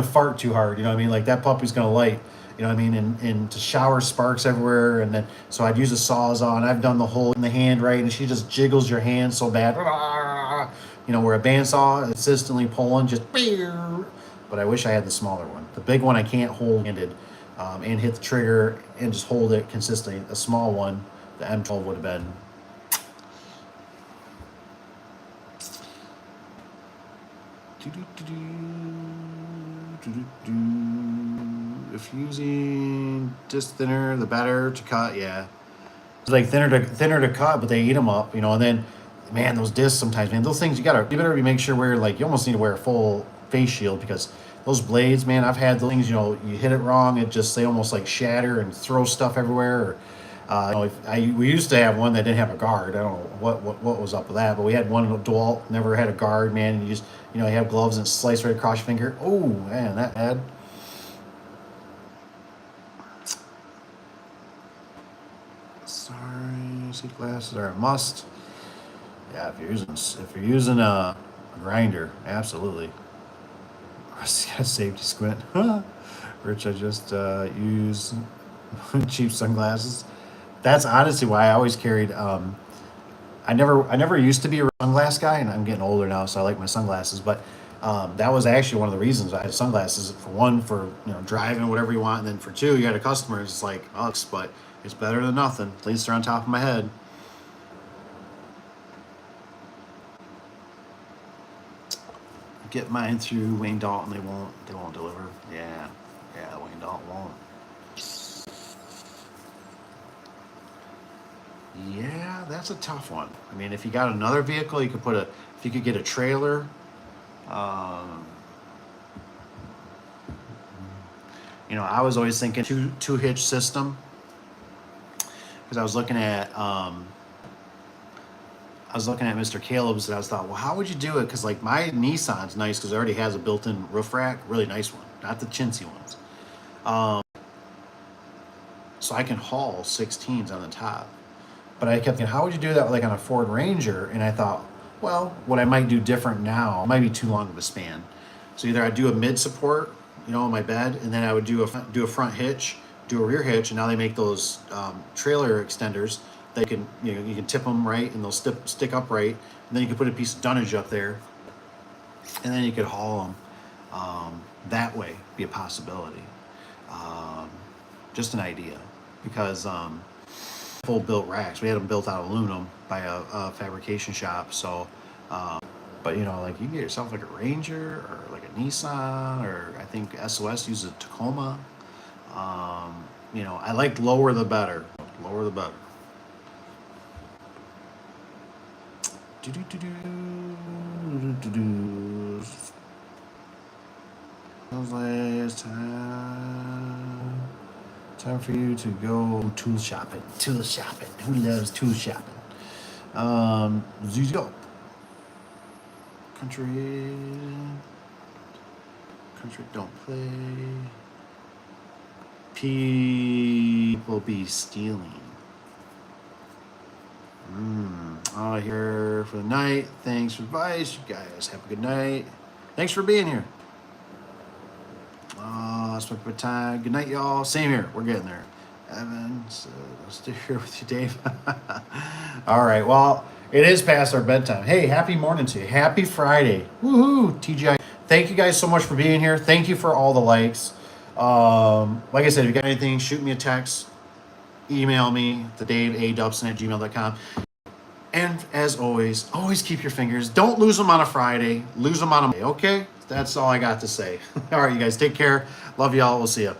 fart too hard. You know what I mean? Like that puppy's gonna light. You know what I mean? And to shower sparks everywhere. And then, so I'd use a Sawzall, and I've done the hole in the hand, right? And she just jiggles your hand so bad. Where a bandsaw is consistently pulling, just. But I wish I had the smaller one. The big one I can't hold handed and hit the trigger and just hold it consistently. A small one, the M12 would have been. If using disc thinner, the better to cut. Yeah, it's like thinner to cut, but they eat them up, And then, man, those discs sometimes, man, those things you better make sure you almost need to wear a full face shield because those blades, man, I've had those things. You hit it wrong, they almost like shatter and throw stuff everywhere. Or, we used to have one that didn't have a guard. I don't know what was up with that, but we had one DeWalt never had a guard, man. And you just you have gloves and slice right across your finger. Oh man, that bad. Sorry. Seat glasses are a must. Yeah, if you're using a grinder, absolutely. Rusty's got a safety squint. Rich, I just use cheap sunglasses. That's honestly why I always carried. I never used to be a sunglass guy, and I'm getting older now, so I like my sunglasses. But that was actually one of the reasons I had sunglasses. For one, for driving whatever you want, and then for two, you got a customer. It's like, oh, but it's better than nothing. At least they're on top of my head. Get mine through Wayne Dalton. They won't deliver. Yeah, Wayne Dalton won't. Yeah, that's a tough one. I mean, if you got another vehicle, you could if you could get a trailer. Um, I was always thinking two hitch system because I was looking at Mr. Caleb's, and I was thought, well, how would you do it? Because like my Nissan's nice because it already has a built-in roof rack, really nice one, not the chintzy ones. So I can haul 16s on the top. But I kept thinking, how would you do that like on a Ford Ranger? And I thought, well, what I might do different now, it might be too long of a span. So either I'd do a mid support, on my bed, and then I would do a front hitch, do a rear hitch, and now they make those trailer extenders. They can, you can tip them right, and they'll stick upright, and then you can put a piece of dunnage up there, and then you could haul them that way. Be a possibility. Just an idea, because full built racks. We had them built out of aluminum by a fabrication shop. So, but like you can get yourself like a Ranger or like a Nissan, or I think SOS uses a Tacoma. I like lower the better. Lower the better. Last time for you to go tool shopping. Tool shopping. Who loves tool shopping? ZZ Country don't play. People be stealing. All here for the night. Thanks for advice. You guys have a good night. Thanks for being here. That's my good time. Good night, y'all. Same here. We're getting there. Evan, I'll stay here with you, Dave. All right. Well, it is past our bedtime. Hey, happy morning to you. Happy Friday. Woohoo, TGI. Thank you guys so much for being here. Thank you for all the likes. Like I said, if you got anything, shoot me a text. Email me, the Daveadubson@gmail.com. And as always keep your fingers. Don't lose them on a Friday. Lose them on a Monday, okay? That's all I got to say. All right, you guys, take care. Love y'all. We'll see you.